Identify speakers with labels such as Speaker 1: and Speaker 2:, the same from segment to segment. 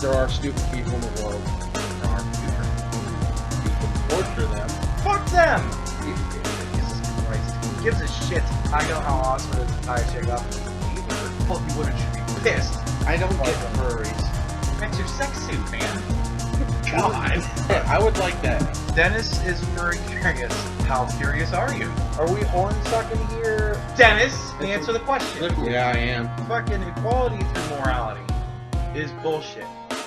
Speaker 1: There are stupid people in the world.
Speaker 2: There are people.
Speaker 1: Torture them.
Speaker 2: Fuck them! Jesus Christ. Who gives a shit? I know how awesome it is to tie a chick up. Healthy women should be pissed.
Speaker 1: I don't get furries.
Speaker 2: That's your sex suit, man. God.
Speaker 1: I would like that.
Speaker 2: Dennis is very curious. How curious are you?
Speaker 1: Are we horn sucking here?
Speaker 2: Dennis, answer the question.
Speaker 1: Yeah, I am.
Speaker 2: Fucking equality through morality is bullshit.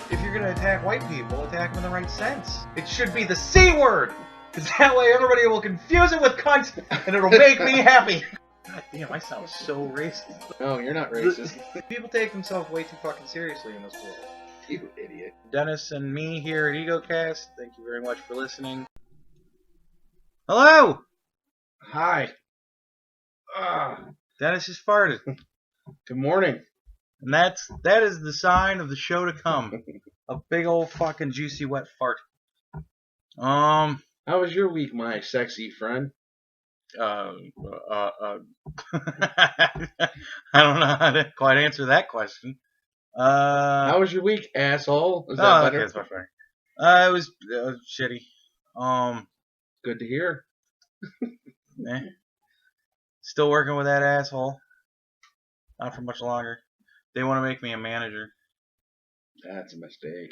Speaker 2: If you're gonna attack white people, attack them in the right sense. It should be the C word! Because that way everybody will confuse it with cunt, and it'll make me happy. God damn, I sound so racist.
Speaker 1: No, you're not racist.
Speaker 2: People take themselves way too fucking seriously in this world.
Speaker 1: You idiot.
Speaker 2: Dennis and me here at Egocast, thank you very much for listening. Hello!
Speaker 1: Hi.
Speaker 2: Dennis just farted.
Speaker 1: Good morning.
Speaker 2: And that is the sign of the show to come. A big old fucking juicy wet fart.
Speaker 1: How was your week, my sexy friend?
Speaker 2: I don't know how to quite answer that question.
Speaker 1: How was your week, asshole? Is that better?
Speaker 2: Okay, that's much better. It was shitty.
Speaker 1: Good to hear.
Speaker 2: Still working with that asshole. Not for much longer. They want to make me a manager.
Speaker 1: That's a mistake.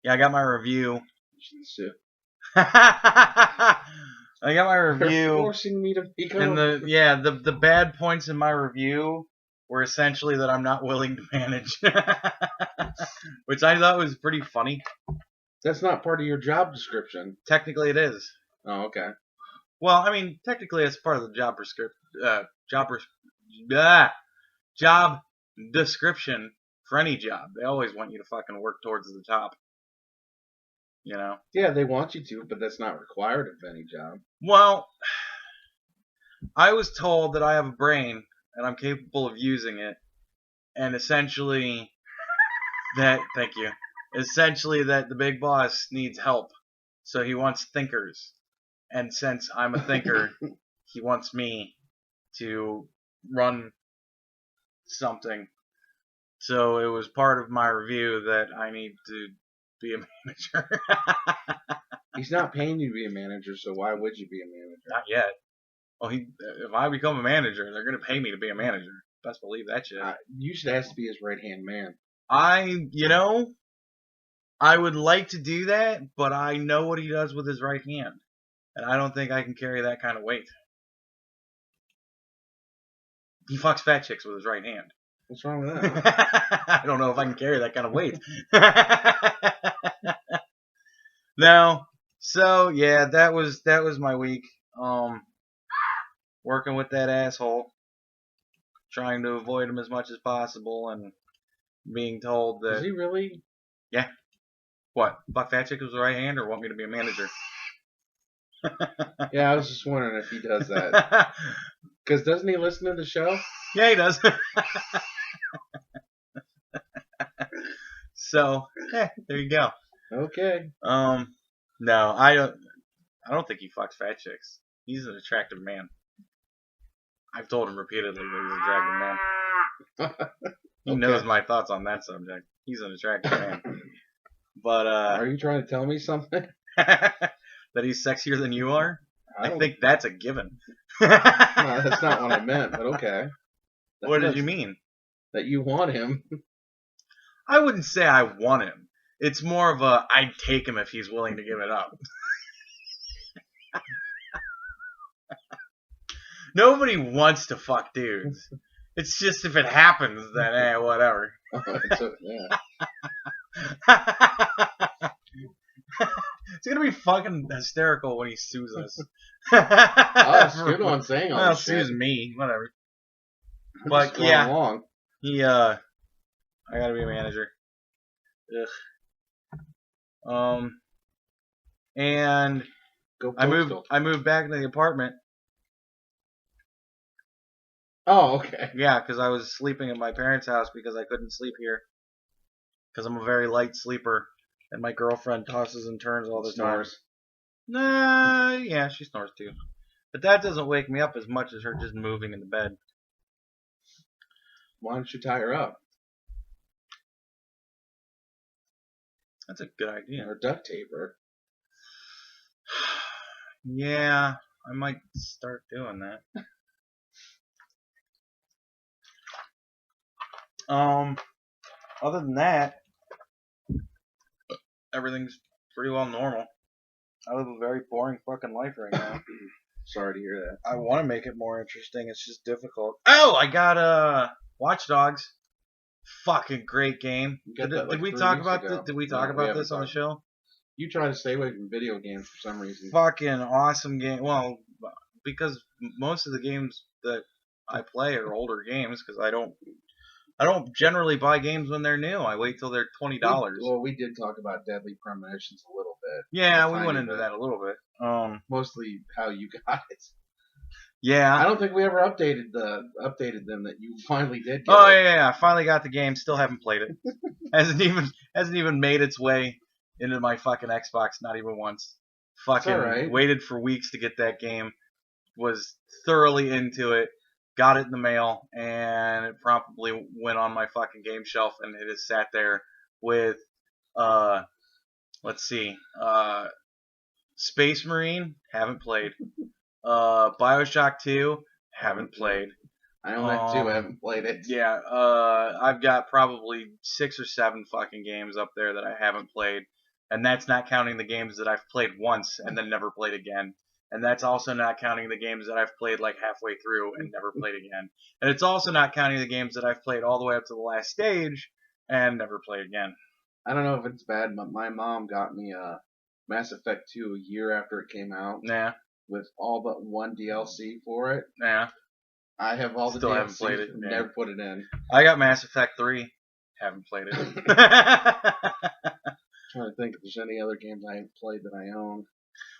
Speaker 2: Yeah, I got my review.
Speaker 1: You should sue.
Speaker 2: I got my
Speaker 1: They're
Speaker 2: review.
Speaker 1: forcing me to become.
Speaker 2: And the bad points in my review were essentially that I'm not willing to manage, which I thought was pretty funny.
Speaker 1: That's not part of your job description.
Speaker 2: Technically, it is.
Speaker 1: Oh, okay.
Speaker 2: Well, I mean, technically, it's part of the job job description for any job. They always want you to fucking work towards the top. You know?
Speaker 1: Yeah, they want you to, but that's not required of any job.
Speaker 2: Well, I was told that I have a brain and I'm capable of using it, and essentially that the big boss needs help, so he wants thinkers, and since I'm a thinker, he wants me to run something. So it was part of my review that I need to be a manager.
Speaker 1: He's not paying you to be a manager, so why would you be a manager?
Speaker 2: Not yet. Well, if I become a manager, they're gonna pay me to be a manager. Best believe that shit.
Speaker 1: You should ask to be his right-hand man.
Speaker 2: I would like to do that, but I know what he does with his right hand, and I don't think I can carry that kind of weight. He fucks fat chicks with his right hand.
Speaker 1: What's wrong with that?
Speaker 2: I don't know if I can carry that kind of weight. No. So yeah, that was my week. Working with that asshole, trying to avoid him as much as possible, and being told that.
Speaker 1: Is he really?
Speaker 2: Yeah. What? Fuck fat chick with the right hand, or want me to be a manager?
Speaker 1: Yeah, I was just wondering if he does that. Because doesn't he listen to the show?
Speaker 2: Yeah, he does. So, yeah, there you go.
Speaker 1: Okay.
Speaker 2: No, I don't think he fucks fat chicks. He's an attractive man. I've told him repeatedly that he's an attractive man. He knows my thoughts on that subject. He's an attractive man. But
Speaker 1: are you trying to tell me something?
Speaker 2: that he's sexier than you are? I think that's a given.
Speaker 1: No, that's not what I meant, but okay.
Speaker 2: What did you mean?
Speaker 1: That you want him.
Speaker 2: I wouldn't say I want him. It's more of a I'd take him if he's willing to give it up. Nobody wants to fuck dudes. It's just if it happens, then whatever. It's gonna be fucking hysterical when he sues us.
Speaker 1: Oh, it's good on saying all
Speaker 2: well,
Speaker 1: this shit.
Speaker 2: sues me, whatever.
Speaker 1: I'm
Speaker 2: But
Speaker 1: just going
Speaker 2: yeah,
Speaker 1: along.
Speaker 2: I gotta be a manager. Ugh. And
Speaker 1: Go
Speaker 2: I
Speaker 1: postal.
Speaker 2: moved back into the apartment.
Speaker 1: Oh, okay.
Speaker 2: Yeah, because I was sleeping at my parents' house because I couldn't sleep here. Because I'm a very light sleeper, and my girlfriend tosses and turns all the time.
Speaker 1: Snores.
Speaker 2: Nah, yeah, she snores too. But that doesn't wake me up as much as her just moving in the bed.
Speaker 1: Why don't you tie her up?
Speaker 2: That's a good idea.
Speaker 1: Or duct tape her.
Speaker 2: Yeah, I might start doing that. Other than that, everything's pretty well normal. I live a very boring fucking life right now.
Speaker 1: Sorry to hear that.
Speaker 2: I want to make it more interesting. It's just difficult. Oh, I got Watch Dogs. Fucking great game. Did we talk about this? Did we talk about this on the show?
Speaker 1: You try to stay away from video games for some reason.
Speaker 2: Fucking awesome game. Well, because most of the games that I play are older games because I don't generally buy games when they're new. I wait till they're $20.
Speaker 1: Well, we did talk about Deadly Premonitions a little bit.
Speaker 2: Yeah, we went into that a little bit.
Speaker 1: Mostly how you got it.
Speaker 2: Yeah.
Speaker 1: I don't think we ever updated them that you finally did.
Speaker 2: Oh yeah, I finally got the game. Still haven't played it. hasn't even made its way into my fucking Xbox. Not even once. Fucking
Speaker 1: right.
Speaker 2: Waited for weeks to get that game. Was thoroughly into it. Got it in the mail, and it promptly went on my fucking game shelf, and it has sat there with, let's see, Space Marine, haven't played. Bioshock 2, haven't played.
Speaker 1: I own that too, I haven't played it.
Speaker 2: Yeah, I've got probably 6 or 7 fucking games up there that I haven't played, and that's not counting the games that I've played once and then never played again. And that's also not counting the games that I've played like halfway through and never played again. And it's also not counting the games that I've played all the way up to the last stage and never played again.
Speaker 1: I don't know if it's bad, but my mom got me Mass Effect 2 a year after it came out.
Speaker 2: Nah.
Speaker 1: With all but one DLC for it.
Speaker 2: Nah.
Speaker 1: I have all the
Speaker 2: Still
Speaker 1: DLCs,
Speaker 2: haven't played it. Yeah.
Speaker 1: Never put it in.
Speaker 2: I got Mass Effect 3. Haven't played it.
Speaker 1: Trying to think if there's any other games I haven't played that I own.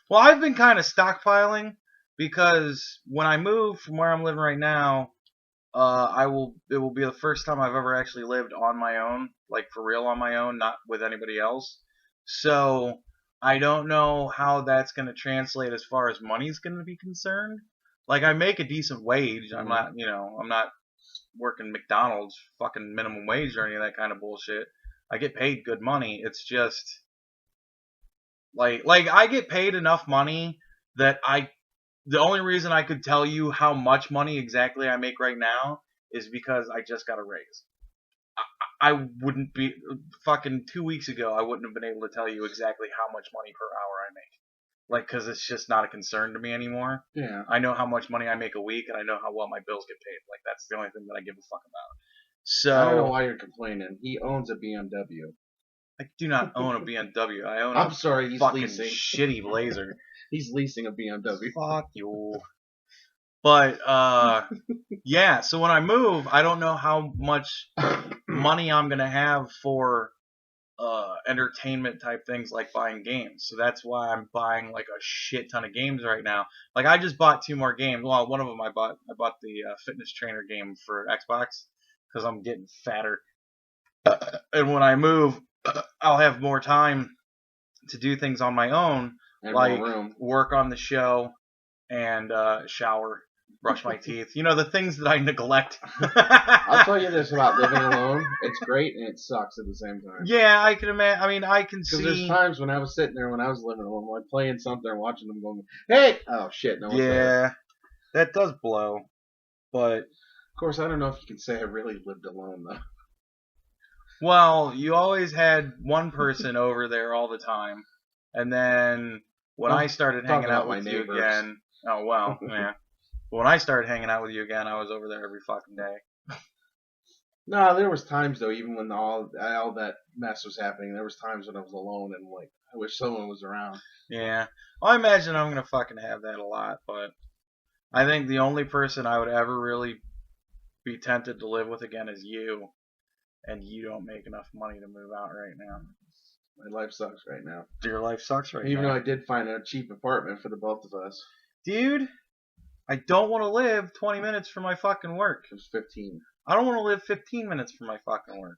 Speaker 2: Well, I've been kind of stockpiling because when I move from where I'm living right now, it will be the first time I've ever actually lived on my own, like for real on my own, not with anybody else. So I don't know how that's going to translate as far as money's going to be concerned. Like I make a decent wage. I'm not working McDonald's fucking minimum wage or any of that kind of bullshit. I get paid good money. It's just like I get paid enough money that the only reason I could tell you how much money exactly I make right now is because I just got a raise. I wouldn't be fucking 2 weeks ago. I wouldn't have been able to tell you exactly how much money per hour I make. Like, because it's just not a concern to me anymore.
Speaker 1: Yeah.
Speaker 2: I know how much money I make a week, and I know how well my bills get paid. Like, that's the only thing that I give a fuck about. So
Speaker 1: I don't know why you're complaining. He owns a BMW.
Speaker 2: I do not own a BMW. I own
Speaker 1: he's
Speaker 2: fucking
Speaker 1: leasing.
Speaker 2: shitty Blazer.
Speaker 1: He's leasing a BMW.
Speaker 2: Fuck you. But, yeah, so when I move, I don't know how much money I'm going to have for entertainment type things like buying games. So that's why I'm buying like a shit ton of games right now. Like I just bought 2 more games. Well, one of them I bought the fitness trainer game for Xbox because I'm getting fatter. And when I move, I'll have more time to do things on my own,
Speaker 1: and
Speaker 2: like
Speaker 1: more room.
Speaker 2: Work on the show and shower, brush my teeth. You know, the things that I neglect.
Speaker 1: I'll tell you this about living alone. It's great and it sucks at the same time.
Speaker 2: Yeah, I can imagine. I mean, I can see.
Speaker 1: Because there's times when I was sitting there when I was living alone, like playing something and watching them going, hey! Oh, shit, no one's there.
Speaker 2: That does blow. But
Speaker 1: of course, I don't know if you can say I really lived alone, though.
Speaker 2: Well, you always had one person over there all the time. And then when I started hanging out with you again... Oh, well, yeah. When I started hanging out with you again, I was over there every fucking day.
Speaker 1: No, there was times though, even when all that mess was happening, there was times when I was alone and like I wish someone was around.
Speaker 2: Yeah, well, I imagine I'm gonna fucking have that a lot, but I think the only person I would ever really be tempted to live with again is you, and you don't make enough money to move out right now.
Speaker 1: My life sucks right now.
Speaker 2: Your life sucks right now.
Speaker 1: Even though I did find a cheap apartment for the both of us.
Speaker 2: Dude, I don't want to live 20 minutes from my fucking work.
Speaker 1: It was 15.
Speaker 2: I don't want to live 15 minutes from my fucking work.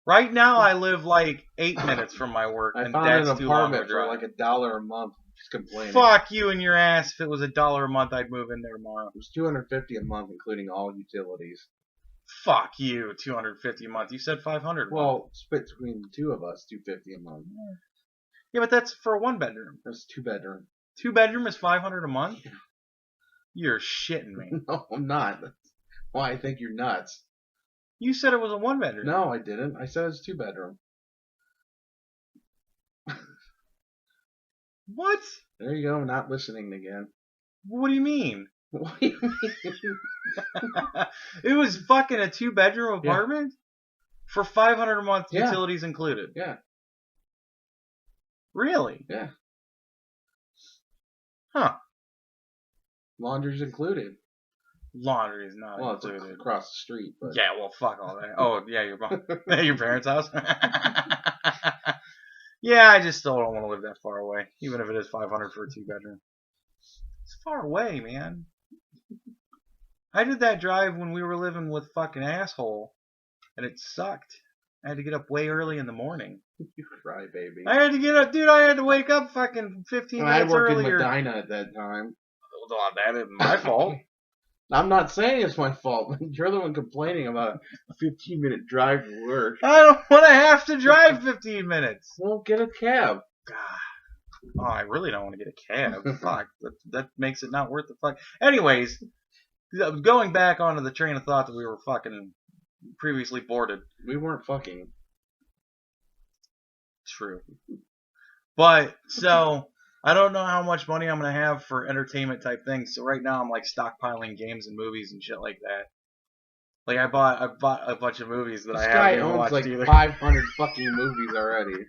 Speaker 2: Right now, I live like 8 minutes from my work,
Speaker 1: I
Speaker 2: and
Speaker 1: found
Speaker 2: that's
Speaker 1: an
Speaker 2: too long to
Speaker 1: apartment for
Speaker 2: drive.
Speaker 1: like $1 a month. Just complaining.
Speaker 2: Fuck you and your ass. If it was $1 a month, I'd move in there tomorrow.
Speaker 1: It was $250 a month, including all utilities.
Speaker 2: Fuck you, $250 a month. You said $500 a month.
Speaker 1: Well, split between the two of us, $250 a month.
Speaker 2: Yeah, but that's for a 1-bedroom.
Speaker 1: That's 2-bedroom.
Speaker 2: 2-bedroom is $500 a month? Yeah. You're shitting me.
Speaker 1: No, I'm not. Why? I think you're nuts.
Speaker 2: You said it was a 1-bedroom.
Speaker 1: No, I didn't. I said it's 2-bedroom.
Speaker 2: What?
Speaker 1: There you go. I'm not listening again.
Speaker 2: What do you mean?
Speaker 1: What do you mean?
Speaker 2: It was fucking a 2-bedroom apartment for $500 a month, utilities included.
Speaker 1: Yeah.
Speaker 2: Really?
Speaker 1: Yeah.
Speaker 2: Huh.
Speaker 1: Laundry's included.
Speaker 2: Laundry is not included.
Speaker 1: It's across the street. But...
Speaker 2: Yeah, well, fuck all that. Oh, yeah, your parents' house? Yeah, I just still don't want to live that far away, even if it is $500 for a 2-bedroom. It's far away, man. I did that drive when we were living with fucking asshole, and it sucked. I had to get up way early in the morning.
Speaker 1: You cry, baby.
Speaker 2: I had to get up, dude. I had to wake up fucking 15 minutes earlier.
Speaker 1: I worked in Medina at that time.
Speaker 2: Well, that isn't my fault.
Speaker 1: I'm not saying it's my fault. You're the one complaining about a 15-minute drive to work.
Speaker 2: I don't want to have to drive 15 minutes.
Speaker 1: Well, get a cab.
Speaker 2: God. Oh, I really don't want to get a cab. Fuck. That makes it not worth the fuck. Anyways, going back onto the train of thought that we were fucking previously boarded.
Speaker 1: We weren't fucking.
Speaker 2: True. But, so, I don't know how much money I'm going to have for entertainment type things. So right now I'm like stockpiling games and movies and shit like that. Like I bought a bunch of movies that I haven't even watched either.
Speaker 1: This guy owns like 500 fucking movies already.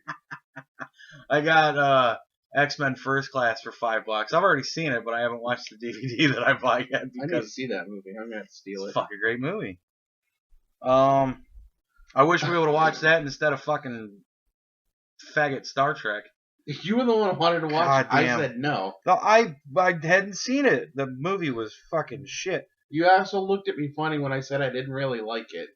Speaker 2: I got X-Men First Class for $5. I've already seen it, but I haven't watched the DVD that I bought yet.
Speaker 1: I need to see that movie. I'm gonna have to steal it.
Speaker 2: It's a fucking great movie. I wish we would have watched that instead of fucking faggot Star Trek.
Speaker 1: You were the one who wanted to watch it. I said no.
Speaker 2: No, I hadn't seen it. The movie was fucking shit.
Speaker 1: You also looked at me funny when I said I didn't really like it.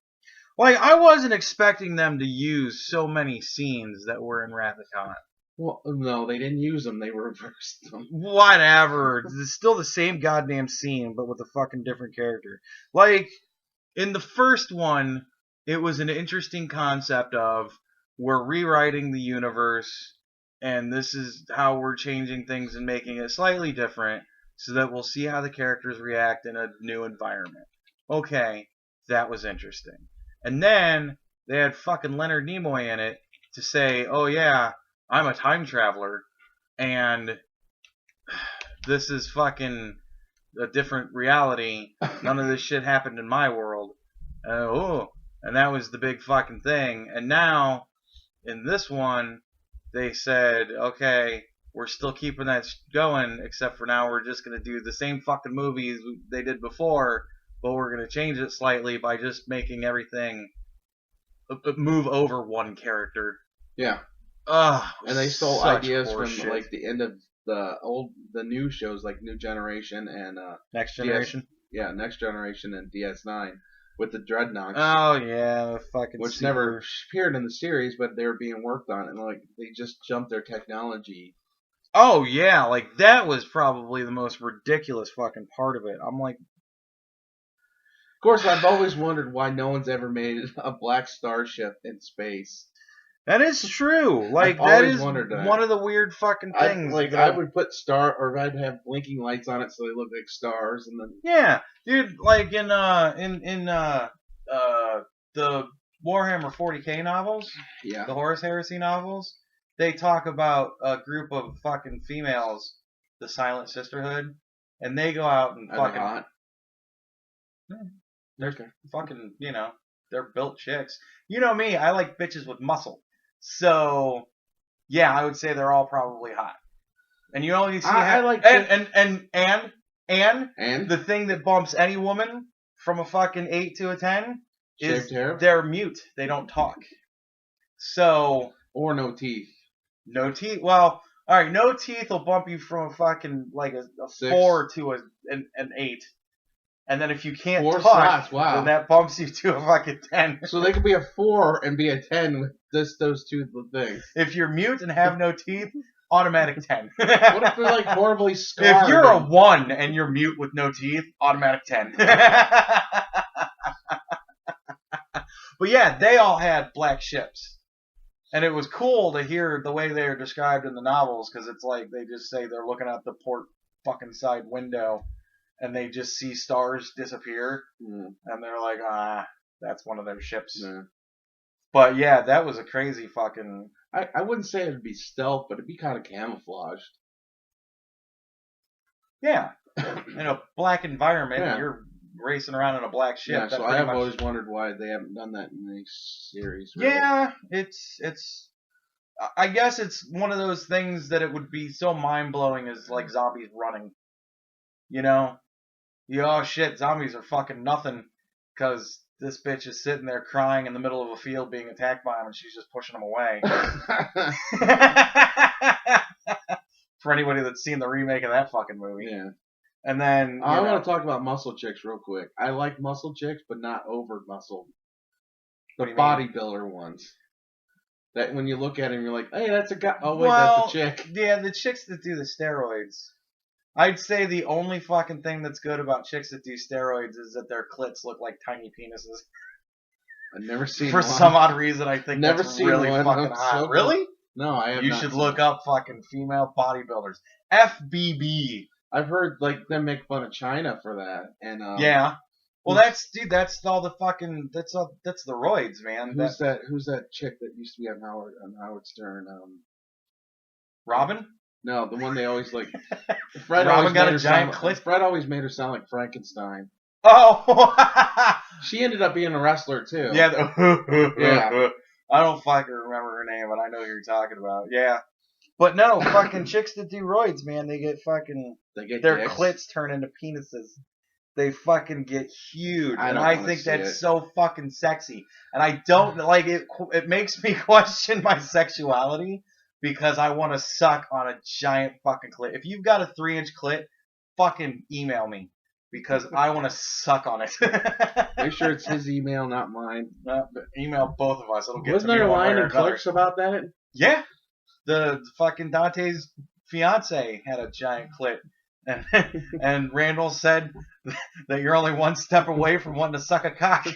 Speaker 2: Like, I wasn't expecting them to use so many scenes that were in Wrath of Khan.
Speaker 1: Well, no, they didn't use them. They reversed them.
Speaker 2: Whatever. It's still the same goddamn scene, but with a fucking different character. Like, in the first one, it was an interesting concept of we're rewriting the universe, and this is how we're changing things and making it slightly different so that we'll see how the characters react in a new environment. Okay, that was interesting. And then they had fucking Leonard Nimoy in it to say, oh yeah, I'm a time traveler, and this is fucking a different reality. None of this shit happened in my world. And that was the big fucking thing. And now, in this one, they said, okay, we're still keeping that going, except for now we're just going to do the same fucking movies they did before, but we're going to change it slightly by just making everything move over one character.
Speaker 1: Yeah. And they stole ideas from like the end of the new shows like New Generation and
Speaker 2: Next Generation.
Speaker 1: Next Generation and DS9 with the Dreadnoughts.
Speaker 2: Oh yeah, the fucking
Speaker 1: which never appeared in the series, but they were being worked on, and like they just jumped their technology.
Speaker 2: Oh yeah, like that was probably the most ridiculous fucking part of it. I'm like,
Speaker 1: of course, I've always wondered why no one's ever made a black starship in space.
Speaker 2: That is true. Like that is one of the weird fucking things.
Speaker 1: I would put I'd have blinking lights on it so they look like stars, and then
Speaker 2: yeah, dude. Like in the Warhammer 40K novels, the Horus Heresy novels, they talk about a group of fucking females, the Silent Sisterhood, and they go out and fucking. They're fucking, they're built chicks. You know me, I like bitches with muscle. So, yeah, I would say they're all probably hot. And you only see and the thing that bumps any woman from a fucking 8 to a 10 is they're mute. They don't talk. So,
Speaker 1: or no teeth.
Speaker 2: No teeth. Well, all right, no teeth will bump you from a fucking like a 4 to an 8. And then if you can't talk, then that bumps you to a fucking 10.
Speaker 1: So they could be a 4 and be a 10 with those two things.
Speaker 2: If you're mute and have no teeth, automatic 10.
Speaker 1: What if they're like horribly scarred?
Speaker 2: If you're a 1 and you're mute with no teeth, automatic 10. But yeah, they all had black ships. And it was cool to hear the way they are described in the novels, because it's like they just say they're looking out the port fucking side window and they just see stars disappear. And they're like, that's one of their ships.
Speaker 1: Yeah.
Speaker 2: But yeah, that was a crazy fucking...
Speaker 1: I wouldn't say it'd be stealth, but it'd be kind of camouflaged.
Speaker 2: Yeah. In a black environment,
Speaker 1: Yeah.
Speaker 2: you're racing around in a black ship.
Speaker 1: Yeah, so I have always wondered why they haven't done that in the series. Really.
Speaker 2: Yeah, it's. I guess it's one of those things that it would be so mind blowing as like zombies running. You know, oh shit, zombies are fucking nothing because this bitch is sitting there crying in the middle of a field being attacked by them, and she's just pushing them away. For anybody that's seen the remake of that fucking movie.
Speaker 1: Yeah.
Speaker 2: And then
Speaker 1: I want to talk about muscle chicks real quick. I like muscle chicks, but not over muscle. The bodybuilder ones. That when you look at him, you're like, hey, that's a guy. Oh, wait, that's a chick.
Speaker 2: Yeah, the chicks that do the steroids. I'd say the only fucking thing that's good about chicks that do steroids is that their clits look like tiny penises.
Speaker 1: I've never seen
Speaker 2: For
Speaker 1: one.
Speaker 2: some odd reason, I think
Speaker 1: Never
Speaker 2: that's
Speaker 1: seen
Speaker 2: really
Speaker 1: one.
Speaker 2: fucking hot.
Speaker 1: So
Speaker 2: really?
Speaker 1: No, I have not.
Speaker 2: You should look up fucking female bodybuilders. FBB.
Speaker 1: I've heard like them make fun of China for that, and
Speaker 2: yeah. Well, that's all the fucking that's the roids, man.
Speaker 1: Who's that chick that used to be on Howard Stern?
Speaker 2: Robin?
Speaker 1: No, the one they always like.
Speaker 2: Robin got a giant clit.
Speaker 1: Fred always made her sound like Frankenstein.
Speaker 2: Oh.
Speaker 1: She ended up being a wrestler too.
Speaker 2: Yeah.
Speaker 1: Yeah.
Speaker 2: I don't fucking remember her name, but I know who you're talking about. Yeah. But no, fucking chicks that do roids, man, they get their
Speaker 1: dicks.
Speaker 2: clits turn into penises. They fucking get huge, and
Speaker 1: don't
Speaker 2: I
Speaker 1: wanna
Speaker 2: think
Speaker 1: see
Speaker 2: that's
Speaker 1: it.
Speaker 2: so fucking sexy. And I don't like it. It makes me question my sexuality because I want to suck on a giant fucking clit. If you've got a 3-inch clit, fucking email me because I want to suck on it.
Speaker 1: Make sure it's his email, not mine.
Speaker 2: Email both of us. It'll get
Speaker 1: Wasn't
Speaker 2: to me
Speaker 1: there a
Speaker 2: one way
Speaker 1: line
Speaker 2: or
Speaker 1: in
Speaker 2: another.
Speaker 1: Clerks about that?
Speaker 2: Yeah. The fucking Dante's fiance had a giant clit. And Randall said that you're only one step away from wanting to suck a cock.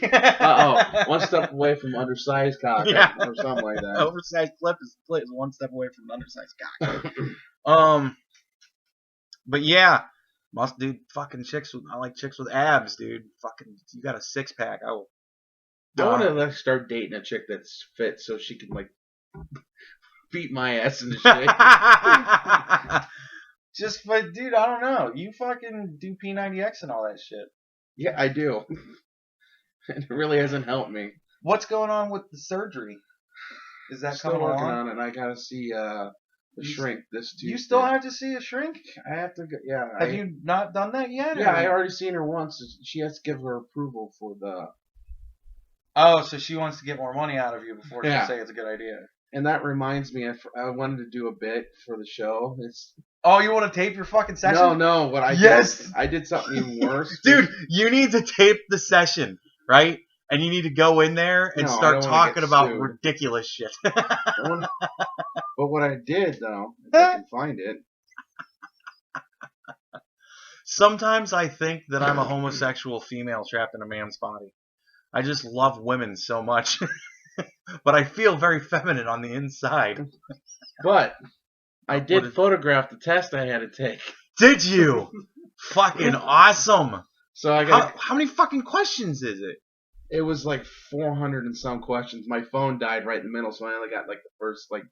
Speaker 1: One step away from undersized cock,
Speaker 2: Yeah.
Speaker 1: or something like that.
Speaker 2: Oversized clit is one step away from an undersized cock. But yeah, dude, fucking chicks. I like chicks with abs, dude. Fucking, you got a 6-pack. I
Speaker 1: want to like start dating a chick that's fit so she can like beat my ass into shape.
Speaker 2: But dude, I don't know. You fucking do P90X and all that shit.
Speaker 1: Yeah, I do. It really hasn't helped me.
Speaker 2: What's going on with the surgery? Is that
Speaker 1: Still
Speaker 2: coming
Speaker 1: working
Speaker 2: along?
Speaker 1: on it. I gotta see the shrink this Tuesday.
Speaker 2: You still have to see a shrink?
Speaker 1: I have to go. Yeah.
Speaker 2: Have you not done that yet?
Speaker 1: Yeah, I already seen her once. She has to give her approval for the.
Speaker 2: Oh, so she wants to get more money out of you before she say it's a good idea.
Speaker 1: And that reminds me, I wanted to do a bit for the show.
Speaker 2: Oh, you want to tape your fucking session?
Speaker 1: No. What I did, I did something even worse.
Speaker 2: Dude, you need to tape the session, right? And you need to go in there and start talking about ridiculous shit.
Speaker 1: But what I did, though, if I can find it.
Speaker 2: Sometimes I think that I'm a homosexual female trapped in a man's body. I just love women so much. But I feel very feminine on the inside.
Speaker 1: But I did photograph the test I had to take.
Speaker 2: Did you? Fucking awesome.
Speaker 1: So I got.
Speaker 2: How many fucking questions is it?
Speaker 1: It was like 400 and some questions. My phone died right in the middle, so I only got like the first like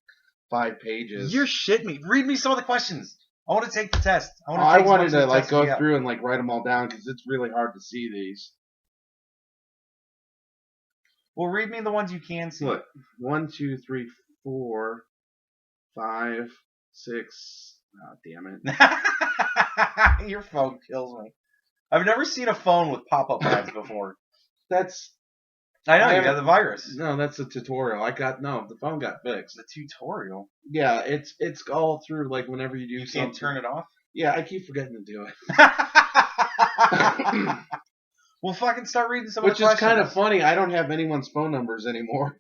Speaker 1: 5 pages.
Speaker 2: You're shitting me. Read me some of the questions. I want to take the test.
Speaker 1: I wanted to like go through and like write them all down because it's really hard to see these.
Speaker 2: Well, read me the ones you can see.
Speaker 1: Look, 1, 2, 3, 4, 5, 6. Oh, damn
Speaker 2: it! Your phone kills me. I've never seen a phone with pop-up ads before.
Speaker 1: I
Speaker 2: know you got the virus.
Speaker 1: No, that's a tutorial. The phone got fixed.
Speaker 2: The tutorial.
Speaker 1: Yeah, it's all through like whenever you do something.
Speaker 2: You can't turn it off.
Speaker 1: Yeah, I keep forgetting to do it.
Speaker 2: Well, fucking start reading some of the
Speaker 1: questions. Which is kind of funny. I don't have anyone's phone numbers anymore.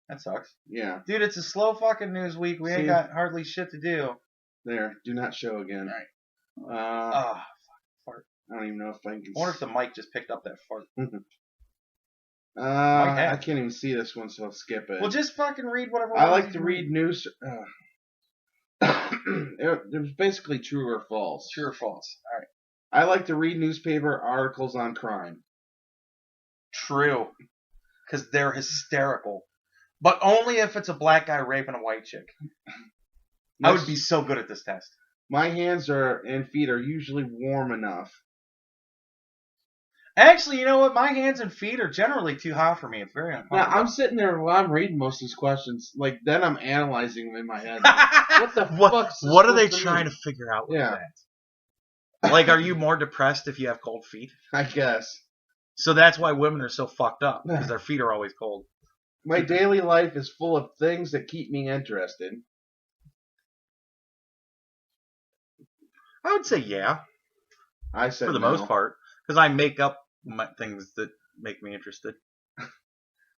Speaker 2: That sucks.
Speaker 1: Yeah.
Speaker 2: Dude, it's a slow fucking news week. We ain't got hardly shit to do.
Speaker 1: There. Do not show again.
Speaker 2: All right.
Speaker 1: Fart. I don't even know if I can.
Speaker 2: I wonder if the mic just picked up that fart.
Speaker 1: I can't even see this one, so I'll skip it.
Speaker 2: Well, just fucking read whatever.
Speaker 1: I like to read news. There's basically true or false.
Speaker 2: True or false? All right.
Speaker 1: I like to read newspaper articles on crime.
Speaker 2: True. Because they're hysterical. But only if it's a black guy raping a white chick. I would be so good at this test.
Speaker 1: My hands and feet are usually warm enough.
Speaker 2: Actually, you know what? My hands and feet are generally too hot for me. It's very uncomfortable.
Speaker 1: Now, I'm sitting there while I'm reading most of these questions. Like, then I'm analyzing them in my head. Like, what the fuck?
Speaker 2: What are they trying to figure out with
Speaker 1: that?
Speaker 2: Like, are you more depressed if you have cold feet?
Speaker 1: I guess.
Speaker 2: So that's why women are so fucked up, because their feet are always cold.
Speaker 1: My daily life is full of things that keep me interested.
Speaker 2: I would say yeah.
Speaker 1: I said
Speaker 2: for the
Speaker 1: no.
Speaker 2: most part, because I make up things that make me interested.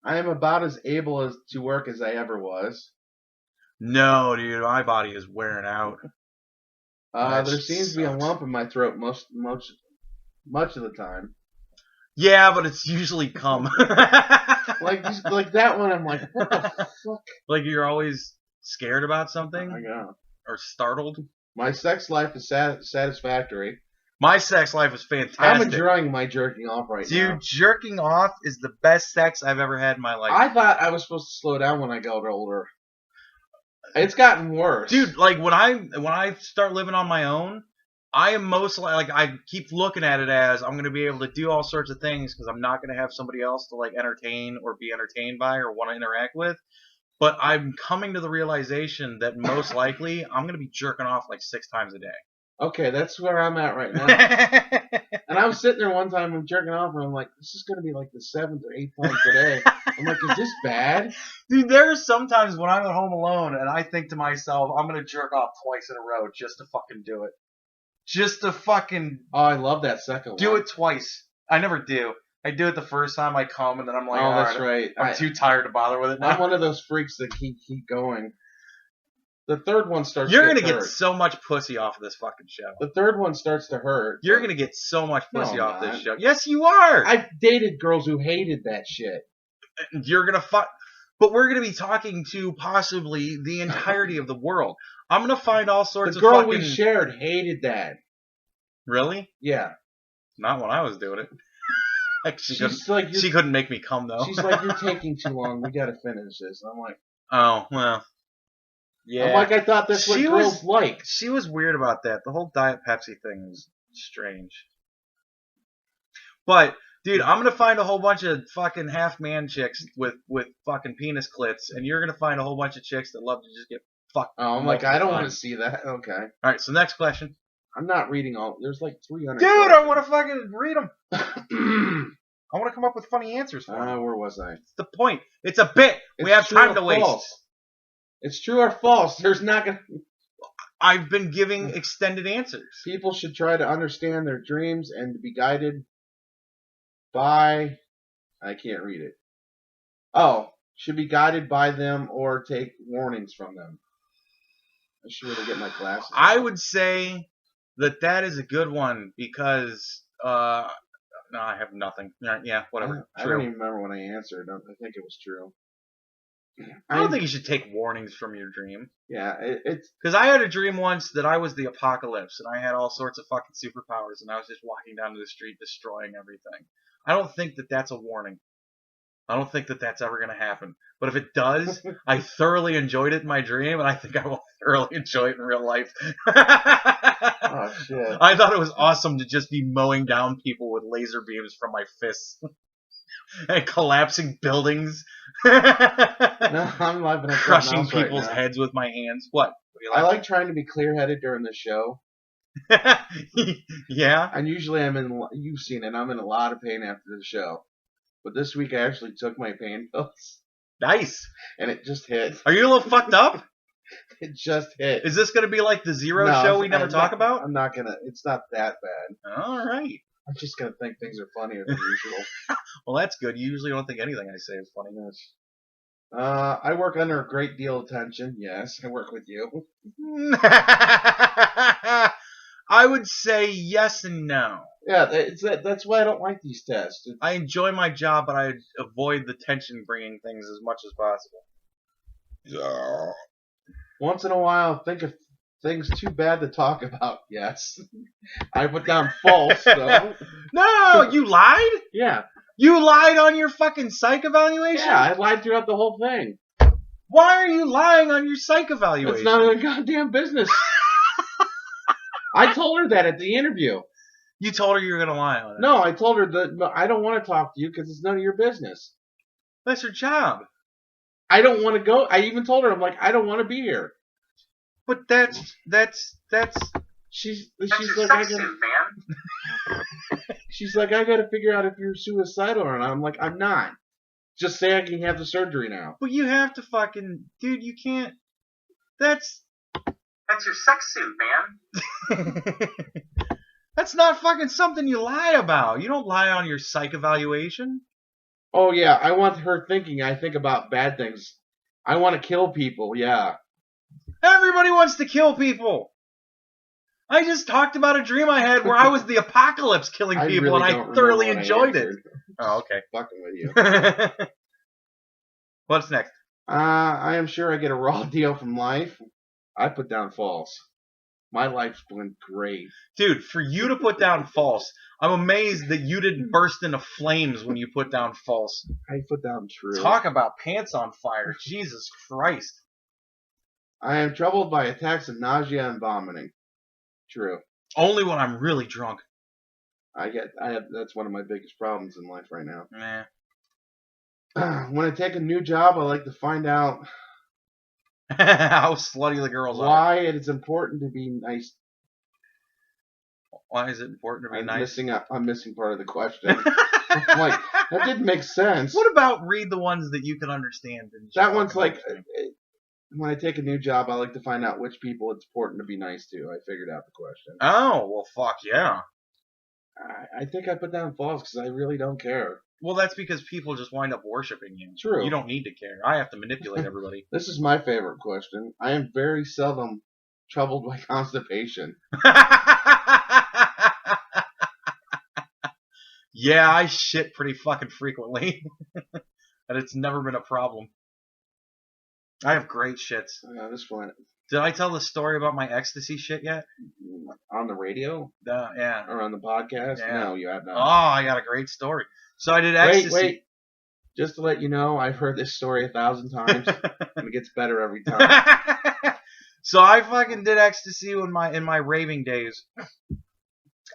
Speaker 1: I am about as able to work as I ever was.
Speaker 2: No, dude, my body is wearing out.
Speaker 1: There seems to be a lump in my throat much of the time.
Speaker 2: Yeah, but it's usually cum.
Speaker 1: like that one, I'm like, what the fuck?
Speaker 2: Like you're always scared about something?
Speaker 1: I know.
Speaker 2: Or startled?
Speaker 1: My sex life is satisfactory.
Speaker 2: My sex life is fantastic.
Speaker 1: I'm enjoying my jerking off right now.
Speaker 2: Dude, jerking off is the best sex I've ever had in my life.
Speaker 1: I thought I was supposed to slow down when I got older. It's gotten worse.
Speaker 2: Dude, like when I start living on my own, I am most like I keep looking at it as I'm going to be able to do all sorts of things because I'm not going to have somebody else to like entertain or be entertained by or want to interact with. But I'm coming to the realization that most likely I'm going to be jerking off like 6 times a day.
Speaker 1: Okay, that's where I'm at right now. And I was sitting there one time and jerking off, and I'm like, this is going to be like the 7th or 8th time today. I'm like, is this bad?
Speaker 2: Dude, there are some times when I'm at home alone, and I think to myself, I'm going to jerk off twice in a row just to fucking do it. Just to fucking...
Speaker 1: Oh, I love that second one.
Speaker 2: Do it twice. I never do. I do it the first time I come, and then I'm like,
Speaker 1: oh, that's right.
Speaker 2: I'm too tired to bother with it now.
Speaker 1: I'm one of those freaks that keep going. The third one starts
Speaker 2: You're
Speaker 1: to
Speaker 2: going to
Speaker 1: hurt.
Speaker 2: get so much pussy off of this fucking show.
Speaker 1: The third one starts to hurt.
Speaker 2: You're going to get so much pussy
Speaker 1: No,
Speaker 2: off
Speaker 1: I'm
Speaker 2: this
Speaker 1: not.
Speaker 2: show. Yes, you are.
Speaker 1: I've dated girls who hated that shit.
Speaker 2: You're going to fuck... But we're going to be talking to possibly the entirety of the world. I'm going to find all sorts
Speaker 1: The
Speaker 2: of
Speaker 1: girl
Speaker 2: fucking...
Speaker 1: we shared hated that.
Speaker 2: Really?
Speaker 1: Yeah.
Speaker 2: Not when I was doing it. Like she couldn't make me come, though.
Speaker 1: She's like, you're taking too long. We got to finish this. And I'm like...
Speaker 2: Oh, well... Yeah.
Speaker 1: I'm like, I thought that's what girls like.
Speaker 2: She was weird about that. The whole Diet Pepsi thing was strange. But, dude, I'm going to find a whole bunch of fucking half-man chicks with fucking penis clits, and you're going to find a whole bunch of chicks that love to just get fucked.
Speaker 1: Oh, I'm like, I don't want to see that. Okay.
Speaker 2: All right, so next question.
Speaker 1: I'm not reading all. There's like 300.
Speaker 2: Dude, I want to fucking read them. I want to come up with funny answers for them.
Speaker 1: Where was I?
Speaker 2: It's the point. It's a bit. We have time to waste.
Speaker 1: False. It's true or false. There's not going to...
Speaker 2: I've been giving extended answers.
Speaker 1: People should try to understand their dreams and to be guided by... I can't read it. Oh, should be guided by them or take warnings from them. I should really get my glasses.
Speaker 2: I would say that is a good one because... no, I have nothing. Yeah, whatever.
Speaker 1: I don't even remember when I answered. I think it was true.
Speaker 2: I don't think you should take warnings from your dream.
Speaker 1: Yeah, it's...
Speaker 2: Because I had a dream once that I was the apocalypse, and I had all sorts of fucking superpowers, and I was just walking down the street destroying everything. I don't think that that's a warning. I don't think that that's ever going to happen. But if it does, I thoroughly enjoyed it in my dream, and I think I will thoroughly enjoy it in real life.
Speaker 1: Oh, shit.
Speaker 2: I thought it was awesome to just be mowing down people with laser beams from my fists. And collapsing buildings.
Speaker 1: No, I'm living in
Speaker 2: crushing people's heads with my hands. What do you like?
Speaker 1: I like trying to be clear-headed during the show.
Speaker 2: Yeah.
Speaker 1: And usually you've seen it, I'm in a lot of pain after the show. But this week I actually took my pain pills.
Speaker 2: Nice.
Speaker 1: And it just hit.
Speaker 2: Are you a little fucked up?
Speaker 1: It just hit.
Speaker 2: Is this going to be like the Zero show we never talk about?
Speaker 1: I'm not going to. It's not that bad.
Speaker 2: All right.
Speaker 1: I'm just going to think things are funnier than usual.
Speaker 2: Well, that's good. You usually don't think anything I say is funny.
Speaker 1: I work under a great deal of tension. Yes, I work with you.
Speaker 2: I would say yes and no.
Speaker 1: Yeah, that's why I don't like these tests.
Speaker 2: I enjoy my job, but I avoid the tension-bringing things as much as possible.
Speaker 1: Once in a while, think of things too bad to talk about. Yes, I put down false though.
Speaker 2: No, you lied?
Speaker 1: Yeah,
Speaker 2: You lied on your fucking psych evaluation?
Speaker 1: yeah, I lied throughout the whole thing.
Speaker 2: Why are you lying on your psych evaluation?
Speaker 1: It's none of their goddamn business. I told her that at the interview.
Speaker 2: You told her you were going to lie on it.
Speaker 1: No, I told her that no, I don't want to talk to you because it's none of your business.
Speaker 2: That's her job.
Speaker 1: I don't want to go. I even told her, I'm like, I don't want to be here.
Speaker 2: But that's
Speaker 1: She's like, she's like, I gotta figure out if you're suicidal or not. I'm like, I'm not. Just say I can have the surgery now.
Speaker 2: But you have to fucking, dude, you can't. That's your sex suit, man. That's not fucking something you lie about. You don't lie on your psych evaluation.
Speaker 1: Oh yeah, I want her thinking I think about bad things. I want to kill people, yeah.
Speaker 2: Everybody wants to kill people. I just talked about a dream I had where I was the apocalypse killing people,
Speaker 1: really
Speaker 2: and I thoroughly enjoyed it. Oh, okay.
Speaker 1: Fucking with you.
Speaker 2: What's next?
Speaker 1: I am sure I get a raw deal from life. I put down false. My life's been great.
Speaker 2: Dude, for you to put down false, I'm amazed that you didn't burst into flames when you put down false.
Speaker 1: I put down true.
Speaker 2: Talk about pants on fire. Jesus Christ.
Speaker 1: I am troubled by attacks of nausea and vomiting. True.
Speaker 2: Only when I'm really drunk.
Speaker 1: That's one of my biggest problems in life right now.
Speaker 2: Nah.
Speaker 1: When I take a new job, I like to find out
Speaker 2: how slutty the girls are.
Speaker 1: Why it is important to be nice.
Speaker 2: Why is it important to be nice?
Speaker 1: I'm missing part of the question. I'm like, that didn't make sense.
Speaker 2: What about read the ones that you can understand?
Speaker 1: That one's like, when I take a new job, I like to find out which people it's important to be nice to. I figured out the question.
Speaker 2: Oh, well, fuck yeah.
Speaker 1: I think I put down false because I really don't care.
Speaker 2: Well, that's because people just wind up worshiping you.
Speaker 1: True.
Speaker 2: You don't need to care. I have to manipulate everybody.
Speaker 1: This is my favorite question. I am very seldom troubled by constipation.
Speaker 2: Yeah, I shit pretty fucking frequently. And it's never been a problem. I have great shits.
Speaker 1: This one.
Speaker 2: Did I tell the story about my ecstasy shit yet?
Speaker 1: On the radio?
Speaker 2: Yeah.
Speaker 1: Or on the podcast?
Speaker 2: Yeah.
Speaker 1: No, you have not.
Speaker 2: Oh, I got a great story. So I did ecstasy.
Speaker 1: Wait. Just to let you know, I've heard this story 1,000 times, and it gets better every time.
Speaker 2: So I fucking did ecstasy in my raving days.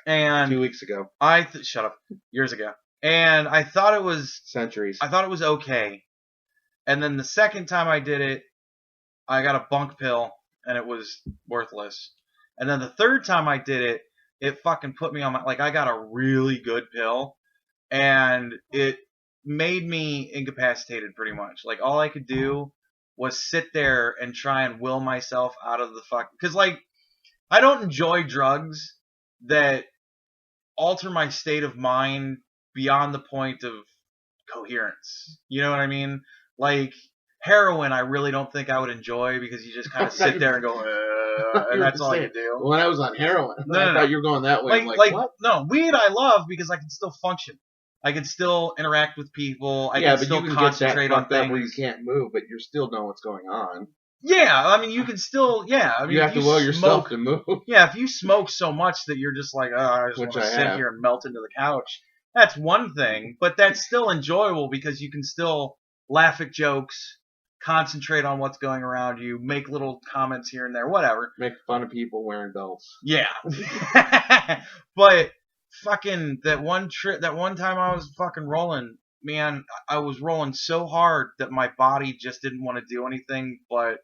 Speaker 2: And
Speaker 1: 2 weeks ago.
Speaker 2: Shut up. Years ago. And I thought it was...
Speaker 1: Centuries.
Speaker 2: I thought it was okay. And then the second time I did it, I got a bunk pill, and it was worthless. And then the third time I did it, it fucking put me on my... Like, I got a really good pill, and it made me incapacitated pretty much. Like, all I could do was sit there and try and will myself out of the fuck... Because, like, I don't enjoy drugs that alter my state of mind beyond the point of coherence. You know what I mean? Like, heroin I really don't think I would enjoy because you just kind of sit there and go, and that's all you do.
Speaker 1: When I was on heroin, I thought you were going that way.
Speaker 2: Like
Speaker 1: what?
Speaker 2: No, weed I love because I can still function. I can still interact with people. I can still concentrate on things.
Speaker 1: Where you can't move, but you still know what's going on.
Speaker 2: Yeah, I mean, you can still, I mean,
Speaker 1: you have to will yourself to move.
Speaker 2: Yeah, if you smoke so much that you're just like, I just want to sit here and melt into the couch, that's one thing, but that's still enjoyable because you can still laugh at jokes, concentrate on what's going around you, make little comments here and there, whatever.
Speaker 1: Make fun of people wearing belts.
Speaker 2: Yeah. But fucking that one time I was fucking rolling, man, I was rolling so hard that my body just didn't want to do anything but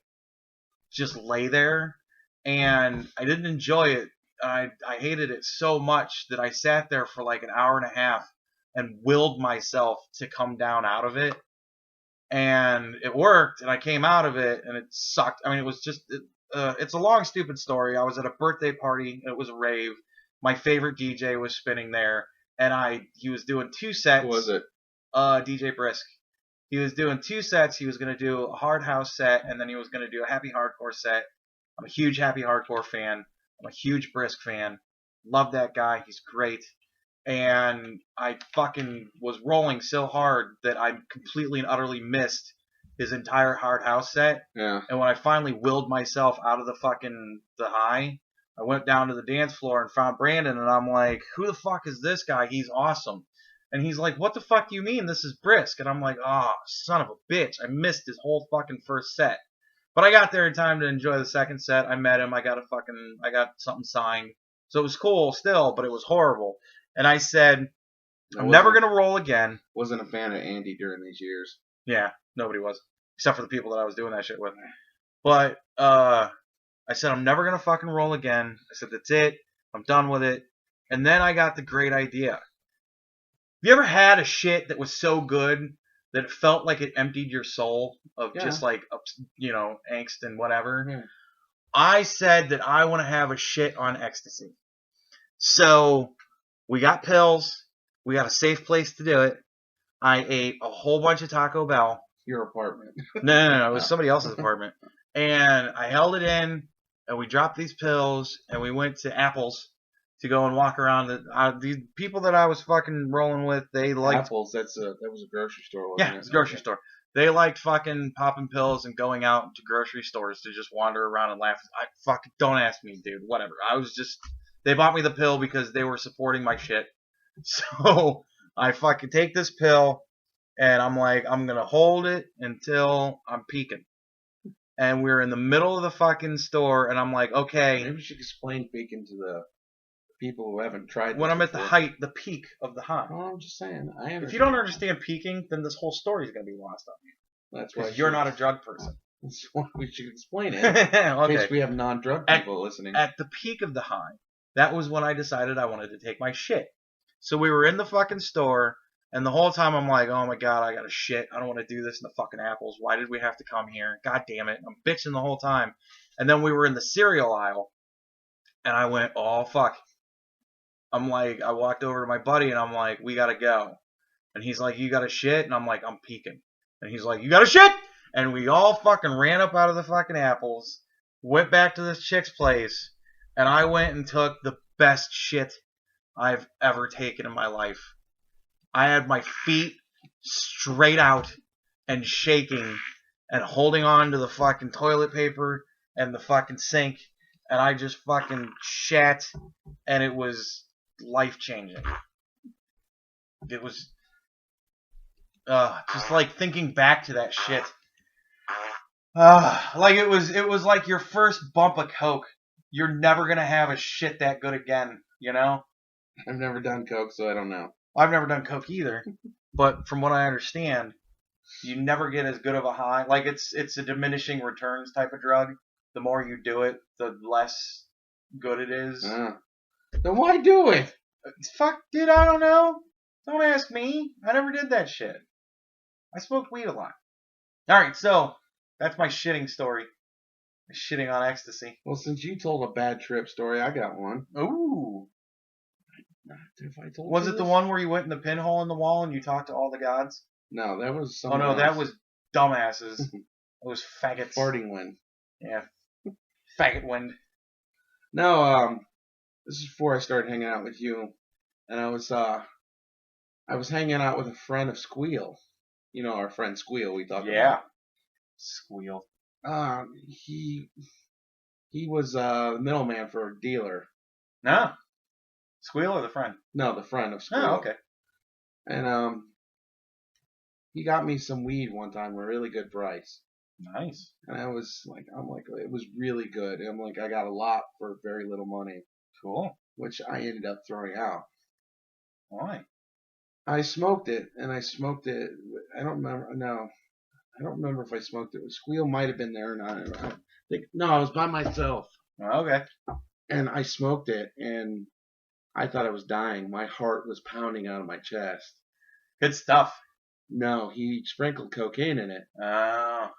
Speaker 2: just lay there, and I didn't enjoy it. I hated it so much that I sat there for like an hour and a half and willed myself to come down out of it, and it worked, and I came out of it, and it sucked. I mean, it was just it's a long stupid story. I was at a birthday party, and it was a rave. My favorite DJ was spinning there, and he was doing 2 sets.
Speaker 1: Who was it?
Speaker 2: DJ Brisk. He was doing 2 sets. He was going to do a hard house set, and then he was going to do a happy hardcore set. I'm a huge happy hardcore fan. I'm a huge Brisk fan. Love that guy. He's great. And I fucking was rolling so hard that I completely and utterly missed his entire Hard House set.
Speaker 1: Yeah.
Speaker 2: And when I finally willed myself out of the high, I went down to the dance floor and found Brenden, and I'm like, who the fuck is this guy? He's awesome. And he's like, what the fuck do you mean? This is Brisk. And I'm like, oh, son of a bitch. I missed his whole fucking first set. But I got there in time to enjoy the second set. I met him. I got something signed. So it was cool still, but it was horrible. And I said, I'm never going to roll again.
Speaker 1: Wasn't a fan of Andy during these years.
Speaker 2: Yeah, nobody was. Except for the people that I was doing that shit with. But I said, I'm never going to fucking roll again. I said, that's it. I'm done with it. And then I got the great idea. Have you ever had a shit that was so good that it felt like it emptied your soul of just like, angst and whatever?
Speaker 1: Yeah.
Speaker 2: I said that I want to have a shit on ecstasy. So we got pills. We got a safe place to do it. I ate a whole bunch of Taco Bell.
Speaker 1: Your apartment.
Speaker 2: No. It was somebody else's apartment. And I held it in, and we dropped these pills, and we went to Apple's to go and walk around. The people that I was fucking rolling with, they liked...
Speaker 1: Apple's, that was a grocery store, wasn't it?
Speaker 2: Yeah, it was a grocery store. They liked fucking popping pills and going out to grocery stores to just wander around and laugh. I fucking... Don't ask me, dude. Whatever. I was just... They bought me the pill because they were supporting my shit. So I fucking take this pill, and I'm like, I'm going to hold it until I'm peaking. And we're in the middle of the fucking store, and I'm like, okay.
Speaker 1: Maybe you should explain peaking to the people who haven't tried this
Speaker 2: when I'm at
Speaker 1: before.
Speaker 2: the peak of the high.
Speaker 1: Oh, I'm just saying.
Speaker 2: If you don't understand peaking, then this whole story is going to be lost on you.
Speaker 1: That's why
Speaker 2: you're not a drug person.
Speaker 1: That's why we should explain it.
Speaker 2: Okay.
Speaker 1: In case we have non-drug people listening.
Speaker 2: At the peak of the high, that was when I decided I wanted to take my shit. So we were in the fucking store, and the whole time I'm like, oh my god, I gotta shit. I don't want to do this in the fucking Apples. Why did we have to come here? God damn it. I'm bitching the whole time. And then we were in the cereal aisle, and I went, oh fuck. I'm like, I walked over to my buddy, and I'm like, we gotta go. And he's like, you gotta shit? And I'm like, I'm peeking. And he's like, you gotta shit? And we all fucking ran up out of the fucking Apples, went back to this chick's place, and I went and took the best shit I've ever taken in my life. I had my feet straight out and shaking and holding on to the fucking toilet paper and the fucking sink, and I just fucking shat, and it was life-changing. It was just like thinking back to that shit. Like it was like your first bump of coke. You're never gonna have a shit that good again, you know?
Speaker 1: I've never done coke, so I don't know.
Speaker 2: I've never done coke either, but from what I understand, you never get as good of a high. Like it's a diminishing returns type of drug. The more you do it, the less good it is.
Speaker 1: Then why do it?
Speaker 2: Fuck, dude, I don't know. Don't ask me. I never did that shit. I smoked weed a lot. Alright, so that's my shitting story. Shitting on ecstasy.
Speaker 1: Well, since you told a bad trip story, I got one.
Speaker 2: Ooh.
Speaker 1: Was
Speaker 2: it the one where you went in the pinhole in the wall and you talked to all the gods?
Speaker 1: No, that was
Speaker 2: Oh no, that was dumbasses. It was faggots.
Speaker 1: Farting wind.
Speaker 2: Yeah. Faggot wind.
Speaker 1: No, this is before I started hanging out with you. And I was hanging out with a friend of Squeal. You know our friend Squeal we talked about.
Speaker 2: Yeah. Squeal.
Speaker 1: He was the middleman for a dealer.
Speaker 2: No. Squeal or the friend?
Speaker 1: No, the friend of Squeal.
Speaker 2: Oh, okay.
Speaker 1: And he got me some weed one time for a really good price.
Speaker 2: Nice.
Speaker 1: And I'm like, it was really good. And I'm like, I got a lot for very little money.
Speaker 2: Cool.
Speaker 1: Which I ended up throwing out.
Speaker 2: Why?
Speaker 1: I smoked it, and I smoked it. I don't remember. No, I don't remember if I smoked it. Squeal might have been there or not. I was by myself.
Speaker 2: Okay.
Speaker 1: And I smoked it, and I thought I was dying. My heart was pounding out of my chest.
Speaker 2: Good stuff.
Speaker 1: No, he sprinkled cocaine in it.
Speaker 2: Oh.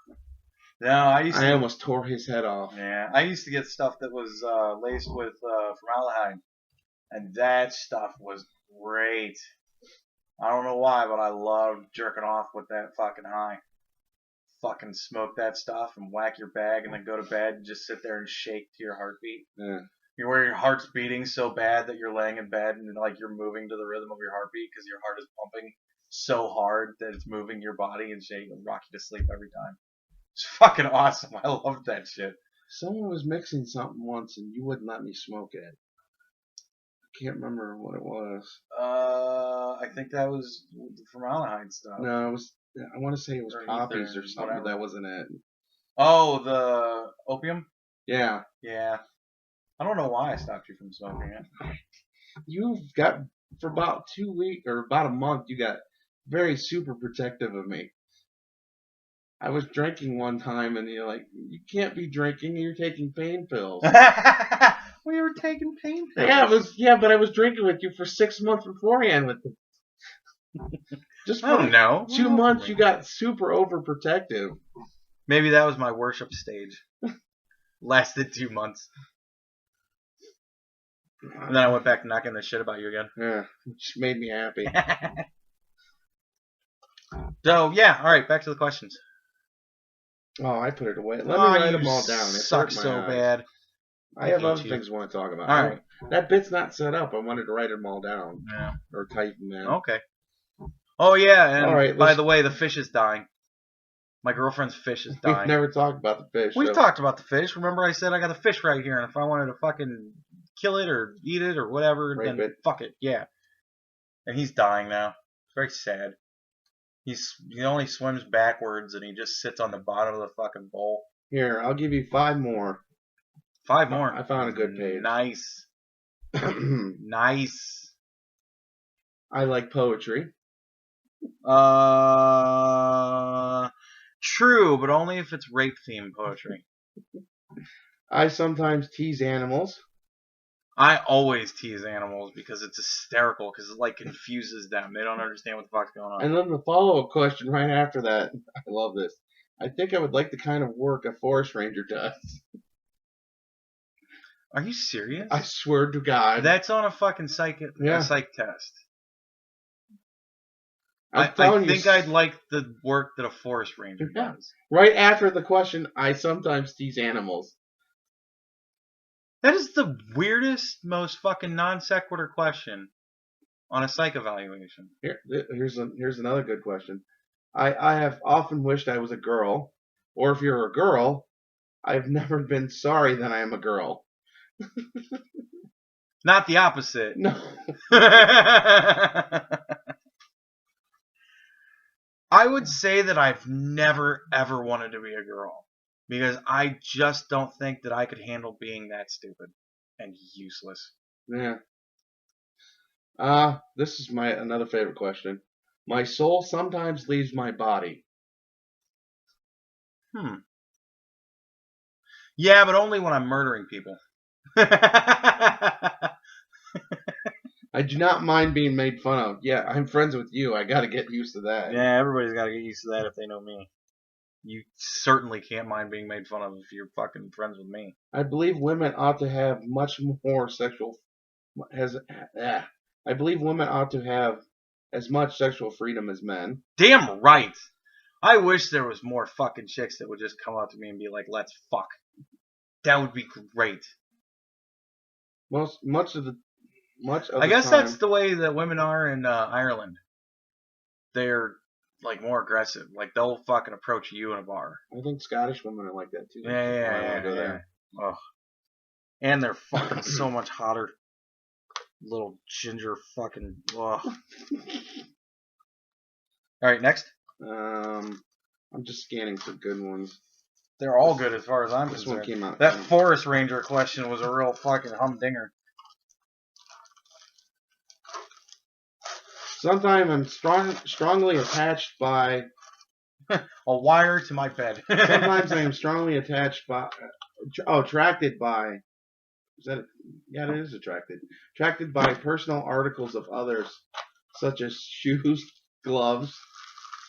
Speaker 2: No, I
Speaker 1: almost tore his head off.
Speaker 2: Yeah, I used to get stuff that was laced with formaldehyde, and that stuff was great. I don't know why, but I loved jerking off with that fucking high. Fucking smoke that stuff and whack your bag and then go to bed and just sit there and shake to your heartbeat.
Speaker 1: Yeah.
Speaker 2: where your heart's beating so bad that you're laying in bed and like you're moving to the rhythm of your heartbeat because your heart is pumping so hard that it's moving your body and shaking and rock you to sleep every time. It's fucking awesome. I love that shit.
Speaker 1: Someone was mixing something once and you wouldn't let me smoke it. I can't remember what it was.
Speaker 2: I think that was formaldehyde stuff.
Speaker 1: No, it was. I want to say it was poppies or something.
Speaker 2: Whatever.
Speaker 1: That wasn't it.
Speaker 2: Oh, the opium?
Speaker 1: Yeah.
Speaker 2: Yeah. I don't know why I stopped you from smoking it.
Speaker 1: You've got, for about 2 weeks or about a month, you got very super protective of me. I was drinking one time and you're like, you can't be drinking, you're taking pain pills.
Speaker 2: We were taking pain pills.
Speaker 1: Yeah, but I was drinking with you for 6 months beforehand with them. Just for
Speaker 2: I don't know.
Speaker 1: 2 months, you got super overprotective.
Speaker 2: Maybe that was my worship stage. Lasted 2 months. And then I went back to knocking the shit about you again.
Speaker 1: Yeah, which made me happy.
Speaker 2: So, yeah, alright, back to the questions.
Speaker 1: Oh, I put it away. Let me write them all down. It
Speaker 2: sucks so bad.
Speaker 1: I have other things I want to talk about.
Speaker 2: Alright.
Speaker 1: That bit's not set up. I wanted to write them all down.
Speaker 2: Yeah.
Speaker 1: Or type them in.
Speaker 2: Okay. Oh, yeah, and
Speaker 1: Alright,
Speaker 2: by the way, the fish is dying. My girlfriend's fish is dying.
Speaker 1: We've never talked about the fish.
Speaker 2: We've talked about the fish. Remember I said I got the fish right here, and if I wanted to fucking kill it or eat it or whatever, then fuck it. Yeah. And he's dying now. It's very sad. He only swims backwards, and he just sits on the bottom of the fucking bowl.
Speaker 1: Here, I'll give you 5 more.
Speaker 2: 5 more.
Speaker 1: I found a good page.
Speaker 2: Nice. Nice.
Speaker 1: I like poetry.
Speaker 2: True, but only if it's rape-themed poetry.
Speaker 1: I sometimes tease animals.
Speaker 2: I always tease animals because it's hysterical, because it like confuses them. They don't understand what the fuck's going on.
Speaker 1: And then the follow-up question right after that, I love this. I think I would like the kind of work a forest ranger does.
Speaker 2: Are you serious?
Speaker 1: I swear to God.
Speaker 2: That's on a fucking psych test. I think I'd like the work that a forest ranger does.
Speaker 1: Right after the question, I sometimes tease animals.
Speaker 2: That is the weirdest, most fucking non sequitur question on a psych evaluation.
Speaker 1: Here's another good question. I have often wished I was a girl, or if you're a girl, I've never been sorry that I am a girl.
Speaker 2: Not the opposite.
Speaker 1: No.
Speaker 2: I would say that I've never ever wanted to be a girl. Because I just don't think that I could handle being that stupid and useless.
Speaker 1: Yeah. This is another favorite question. My soul sometimes leaves my body.
Speaker 2: Yeah, but only when I'm murdering people.
Speaker 1: I do not mind being made fun of. Yeah, I'm friends with you. I gotta get used to that.
Speaker 2: Yeah, everybody's gotta get used to that if they know me. You certainly can't mind being made fun of if you're fucking friends with me.
Speaker 1: I believe women ought to have much more sexual... I believe women ought to have as much sexual freedom as men.
Speaker 2: Damn right! I wish there was more fucking chicks that would just come up to me and be like, let's fuck. That would be great.
Speaker 1: Much of the
Speaker 2: I guess
Speaker 1: time,
Speaker 2: that's the way that women are in Ireland. They're like more aggressive. Like they'll fucking approach you in a bar.
Speaker 1: I think Scottish women are like that too.
Speaker 2: Yeah. Oh. And they're fucking so much hotter. Little ginger fucking. Ugh. All right, next.
Speaker 1: I'm just scanning for good ones.
Speaker 2: They're all good as far as I'm concerned.
Speaker 1: One came out.
Speaker 2: That forest ranger question was a real fucking humdinger.
Speaker 1: Sometimes I'm strongly attached by
Speaker 2: a wire to my bed.
Speaker 1: Sometimes I am strongly attached by, attracted by. Is that? Yeah, it is attracted. Attracted by personal articles of others, such as shoes, gloves,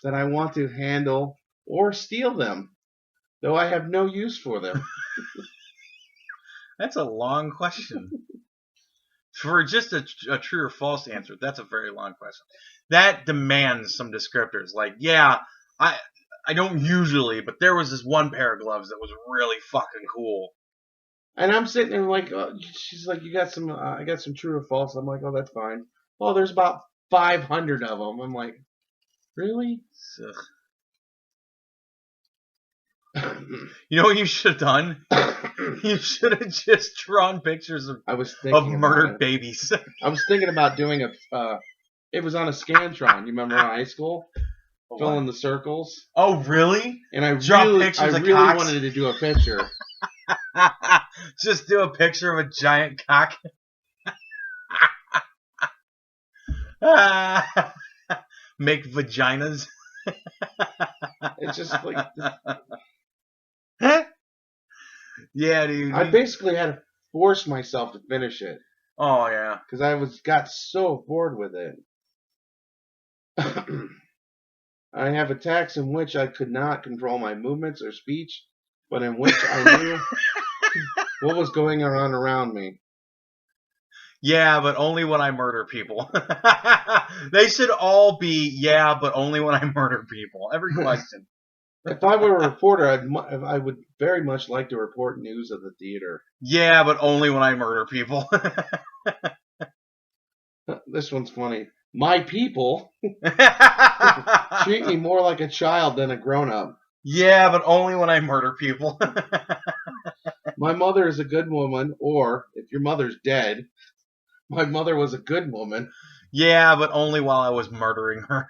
Speaker 1: that I want to handle or steal them, though I have no use for them.
Speaker 2: That's a long question. For just a true or false answer, that's a very long question. That demands some descriptors. Like, yeah, I don't usually, but there was this one pair of gloves that was really fucking cool.
Speaker 1: And I'm sitting there like, she's like, you got some, I got some true or false. I'm like, oh, that's fine. Oh, there's about 500 of them. I'm like, really?
Speaker 2: You know what you should have done? You should have just drawn pictures of murdered babies.
Speaker 1: I was thinking about doing it was on a Scantron. You remember in high school? Fill in the circles.
Speaker 2: Oh, really?
Speaker 1: And I
Speaker 2: Pictures
Speaker 1: really wanted to do a picture.
Speaker 2: Just do a picture of a giant cock. Make vaginas.
Speaker 1: It's just like...
Speaker 2: Yeah, dude.
Speaker 1: I basically had to force myself to finish it.
Speaker 2: Oh, yeah.
Speaker 1: Because I got so bored with it. I have attacks in which I could not control my movements or speech, but in which I knew what was going on around me.
Speaker 2: Yeah, but only when I murder people. They should all be, yeah, but only when I murder people. Every question.
Speaker 1: If I were a reporter, I would very much like to report news of the theater.
Speaker 2: Yeah, but only when I murder people.
Speaker 1: This one's funny. My people treat me more like a child than a grown-up.
Speaker 2: Yeah, but only when I murder people.
Speaker 1: My mother is a good woman, or, if your mother's dead, my mother was a good woman.
Speaker 2: Yeah, but only while I was murdering her.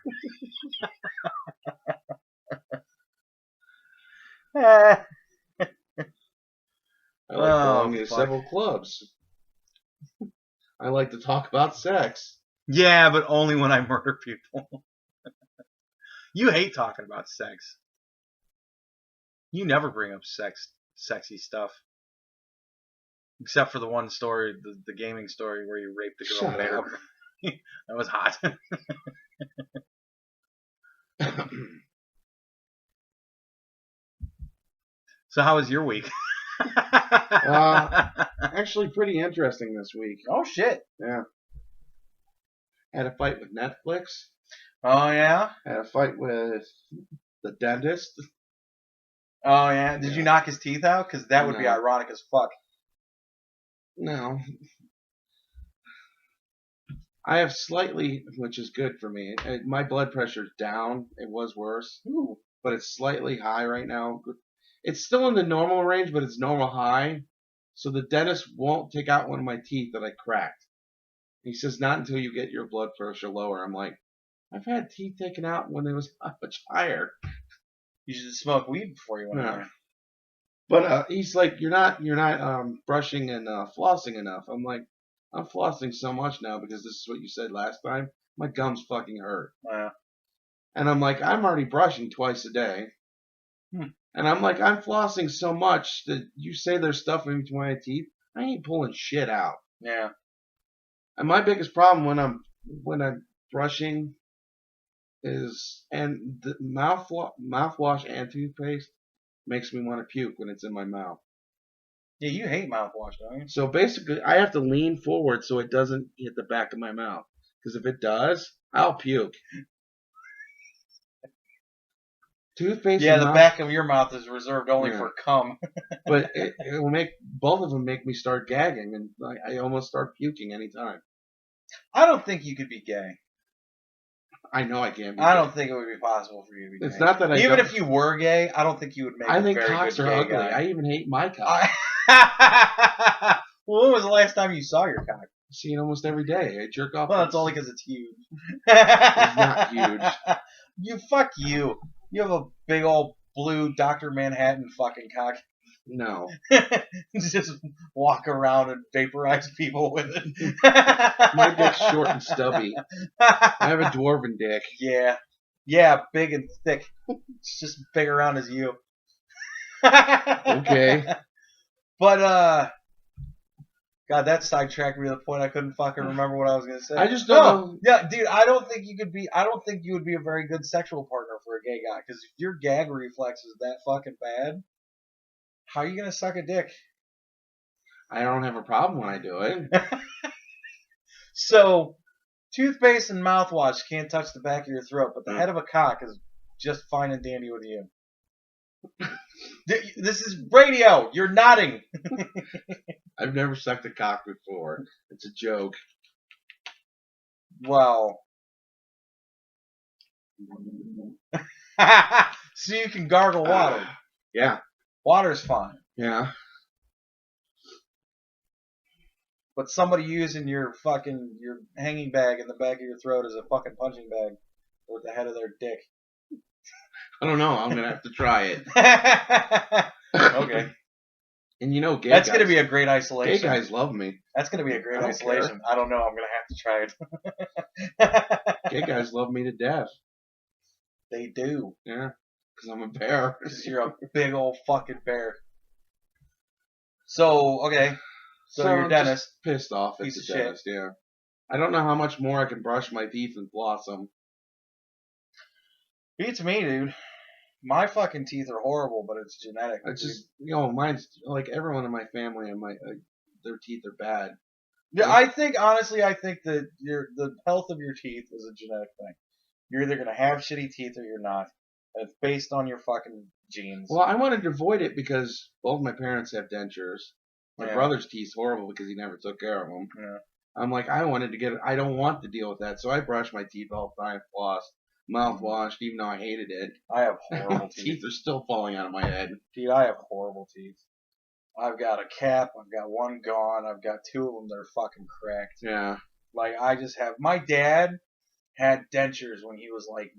Speaker 1: I like belonging to several clubs. I like to talk about sex.
Speaker 2: Yeah, but only when I murder people. You hate talking about sex. You never bring up sexy stuff. Except for the one story, the gaming story where you raped a girl and made her. That was hot. So how was your week?
Speaker 1: Actually pretty interesting this week.
Speaker 2: Oh, shit.
Speaker 1: Yeah. Had a fight with Netflix.
Speaker 2: Oh, yeah?
Speaker 1: Had a fight with the dentist.
Speaker 2: Oh, yeah? Did you knock his teeth out? Because that would be ironic as fuck.
Speaker 1: No. I have slightly, which is good for me. My blood pressure's down. It was worse.
Speaker 2: Ooh.
Speaker 1: But it's slightly high right now. It's still in the normal range, but it's normal high. So the dentist won't take out one of my teeth that I cracked. He says, not until you get your blood pressure lower. I'm like, I've had teeth taken out when it was much higher.
Speaker 2: You should smoke weed before you went in there.
Speaker 1: But he's like, you're not brushing and flossing enough. I'm like, I'm flossing so much now because this is what you said last time. My gums fucking hurt. And I'm like, I'm already brushing twice a day. And I'm like, I'm flossing so much that you say there's stuff in between my teeth. I ain't pulling shit out.
Speaker 2: Yeah.
Speaker 1: And my biggest problem when I'm brushing is, and the mouthwash and toothpaste makes me want to puke when it's in my mouth.
Speaker 2: Yeah, you hate mouthwash, don't you?
Speaker 1: So basically, I have to lean forward so it doesn't hit the back of my mouth. Because if it does, I'll puke. Toothpaste.
Speaker 2: Yeah, the back of your mouth is reserved only for cum.
Speaker 1: But it will make both of them make me start gagging, and I almost start puking anytime.
Speaker 2: I don't think you could be gay.
Speaker 1: I know I can't be.
Speaker 2: I don't think it would be possible for you to be gay.
Speaker 1: It's not that I
Speaker 2: even if you were gay, I don't think you would make.
Speaker 1: I think cocks are ugly. I even hate my cock.
Speaker 2: Well, when was the last time you saw your cock?
Speaker 1: I see it almost every day. I jerk off.
Speaker 2: Well, that's only because it's huge.
Speaker 1: It's not huge.
Speaker 2: Fuck you. You have a big old blue Dr. Manhattan fucking cock.
Speaker 1: No.
Speaker 2: Just walk around and vaporize people with it.
Speaker 1: My dick's short and stubby. I have a dwarven dick.
Speaker 2: Yeah. Yeah, big and thick. It's just big around as you.
Speaker 1: Okay.
Speaker 2: But, God, that sidetracked me to the point I couldn't fucking remember what I was gonna say.
Speaker 1: I just don't know.
Speaker 2: Yeah, dude, I don't think you would be a very good sexual partner for a gay guy. Because if your gag reflex is that fucking bad, how are you gonna suck a dick?
Speaker 1: I don't have a problem when I do it.
Speaker 2: So, toothpaste and mouthwash can't touch the back of your throat, but the head of a cock is just fine and dandy with you. This is radio. You're nodding.
Speaker 1: I've never sucked a cock before. It's a joke.
Speaker 2: Well. So you can gargle water.
Speaker 1: Yeah.
Speaker 2: Water's fine.
Speaker 1: Yeah.
Speaker 2: But somebody using your hanging bag in the back of your throat as a fucking punching bag with the head of their dick.
Speaker 1: I don't know. I'm gonna have to try it.
Speaker 2: Okay.
Speaker 1: And you know,
Speaker 2: that's gonna be a great isolation.
Speaker 1: Gay guys love me.
Speaker 2: That's gonna be a great isolation. Care. I don't know. I'm gonna have to try it.
Speaker 1: Gay guys love me to death.
Speaker 2: They do.
Speaker 1: Yeah. Because I'm a bear.
Speaker 2: Because you're a big old fucking bear. So, okay. So you're dentist.
Speaker 1: Just pissed off at the dentist, yeah. I don't know how much more I can brush my teeth and floss them.
Speaker 2: Beats me, dude. My fucking teeth are horrible, but it's genetic.
Speaker 1: It's just, mine's like everyone in my family and their teeth are bad.
Speaker 2: Yeah, I think that the health of your teeth is a genetic thing. You're either gonna have shitty teeth or you're not. And it's based on your fucking genes.
Speaker 1: Well, I wanted to avoid it because both my parents have dentures. My brother's teeth's horrible because he never took care of them.
Speaker 2: Yeah.
Speaker 1: I'm like, I don't want to deal with that, so I brush my teeth all the time, floss, mouthwashed, even though I hated it.
Speaker 2: I have horrible teeth.
Speaker 1: Teeth are still falling out of my head.
Speaker 2: Dude, I have horrible teeth. I've got a cap, I've got one gone, I've got two of them that are fucking cracked.
Speaker 1: Yeah.
Speaker 2: Like, I just have, my dad had dentures when he was like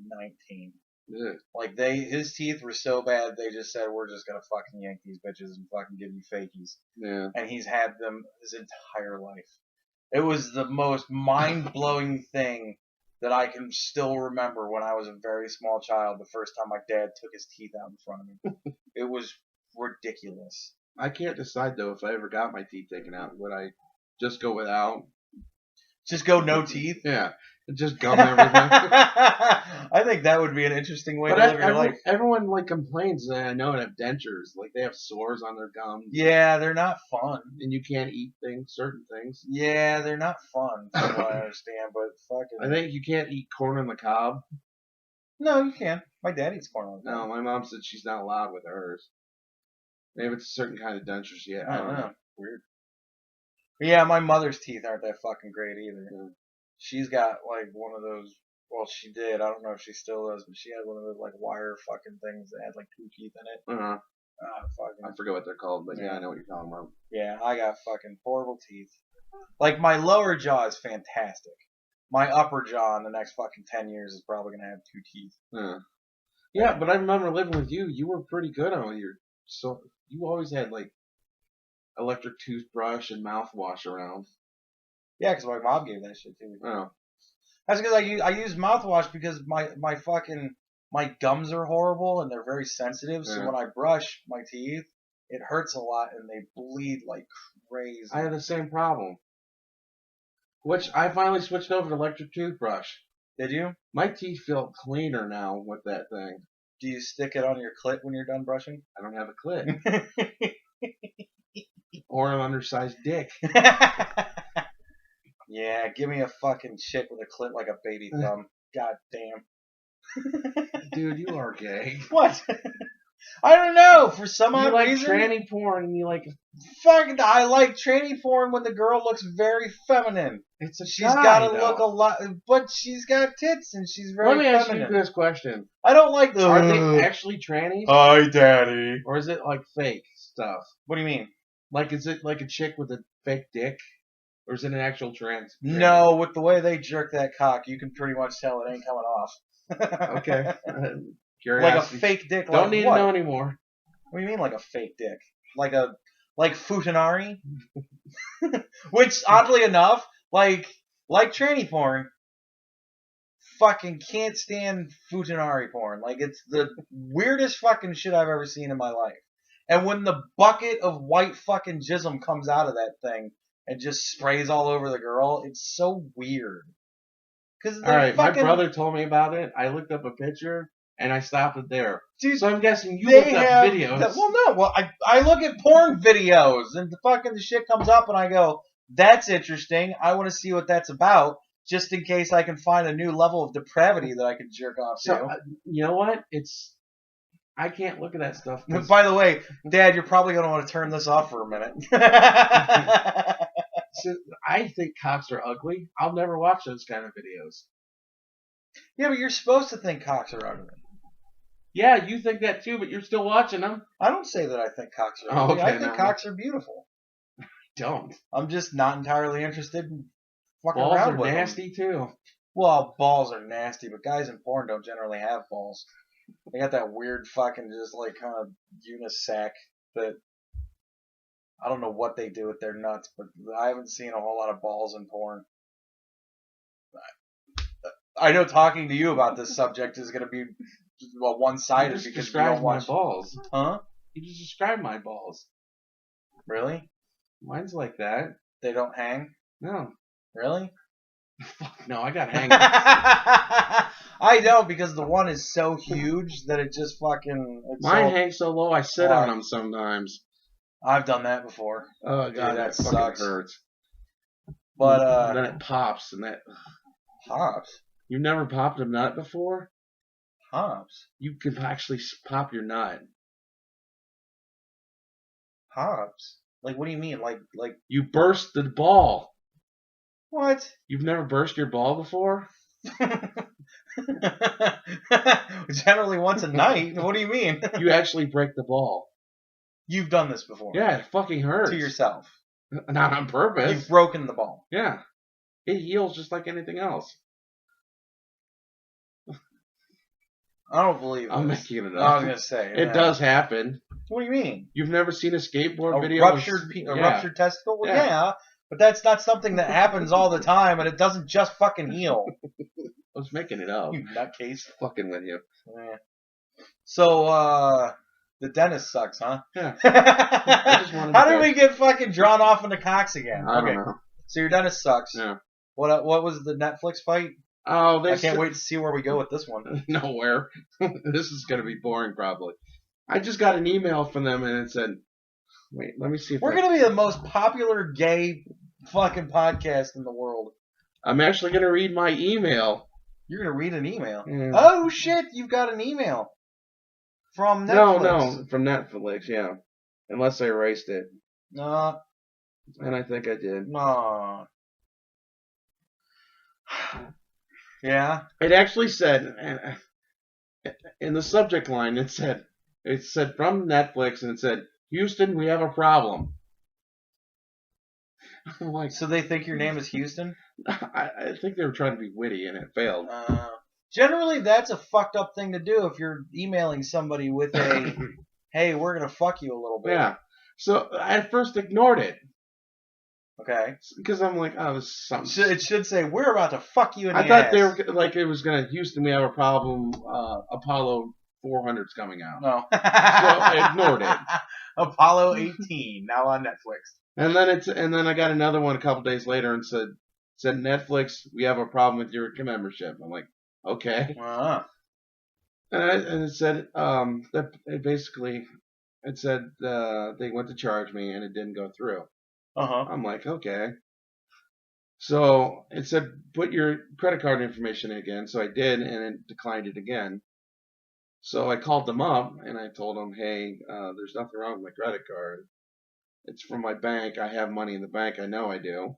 Speaker 2: 19.
Speaker 1: Ugh.
Speaker 2: Like his teeth were so bad, they just said, we're just gonna fucking yank these bitches and fucking give you fakies.
Speaker 1: Yeah.
Speaker 2: And he's had them his entire life. It was the most mind-blowing thing that I can still remember when I was a very small child, the first time my dad took his teeth out in front of me. It was ridiculous.
Speaker 1: I can't decide, though, if I ever got my teeth taken out. Would I just go without?
Speaker 2: Just go no teeth?
Speaker 1: Yeah. Just gum everything.
Speaker 2: I think that would be an interesting way to live your life.
Speaker 1: Everyone complains that I know it have dentures. Like they have sores on their gums.
Speaker 2: Yeah, they're not fun.
Speaker 1: And you can't eat certain things.
Speaker 2: Yeah, they're not fun, from what I understand. But fucking.
Speaker 1: I think you can't eat corn on the cob.
Speaker 2: No, you can. My dad eats corn on the cob.
Speaker 1: No, my mom said she's not allowed with hers. Maybe it's a certain kind of dentures. Yeah,
Speaker 2: I don't know. Weird. But yeah, my mother's teeth aren't that fucking great either. Yeah. She's got like one of those. Well, she did. I don't know if she still does, but she had one of those like wire fucking things that had like two teeth in it.
Speaker 1: Uh-huh.
Speaker 2: Fucking.
Speaker 1: I forget what they're called, but yeah, I know what you're talking about.
Speaker 2: Yeah, I got fucking horrible teeth. Like my lower jaw is fantastic. My upper jaw in the next fucking 10 years is probably gonna have two teeth.
Speaker 1: Yeah, but I remember living with you. You were pretty good on you always had like electric toothbrush and mouthwash around.
Speaker 2: Yeah, because my mom gave that shit to me.
Speaker 1: Oh.
Speaker 2: That's because I use mouthwash because my gums are horrible and they're very sensitive. So when I brush my teeth, it hurts a lot and they bleed like crazy.
Speaker 1: I had the same problem. Which I finally switched over to electric toothbrush.
Speaker 2: Did you?
Speaker 1: My teeth feel cleaner now with that thing.
Speaker 2: Do you stick it on your clit when you're done brushing?
Speaker 1: I don't have a clit. Or an undersized dick.
Speaker 2: Yeah, give me a fucking chick with a clit like a baby thumb. God damn.
Speaker 1: Dude, you are gay.
Speaker 2: What? I don't know. For some odd reason.
Speaker 1: You like tranny porn and you like...
Speaker 2: Fucking, I like tranny porn when the girl looks very feminine. She's got to look a lot... But she's got tits and she's very feminine. Let me ask you
Speaker 1: this question.
Speaker 2: I don't like the...
Speaker 1: Are they actually trannies?
Speaker 2: Hi, daddy.
Speaker 1: Or is it like fake stuff?
Speaker 2: What do you mean?
Speaker 1: Like, is it like a chick with a fake dick? Or is it an actual trans?
Speaker 2: No, with the way they jerk that cock, you can pretty much tell it ain't coming off.
Speaker 1: Okay.
Speaker 2: Like a fake dick.
Speaker 1: Don't need to know anymore.
Speaker 2: What do you mean like a fake dick? Like Futanari? Which, oddly enough, like tranny porn, fucking can't stand Futanari porn. Like, it's the weirdest fucking shit I've ever seen in my life. And when the bucket of white fucking jism comes out of that thing and just sprays all over the girl, it's so weird.
Speaker 1: Alright, my brother told me about it. I looked up a picture, and I stopped it there.
Speaker 2: Dude,
Speaker 1: so I'm guessing you looked up videos.
Speaker 2: I look at porn videos, and the shit comes up, and I go, that's interesting. I want to see what that's about, just in case I can find a new level of depravity that I can jerk off to.
Speaker 1: You know what? I can't look at that stuff.
Speaker 2: By the way, Dad, you're probably going to want to turn this off for a minute.
Speaker 1: So, I think cocks are ugly. I'll never watch those kind of videos.
Speaker 2: Yeah, but you're supposed to think cocks are ugly.
Speaker 1: Yeah, you think that too, but you're still watching them.
Speaker 2: I don't say that I think cocks are ugly.
Speaker 1: Okay,
Speaker 2: I think cocks are beautiful.
Speaker 1: Don't.
Speaker 2: I'm just not entirely interested in fucking
Speaker 1: Balls
Speaker 2: around
Speaker 1: are
Speaker 2: with
Speaker 1: nasty too.
Speaker 2: Well, balls are nasty, but guys in porn don't generally have balls. They got that weird fucking just like kind of unisac that I don't know what they do with their nuts, but I haven't seen a whole lot of balls in porn. I know talking to you about this subject is going to be one-sided because you don't watch
Speaker 1: my balls.
Speaker 2: Huh?
Speaker 1: You just described my balls.
Speaker 2: Really?
Speaker 1: Mine's like that.
Speaker 2: They don't hang?
Speaker 1: No.
Speaker 2: Really?
Speaker 1: Fuck no, I got hangers.
Speaker 2: I don't, because the one is so huge that it just fucking...
Speaker 1: Mine hangs so low I sit on them sometimes.
Speaker 2: I've done that before.
Speaker 1: Oh god,
Speaker 2: that
Speaker 1: fucking
Speaker 2: sucks.
Speaker 1: hurts.
Speaker 2: But
Speaker 1: and then it pops and that
Speaker 2: pops.
Speaker 1: You've never popped a nut before?
Speaker 2: Pops.
Speaker 1: You can actually pop your nut.
Speaker 2: Pops. Like what do you mean? Like
Speaker 1: you burst the ball.
Speaker 2: What?
Speaker 1: You've never burst your ball before?
Speaker 2: Generally once a night. What do you mean?
Speaker 1: You actually break the ball.
Speaker 2: You've done this before.
Speaker 1: Yeah, it fucking hurts.
Speaker 2: To yourself.
Speaker 1: Not on purpose.
Speaker 2: You've broken the ball.
Speaker 1: Yeah. It heals just like anything else.
Speaker 2: I don't believe
Speaker 1: I'm
Speaker 2: this.
Speaker 1: making it up.
Speaker 2: I was going to say.
Speaker 1: It does happen.
Speaker 2: What do you mean?
Speaker 1: You've never seen a skateboard video?
Speaker 2: Ruptured testicle? Well, yeah. But that's not something that happens all the time, and it doesn't just fucking heal.
Speaker 1: I was making it up.
Speaker 2: You nutcase.
Speaker 1: Fucking with you.
Speaker 2: Yeah. So, the dentist sucks, huh?
Speaker 1: Yeah.
Speaker 2: How did we get fucking drawn off into cocks again?
Speaker 1: I don't know.
Speaker 2: So your dentist sucks.
Speaker 1: Yeah.
Speaker 2: What was the Netflix fight?
Speaker 1: Oh,
Speaker 2: I can't wait to see where we go with this one.
Speaker 1: Nowhere. This is going to be boring, probably. I just got an email from them, and it said, wait, let me see if
Speaker 2: we're going to be the most popular gay fucking podcast in the world.
Speaker 1: I'm actually going to read my email.
Speaker 2: You're going to read an email?
Speaker 1: Yeah.
Speaker 2: Oh, shit, you've got an email. From Netflix.
Speaker 1: No, from Netflix, yeah. Unless I erased it.
Speaker 2: No.
Speaker 1: And I think I did.
Speaker 2: No. Yeah?
Speaker 1: It actually said, in the subject line, it said from Netflix, and it said, Houston, we have a problem. I'm like,
Speaker 2: so they think your name is Houston?
Speaker 1: I think they were trying to be witty, and it failed.
Speaker 2: Generally, that's a fucked up thing to do if you're emailing somebody with a, hey, we're going to fuck you a little bit.
Speaker 1: Yeah. So I at first ignored it.
Speaker 2: Okay.
Speaker 1: Because I'm like, oh, this is something.
Speaker 2: So it should say, we're about to fuck you in the ass.
Speaker 1: I thought they were like, it was going to, Houston, we have a problem. Apollo 400's coming out.
Speaker 2: No.
Speaker 1: So I ignored it.
Speaker 2: Apollo 18, now on Netflix.
Speaker 1: And then I got another one a couple days later and said Netflix, we have a problem with your membership. I'm like, okay.
Speaker 2: Uh-huh.
Speaker 1: And it said that it said they went to charge me and it didn't go through.
Speaker 2: Uh-huh.
Speaker 1: I'm like, okay. So it said put your credit card information in again. So I did, and it declined it again. So I called them up and I told them, hey, there's nothing wrong with my credit card. It's from my bank. I have money in the bank. I know I do.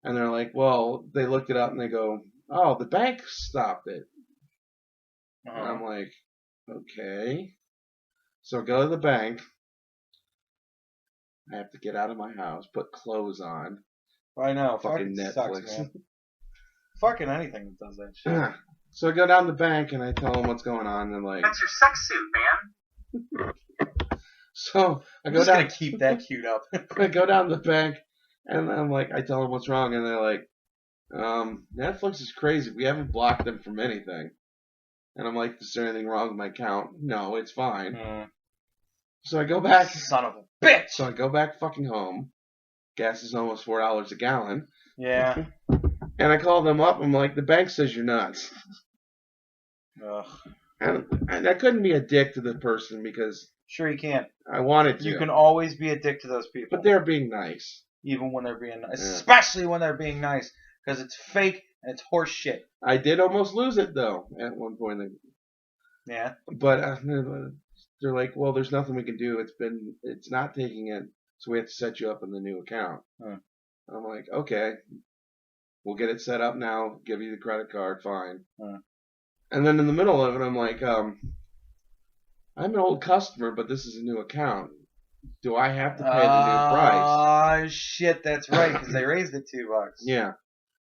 Speaker 1: And they're like, well, they looked it up and they go, oh, the bank stopped it. And I'm like, okay. So I go to the bank. I have to get out of my house, put clothes on.
Speaker 2: I know.
Speaker 1: Fucking
Speaker 2: Netflix.
Speaker 1: Sucks,
Speaker 2: man. Fucking anything that does that shit.
Speaker 1: So I go down to the bank and I tell them what's going on. And they're like,
Speaker 2: that's your sex suit, man.
Speaker 1: So I go
Speaker 2: I'm just
Speaker 1: down.
Speaker 2: Gonna keep that queued up.
Speaker 1: I go down to the bank and I'm like, I tell them what's wrong, and they're like, Netflix is crazy. We haven't blocked them from anything. And I'm like, is there anything wrong with my account? No, it's fine. So I go back.
Speaker 2: Son of a bitch.
Speaker 1: So I go back fucking home. Gas is almost $4 a gallon.
Speaker 2: Yeah.
Speaker 1: And I call them up. I'm like, the bank says you're nuts.
Speaker 2: Ugh.
Speaker 1: And I couldn't be a dick to the person because
Speaker 2: sure you can't.
Speaker 1: I wanted to.
Speaker 2: You can always be a dick to those people.
Speaker 1: But they're being nice.
Speaker 2: Even when they're being nice.
Speaker 1: Yeah.
Speaker 2: Especially when they're being nice. Because it's fake and it's horse shit.
Speaker 1: I did almost lose it, though, at one point.
Speaker 2: Yeah.
Speaker 1: But they're like, well, there's nothing we can do. It's not taking it, so we have to set you up in the new account. I'm like, okay, we'll get it set up now. Give you the credit card, fine. And then in the middle of it, I'm like, I'm an old customer, but this is a new account. Do I have to pay the new price?
Speaker 2: Oh, shit, that's right, because they raised it $2.
Speaker 1: Yeah.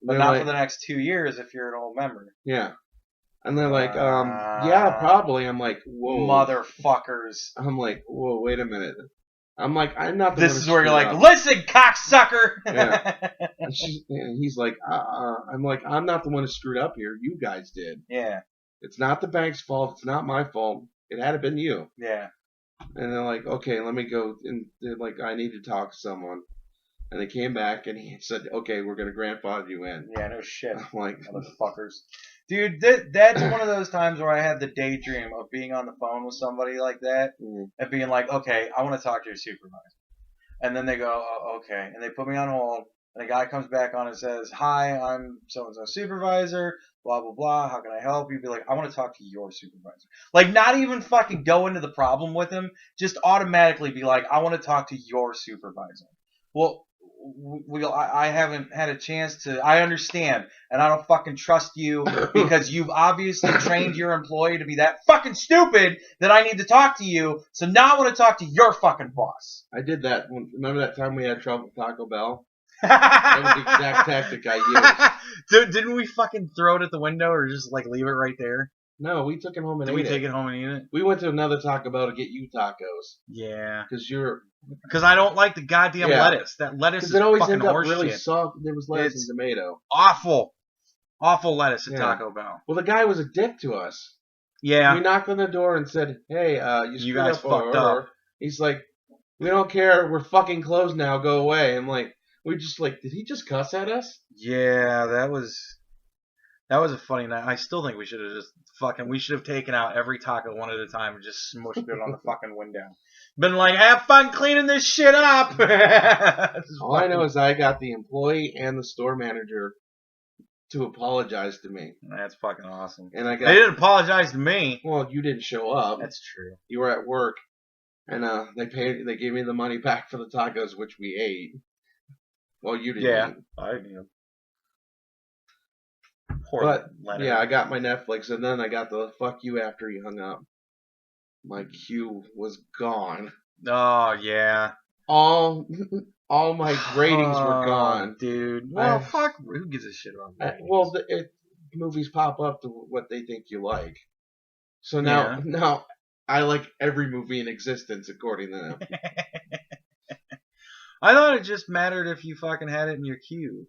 Speaker 2: But not for the next 2 years if you're an old member.
Speaker 1: Yeah. And they're like, yeah, probably. I'm like, whoa.
Speaker 2: Motherfuckers.
Speaker 1: I'm like, whoa, wait a minute. I'm like, I'm not the
Speaker 2: This
Speaker 1: one
Speaker 2: is where you're like,
Speaker 1: up.
Speaker 2: listen, cocksucker!
Speaker 1: Yeah. And he's like, I'm like, I'm not the one who screwed up here. You guys did.
Speaker 2: Yeah.
Speaker 1: It's not the bank's fault. It's not my fault. It had been you.
Speaker 2: Yeah.
Speaker 1: And they're like, okay, let me go. And they're like, I need to talk to someone. And they came back and he said, okay, we're going to grandfather you in.
Speaker 2: Yeah, no shit.
Speaker 1: I'm like,
Speaker 2: motherfuckers. Dude, that's one of those times where I had the daydream of being on the phone with somebody like that and being like, okay, I want to talk to your supervisor. And then they go, oh, okay. And they put me on hold. And the guy comes back on and says, hi, I'm so-and-so supervisor, blah, blah, blah. How can I help you? Be like, I want to talk to your supervisor. Like, not even fucking go into the problem with him. Just automatically be like, I want to talk to your supervisor. Well, I haven't had a chance to. I understand, and I don't fucking trust you because you've obviously trained your employee to be that fucking stupid that I need to talk to you. So now I want to talk to your fucking boss.
Speaker 1: I did that. Remember that time we had trouble with Taco Bell? That was the exact tactic I
Speaker 2: used. Didn't we fucking throw it at the window or just like leave it right there?
Speaker 1: No, we took it home and ate it.
Speaker 2: Did we take it home and eat it?
Speaker 1: We went to another Taco Bell to get you tacos.
Speaker 2: Yeah.
Speaker 1: Because
Speaker 2: I don't like the goddamn lettuce. That lettuce is fucking horse
Speaker 1: really
Speaker 2: shit.
Speaker 1: Soft. There was lettuce and tomato.
Speaker 2: Awful. Awful lettuce at Taco Bell.
Speaker 1: Well, the guy was a dick to us.
Speaker 2: Yeah.
Speaker 1: We knocked on the door and said, hey, you
Speaker 2: guys fucked up.
Speaker 1: He's like, we don't care. We're fucking closed now. Go away. I'm like, we just like, did he just cuss at us?
Speaker 2: Yeah, that was a funny night. I still think we should have taken out every taco one at a time and just smushed it on the fucking window. Been like, have fun cleaning this shit up.
Speaker 1: All I know is I got the employee and the store manager to apologize to me.
Speaker 2: That's fucking awesome.
Speaker 1: And they
Speaker 2: didn't apologize to me.
Speaker 1: Well, you didn't show up.
Speaker 2: That's true.
Speaker 1: You were at work, and they gave me the money back for the tacos, which we ate. Well, you didn't.
Speaker 2: Yeah, I didn't.
Speaker 1: But yeah, I got my Netflix, and then I got the fuck you after he hung up. My queue was gone.
Speaker 2: Oh yeah.
Speaker 1: All my ratings were gone,
Speaker 2: dude. Well, fuck. Who gives a shit about ratings?
Speaker 1: Well, movies pop up to what they think you like. So now I like every movie in existence according to them.
Speaker 2: I thought it just mattered if you fucking had it in your queue.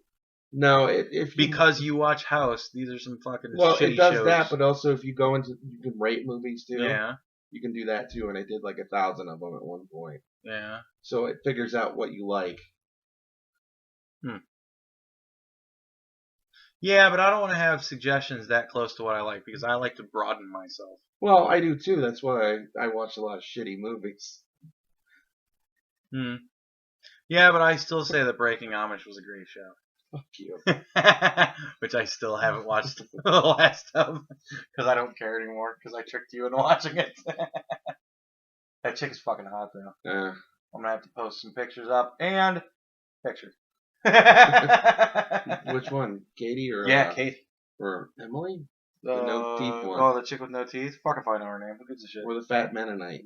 Speaker 1: No,
Speaker 2: because you watch House, these are some fucking
Speaker 1: well,
Speaker 2: shitty
Speaker 1: it does
Speaker 2: shows.
Speaker 1: that, but also if you go into, you can rate movies too.
Speaker 2: Yeah,
Speaker 1: you can do that too, and I did like 1,000 of them at one point.
Speaker 2: Yeah.
Speaker 1: So it figures out what you like.
Speaker 2: Yeah, but I don't want to have suggestions that close to what I like because I like to broaden myself.
Speaker 1: Well, I do too. That's why I watch a lot of shitty movies.
Speaker 2: Yeah, but I still say that Breaking Amish was a great show.
Speaker 1: Fuck you.
Speaker 2: Which I still haven't watched the last of because I don't care anymore because I tricked you into watching it. That chick is fucking hot though.
Speaker 1: Yeah.
Speaker 2: I'm gonna have to post some pictures up and pictures.
Speaker 1: Which one? Katie or
Speaker 2: Katie
Speaker 1: or Emily? The no teeth one.
Speaker 2: Oh, the chick with no teeth. Fuck if I know her name. Who gives a shit?
Speaker 1: Or the fat Mennonite.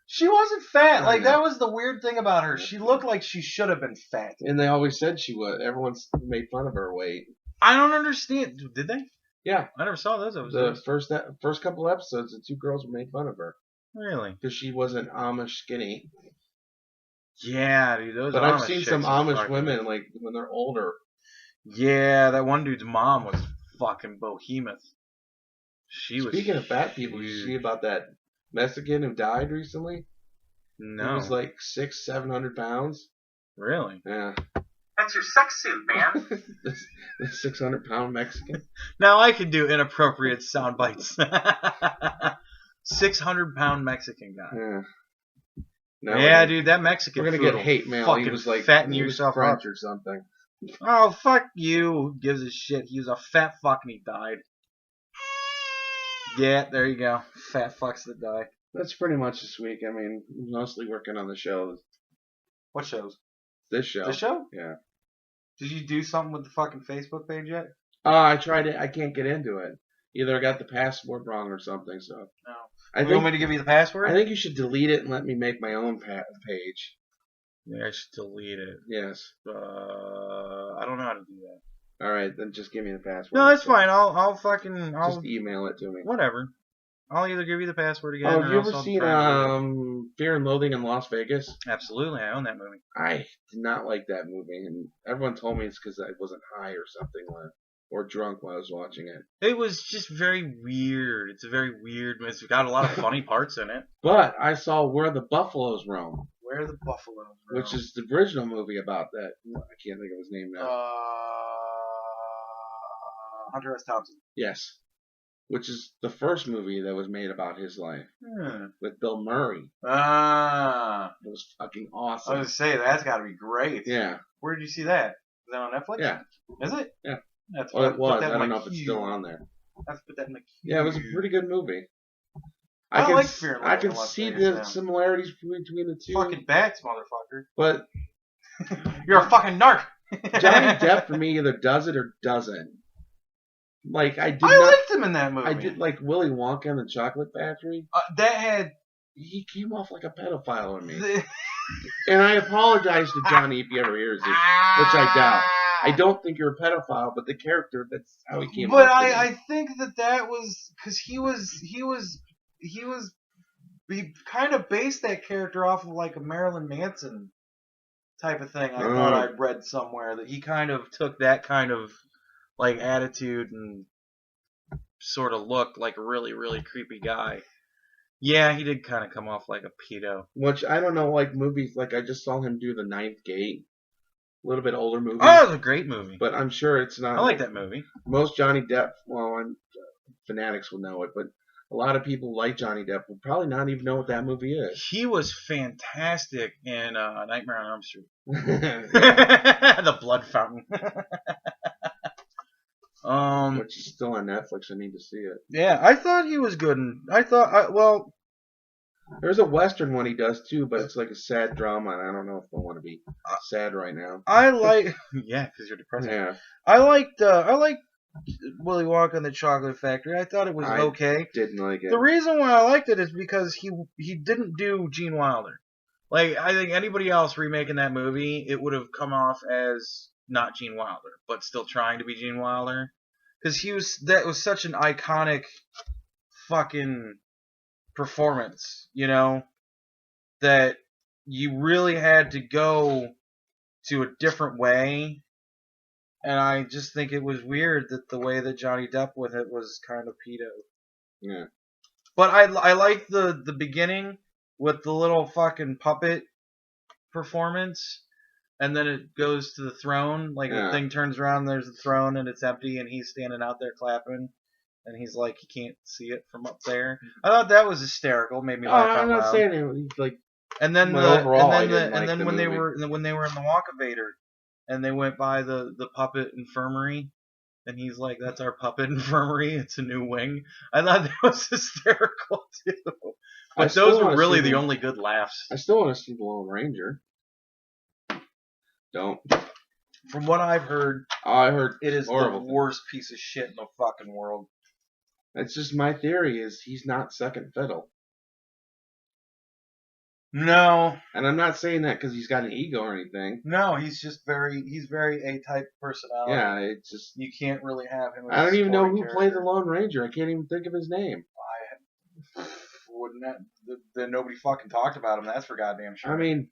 Speaker 2: She wasn't fat. Like that was the weird thing about her. She looked like she should have been fat.
Speaker 1: And they always said she was. Everyone's made fun of her weight.
Speaker 2: I don't understand. Did they?
Speaker 1: Yeah.
Speaker 2: I never saw those episodes.
Speaker 1: The first couple episodes, the two girls made fun of her.
Speaker 2: Really?
Speaker 1: Because she wasn't Amish skinny.
Speaker 2: Yeah, dude. Those.
Speaker 1: But
Speaker 2: Amish
Speaker 1: I've seen some Amish women like when they're older.
Speaker 2: Yeah, that one dude's mom was fucking behemoth.
Speaker 1: Speaking of fat people, did you see about that Mexican who died recently?
Speaker 2: No.
Speaker 1: He was like 600-700 pounds.
Speaker 2: Really?
Speaker 1: Yeah.
Speaker 2: That's your sex suit, man.
Speaker 1: The 600-pound Mexican.
Speaker 2: Now I can do inappropriate sound bites. 600-pound Mexican guy.
Speaker 1: Yeah.
Speaker 2: Yeah, dude, that Mexican.
Speaker 1: We're gonna get hate mail. He was like
Speaker 2: fatten yourself
Speaker 1: French
Speaker 2: up
Speaker 1: or something.
Speaker 2: Oh, fuck you. Who gives a shit? He was a fat fuck and he died. Yeah, there you go. Fat fucks that die.
Speaker 1: That's pretty much this week. I mean, mostly working on the shows.
Speaker 2: What shows?
Speaker 1: This show.
Speaker 2: This show?
Speaker 1: Yeah.
Speaker 2: Did you do something with the fucking Facebook page yet?
Speaker 1: I tried it. I can't get into it. Either I got the password wrong or something. So.
Speaker 2: No. You want me to give you the password?
Speaker 1: I think you should delete it and let me make my own page.
Speaker 2: Yeah, I should delete it.
Speaker 1: Yes.
Speaker 2: I don't know how to do that.
Speaker 1: All right, then just give me the password.
Speaker 2: No, that's fine. I'll
Speaker 1: just email it to me.
Speaker 2: Whatever. I'll either give you the password again.
Speaker 1: Oh, have you ever seen Fear and Loathing in Las Vegas?
Speaker 2: Absolutely, I own that movie.
Speaker 1: I did not like that movie, and everyone told me it's because I wasn't high or something, or drunk while I was watching it.
Speaker 2: It was just very weird. It's a very weird. It's got a lot of funny parts in it.
Speaker 1: But I saw Where the Buffaloes Roam.
Speaker 2: Where the Buffaloes Roam.
Speaker 1: Which is the original movie about that. I can't think of his name now.
Speaker 2: Hunter S. Thompson.
Speaker 1: Yes. Which is the first movie that was made about his life. With Bill Murray. It was fucking awesome.
Speaker 2: I was going to say, that's got to be great.
Speaker 1: Yeah.
Speaker 2: Where did you see that? Is that on Netflix?
Speaker 1: Yeah.
Speaker 2: Is it?
Speaker 1: Yeah.
Speaker 2: Well,
Speaker 1: it was. I don't know if it's still on there.
Speaker 2: Let's put that in the queue.
Speaker 1: Yeah, it was a pretty good movie.
Speaker 2: I like Fear and Loathing
Speaker 1: I can
Speaker 2: in Las
Speaker 1: see
Speaker 2: Vegas
Speaker 1: the
Speaker 2: now.
Speaker 1: similarities between the two.
Speaker 2: Fucking bats, motherfucker.
Speaker 1: But
Speaker 2: you're a fucking narc.
Speaker 1: Johnny Depp for me either does it or doesn't. Like I
Speaker 2: liked him in that movie.
Speaker 1: I did like Willy Wonka and the Chocolate Factory. He came off like a pedophile on me. And I apologize to Johnny if he ever hears this, which I doubt. I don't think you're a pedophile, but the character, that's how he came off.
Speaker 2: But I think that was because he kind of based that character off of like a Marilyn Manson type of thing. I thought I'd read somewhere that he kind of took that kind of like attitude and sort of looked like a really, really creepy guy. Yeah, he did kind of come off like a pedo.
Speaker 1: Which, I don't know, like movies, like I just saw him do The Ninth Gate. A little bit older movie.
Speaker 2: Oh, it was a great movie.
Speaker 1: But I'm sure it's not.
Speaker 2: I like that movie.
Speaker 1: Most Johnny Depp, fanatics will know it, but a lot of people like Johnny Depp will probably not even know what that movie is.
Speaker 2: He was fantastic in Nightmare on Elm Street. The Blood Fountain.
Speaker 1: Which is still on Netflix. I need to see it.
Speaker 2: Yeah, I thought he was good.
Speaker 1: There's a Western one he does too, but it's like a sad drama, and I don't know if I want to be sad right now.
Speaker 2: Yeah, because you're depressed.
Speaker 1: Yeah.
Speaker 2: I liked Willy Wonka and the Chocolate Factory. I thought it was okay.
Speaker 1: I didn't like it.
Speaker 2: The reason why I liked it is because he didn't do Gene Wilder. Like, I think anybody else remaking that movie, it would have come off as not Gene Wilder, but still trying to be Gene Wilder. Because that was such an iconic fucking performance, you know, that you really had to go to a different way. And I just think it was weird that the way that Johnny Depp with it was kind of pedo.
Speaker 1: Yeah.
Speaker 2: But I like the beginning with the little fucking puppet performance. And then it goes to the throne. Like, the thing turns around, and there's the throne, and it's empty, and he's standing out there clapping. And he's like, he can't see it from up there. I thought that was hysterical. Made me laugh out
Speaker 1: I'm
Speaker 2: loud.
Speaker 1: not saying it. Like,
Speaker 2: and then
Speaker 1: when
Speaker 2: they were in the Walkavator, and they went by the puppet infirmary, and he's like, "That's our puppet infirmary. It's a new wing." I thought that was hysterical too. But those were really the only good laughs.
Speaker 1: I still want to see the Lone Ranger. Don't.
Speaker 2: From what I've heard,
Speaker 1: I heard
Speaker 2: it is
Speaker 1: the
Speaker 2: worst piece of shit in the fucking world.
Speaker 1: That's just my theory. Is he's not second fiddle.
Speaker 2: No.
Speaker 1: And I'm not saying that because he's got an ego or anything.
Speaker 2: No, he's very A-type personality.
Speaker 1: Yeah, it's just
Speaker 2: you can't really have him.
Speaker 1: I don't even know who played the Lone Ranger. I can't even think of his name.
Speaker 2: Then nobody fucking talked about him. That's for goddamn sure.
Speaker 1: I mean,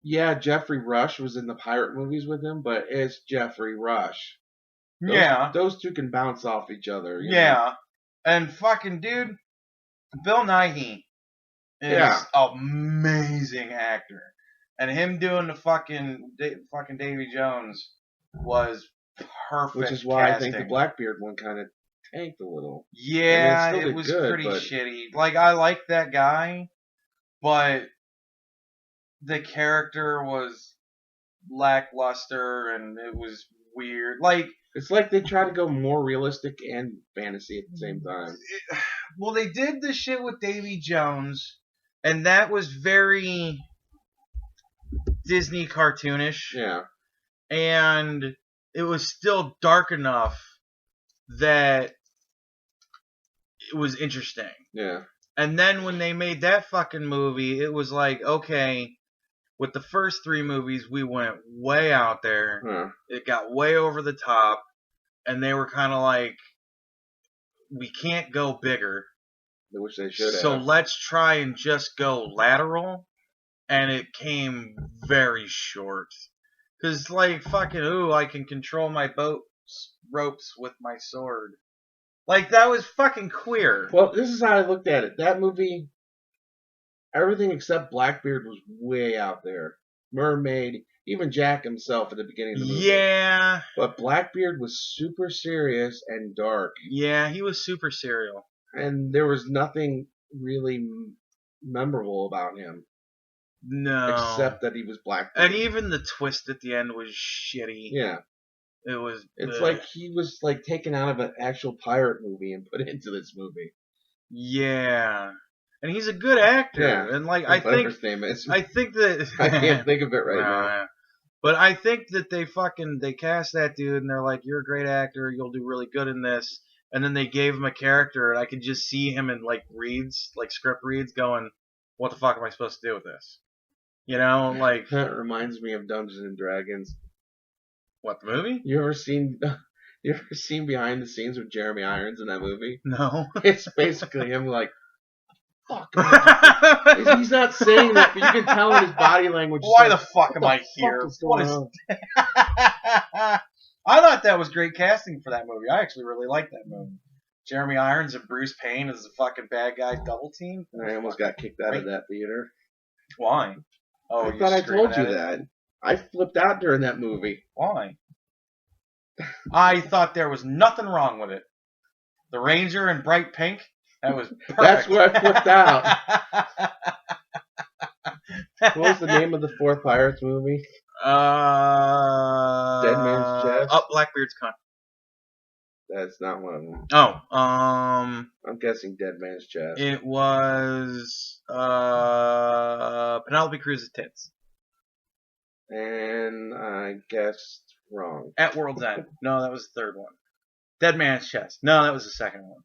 Speaker 1: yeah, Jeffrey Rush was in the pirate movies with him, but it's Jeffrey Rush. Those two can bounce off each other. You know?
Speaker 2: And fucking dude, Bill Nighy is amazing actor, and him doing the fucking Davy Jones was perfect.
Speaker 1: Which is why
Speaker 2: casting.
Speaker 1: I think the Blackbeard one kind of tanked a little.
Speaker 2: Yeah, I mean, it was pretty shitty. Like, I liked that guy, but the character was lackluster and it was weird. Like,
Speaker 1: It's like they try to go more realistic and fantasy at the same time.
Speaker 2: Well, they did the shit with Davy Jones, and that was very Disney cartoonish.
Speaker 1: Yeah.
Speaker 2: And it was still dark enough that it was interesting.
Speaker 1: Yeah.
Speaker 2: And then when they made that fucking movie, it was like, okay, with the first 3 movies, we went way out there.
Speaker 1: Huh.
Speaker 2: It got way over the top. And they were kind of like, we can't go bigger.
Speaker 1: I wish they should have.
Speaker 2: So let's try and just go lateral. And it came very short. Because, like, fucking, ooh, I can control my boat's ropes with my sword. Like, that was fucking queer.
Speaker 1: Well, this is how I looked at it. That movie, everything except Blackbeard was way out there. Mermaid, even Jack himself at the beginning of the movie.
Speaker 2: Yeah.
Speaker 1: But Blackbeard was super serious and dark.
Speaker 2: Yeah, he was super serial.
Speaker 1: And there was nothing really memorable about him.
Speaker 2: No.
Speaker 1: Except that he was Blackbeard.
Speaker 2: And even the twist at the end was shitty.
Speaker 1: Yeah.
Speaker 2: It was...
Speaker 1: It's like he was like taken out of an actual pirate movie and put into this movie.
Speaker 2: Yeah. And he's a good actor.
Speaker 1: Yeah.
Speaker 2: And like,
Speaker 1: Whatever his name is.
Speaker 2: I think that...
Speaker 1: I can't think of it right now.
Speaker 2: Yeah. But I think that they cast that dude and they're like, you're a great actor, you'll do really good in this. And then they gave him a character and I could just see him in like reads, like script reads going, what the fuck am I supposed to do with this? You know, like...
Speaker 1: That reminds me of Dungeons and Dragons.
Speaker 2: What, the movie?
Speaker 1: You ever seen behind the scenes with Jeremy Irons in that movie?
Speaker 2: No.
Speaker 1: It's basically him like, fuck. He's not saying that, but you can tell in his body language.
Speaker 2: Why
Speaker 1: like,
Speaker 2: the fuck am I here? What is... I thought that was great casting for that movie. I actually really liked that movie. Jeremy Irons and Bruce Payne as the fucking bad guy double team.
Speaker 1: I almost got kicked out of that theater.
Speaker 2: Why? Oh,
Speaker 1: I thought I told you that. I flipped out during that movie.
Speaker 2: Why? I thought there was nothing wrong with it. The Ranger in bright pink, that was perfect.
Speaker 1: That's where I flipped out. What was the name of the 4th Pirates movie? Dead Man's Chest?
Speaker 2: Oh, Blackbeard's Con.
Speaker 1: That's not one of them.
Speaker 2: Oh,
Speaker 1: I'm guessing Dead Man's Chest.
Speaker 2: it was Penelope Cruz's tits.
Speaker 1: And I guessed wrong.
Speaker 2: At World's End. No, that was the 3rd one. Dead Man's Chest. No, that was the 2nd one.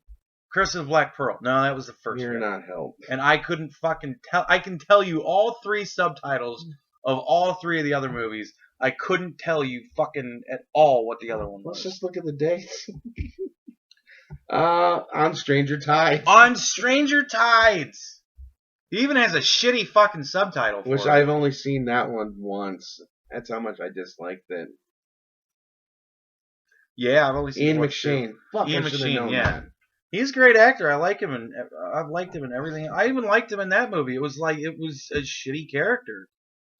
Speaker 2: Curse of the Black Pearl. No, that was the 1st one.
Speaker 1: You're not helped.
Speaker 2: And I couldn't fucking tell. I can tell you all 3 subtitles of all 3 of the other movies. I couldn't tell you fucking at all what the other one was.
Speaker 1: Let's just look at the dates. On Stranger Tides.
Speaker 2: On Stranger Tides. He even has a shitty fucking subtitle for
Speaker 1: Which
Speaker 2: it.
Speaker 1: I've only seen that one once. That's how much I disliked it.
Speaker 2: Yeah, I've only seen
Speaker 1: Ian
Speaker 2: one
Speaker 1: McShane.
Speaker 2: too.
Speaker 1: Fuck,
Speaker 2: Ian
Speaker 1: I should have
Speaker 2: McShane,
Speaker 1: known
Speaker 2: yeah.
Speaker 1: that.
Speaker 2: He's a great actor. I like him, and I've liked him in everything. I even liked him in that movie. It was like it was a shitty character.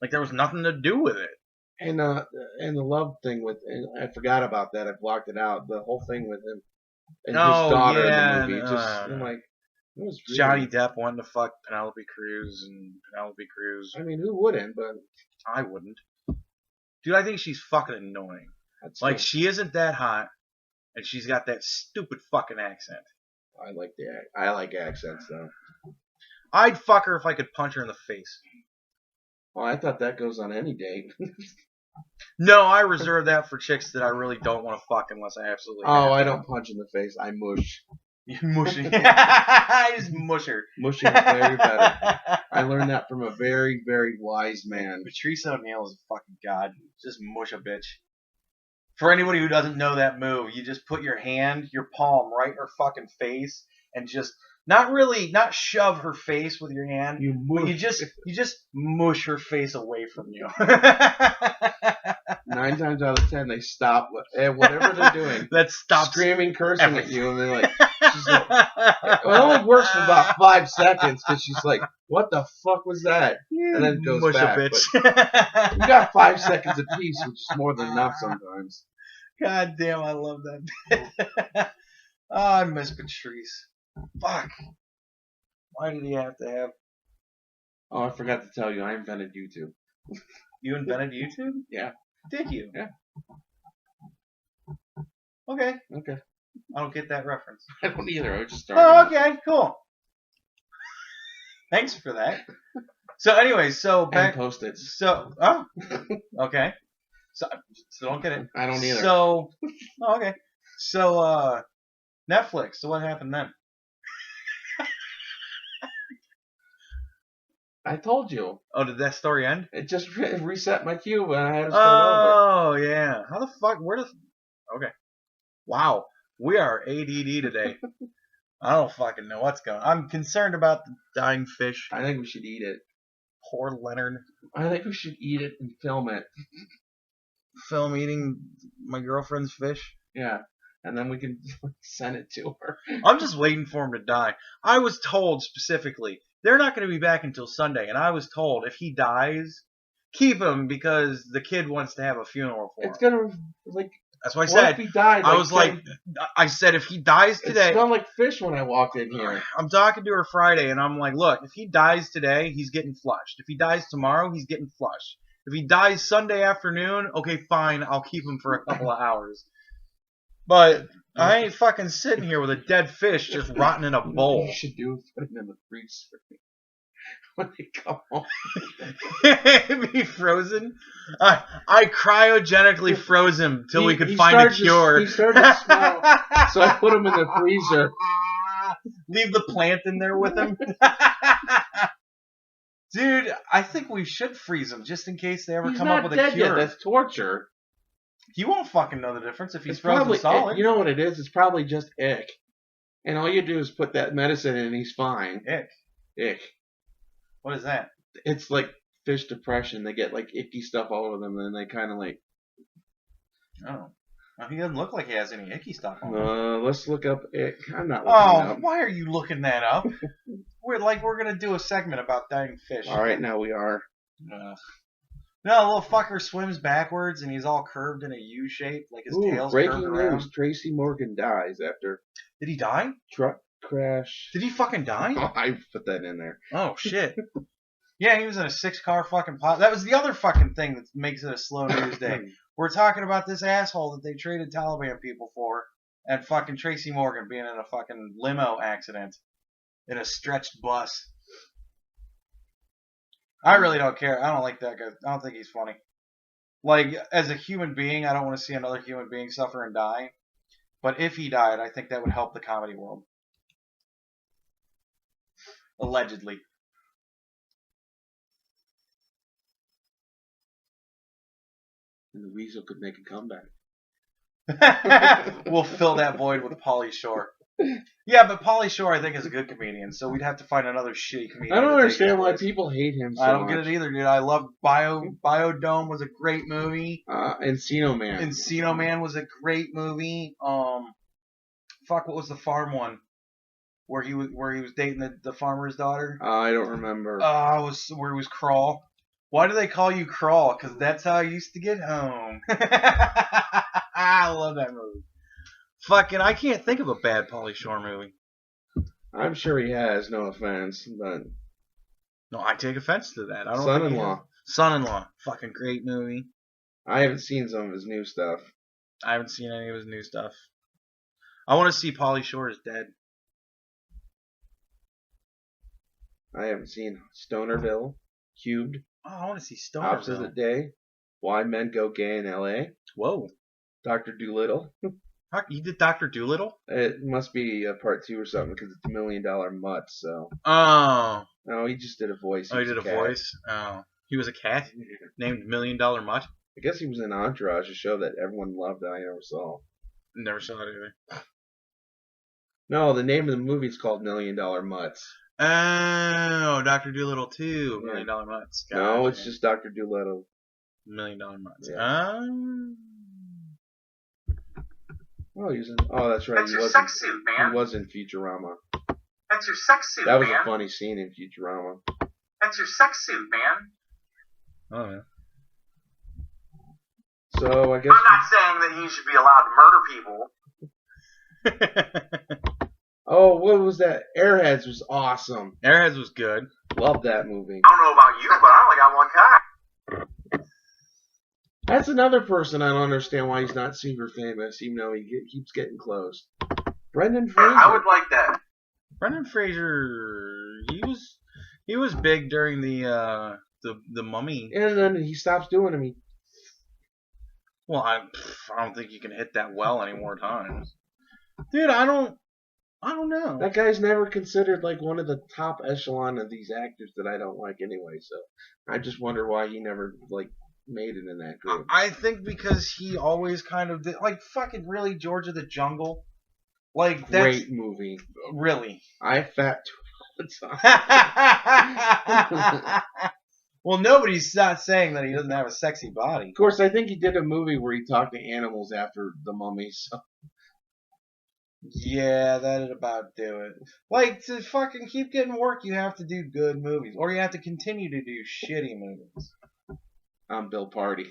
Speaker 2: Like there was nothing to do with it.
Speaker 1: And the love thing with, and I forgot about that. I blocked it out. The whole thing with him and his daughter in the movie. I'm like, it was really,
Speaker 2: Johnny Depp wanting to fuck Penelope Cruz, and Penelope Cruz.
Speaker 1: I mean, who wouldn't? But
Speaker 2: I wouldn't. Dude, I think she's fucking annoying. Like
Speaker 1: still,
Speaker 2: she isn't that hot, and she's got that stupid fucking accent.
Speaker 1: I like accents though.
Speaker 2: I'd fuck her if I could punch her in the face.
Speaker 1: Well, I thought that goes on any date.
Speaker 2: No, I reserve that for chicks that I really don't want to fuck unless I absolutely have
Speaker 1: I
Speaker 2: to.
Speaker 1: don't punch in the face. I mush.
Speaker 2: You're mushing. I just mush her.
Speaker 1: Mushing is very better. I learned that from a very, very wise man.
Speaker 2: Patrice O'Neal is a fucking god. Just mush a bitch. For anybody who doesn't know that move, you just put your palm right in her fucking face and just not shove her face with your hand. But you just mush her face away from you.
Speaker 1: 9 times out of 10, they stop whatever they're doing.
Speaker 2: That stops
Speaker 1: screaming, cursing at you, and they're like, she's like, it only works for about 5 seconds because she's like, "What the fuck was that?" And then it goes
Speaker 2: mush
Speaker 1: back.
Speaker 2: a bitch.
Speaker 1: But you got 5 seconds apiece, which is more than enough sometimes.
Speaker 2: God damn, I love that. Oh, I miss Patrice. Fuck. Why did he have to have...
Speaker 1: Oh, I forgot to tell you, I invented YouTube.
Speaker 2: You invented YouTube?
Speaker 1: Yeah.
Speaker 2: Did you?
Speaker 1: Yeah.
Speaker 2: Okay.
Speaker 1: Okay.
Speaker 2: I don't get that reference.
Speaker 1: I don't either. I was just starting.
Speaker 2: Oh, okay, cool. Thanks for that. So, anyway, so back.
Speaker 1: And Post-its.
Speaker 2: So, oh, okay. So don't get it.
Speaker 1: I don't either.
Speaker 2: So, oh, okay. So, Netflix. So what happened then?
Speaker 1: I told you.
Speaker 2: Oh, did that story end?
Speaker 1: It just reset my cube and I had to start over.
Speaker 2: Oh, yeah. How the fuck? Okay. Wow. We are ADD today. I don't fucking know what's going on. I'm concerned about the dying fish.
Speaker 1: I think we should eat it.
Speaker 2: Poor Leonard.
Speaker 1: I think we should eat it and film it.
Speaker 2: Film eating my girlfriend's fish?
Speaker 1: Yeah. And then we can send it to her.
Speaker 2: I'm just waiting for him to die. I was told specifically, they're not going to be back until Sunday. And I was told if he dies, keep him because the kid wants to have a funeral for him.
Speaker 1: It's going to, like...
Speaker 2: That's what I
Speaker 1: What
Speaker 2: said.
Speaker 1: if he died?
Speaker 2: I was like, I said if he dies today.
Speaker 1: It smelled like fish when I walked in here.
Speaker 2: I'm talking to her Friday, and I'm like, look, if he dies today, he's getting flushed. If he dies tomorrow, he's getting flushed. If he dies Sunday afternoon, okay, fine, I'll keep him for a couple of hours. But I ain't fucking sitting here with a dead fish just rotting in a bowl.
Speaker 1: What you should do is put it in the freezer. When they come home.
Speaker 2: Be frozen? I cryogenically froze him till we could find a cure.
Speaker 1: He started to smell, so I put him in the freezer.
Speaker 2: Leave the plant in there with him? Dude, I think we should freeze him just in case they ever come up with a cure.
Speaker 1: Yet. That's torture.
Speaker 2: He won't fucking know the difference if he's frozen solid.
Speaker 1: You know what it is? It's probably just ick. And all you do is put that medicine in and he's fine. Ick.
Speaker 2: What is that?
Speaker 1: It's like fish depression. They get like icky stuff all over them and then they kind of like...
Speaker 2: Oh. Well, he doesn't look like he has any icky stuff on him.
Speaker 1: Let's look up ick. I'm not looking up.
Speaker 2: Why are you looking that up? We're going to do a segment about dying fish.
Speaker 1: All right, now we are.
Speaker 2: No, the little fucker swims backwards and he's all curved in a U shape, like his tail's curved around.
Speaker 1: Breaking news: Tracy Morgan dies after.
Speaker 2: Did he die?
Speaker 1: Truck crash.
Speaker 2: Did he fucking die?
Speaker 1: Oh, I put that in there.
Speaker 2: Oh shit. Yeah, he was in a 6-car fucking pot. That was the other fucking thing that makes it a slow news day. We're talking about this asshole that they traded Taliban people for, and fucking Tracy Morgan being in a fucking limo accident in a stretched bus. I really don't care. I don't like that guy. I don't think he's funny. Like, as a human being, I don't want to see another human being suffer and die. But if he died, I think that would help the comedy world. Allegedly.
Speaker 1: And the weasel could make a comeback.
Speaker 2: We'll fill that void with Pauly Shore. Yeah, but Pauly Shore, I think, is a good comedian, so we'd have to find another shitty comedian.
Speaker 1: I don't understand why people hate him so much.
Speaker 2: I don't get it either, dude. I love Biodome was a great movie.
Speaker 1: Encino Man.
Speaker 2: Encino Man was a great movie. What was the farm one? Where he was dating the farmer's daughter?
Speaker 1: I don't remember.
Speaker 2: Where he was Crawl. Why do they call you Crawl? Because that's how I used to get home. I love that movie. Fucking, I can't think of a bad Pauly Shore movie.
Speaker 1: I'm sure he has, no offense, but...
Speaker 2: No, I take offense to that. I don't
Speaker 1: Son-in-Law.
Speaker 2: Son-in-Law. Fucking great movie.
Speaker 1: I haven't seen some of his new stuff.
Speaker 2: I haven't seen any of his new stuff. I want to see Pauly Shore is Dead.
Speaker 1: I haven't seen Stonerville, Cubed.
Speaker 2: Oh, I want to see Stonerville.
Speaker 1: Opposite Day, Why Men Go Gay in L.A.
Speaker 2: Whoa.
Speaker 1: Dr. Dolittle.
Speaker 2: You did Dr. Dolittle?
Speaker 1: It must be a part 2 or something because it's $1 Million Mutt, so.
Speaker 2: Oh.
Speaker 1: No, he just did a voice.
Speaker 2: He did a voice? Oh. He was a cat named $1 Million Mutt?
Speaker 1: I guess he was in Entourage, a show that everyone loved that I never saw.
Speaker 2: Never saw it either.
Speaker 1: No, the name of the movie is called $1 Million Mutts.
Speaker 2: Oh, Dr. Dolittle 2, $1 Million Mutts. Gotcha.
Speaker 1: No, it's just Dr. Dolittle.
Speaker 2: $1 Million Mutts.
Speaker 1: Yeah. Oh, that's right.
Speaker 3: That's your sex suit, man.
Speaker 1: He was in Futurama.
Speaker 3: That's your sex suit,
Speaker 1: That was
Speaker 3: man.
Speaker 1: a funny scene in Futurama.
Speaker 3: That's your sex suit, man.
Speaker 2: Oh, yeah.
Speaker 1: So, I guess...
Speaker 3: I'm not saying that he should be allowed to murder people.
Speaker 1: Oh, what was that? Airheads was awesome.
Speaker 2: Airheads was good.
Speaker 1: Loved that movie.
Speaker 3: I don't know about you, but I only got one cock.
Speaker 1: That's another person I don't understand why he's not super famous, even though he keeps getting close. Brenden Frasier.
Speaker 3: I would like that.
Speaker 2: Brenden Frasier, he was big during the Mummy.
Speaker 1: And then he stops doing them.
Speaker 2: Well, I don't think you can hit that well any more times, dude. I don't know.
Speaker 1: That guy's never considered like one of the top echelon of these actors that I don't like anyway. So I just wonder why he never like made it in that group.
Speaker 2: I think because he always kind of did, like fucking really George of the Jungle. Like that's
Speaker 1: Great movie.
Speaker 2: really.
Speaker 1: I fat all the time.
Speaker 2: Well, nobody's not saying that he doesn't have a sexy body.
Speaker 1: Of course, I think he did a movie where he talked to animals after the Mummy. So.
Speaker 2: Yeah, that'd about do it. Like, to fucking keep getting work, you have to do good movies. Or you have to continue to do shitty movies.
Speaker 1: I'm Bill Party.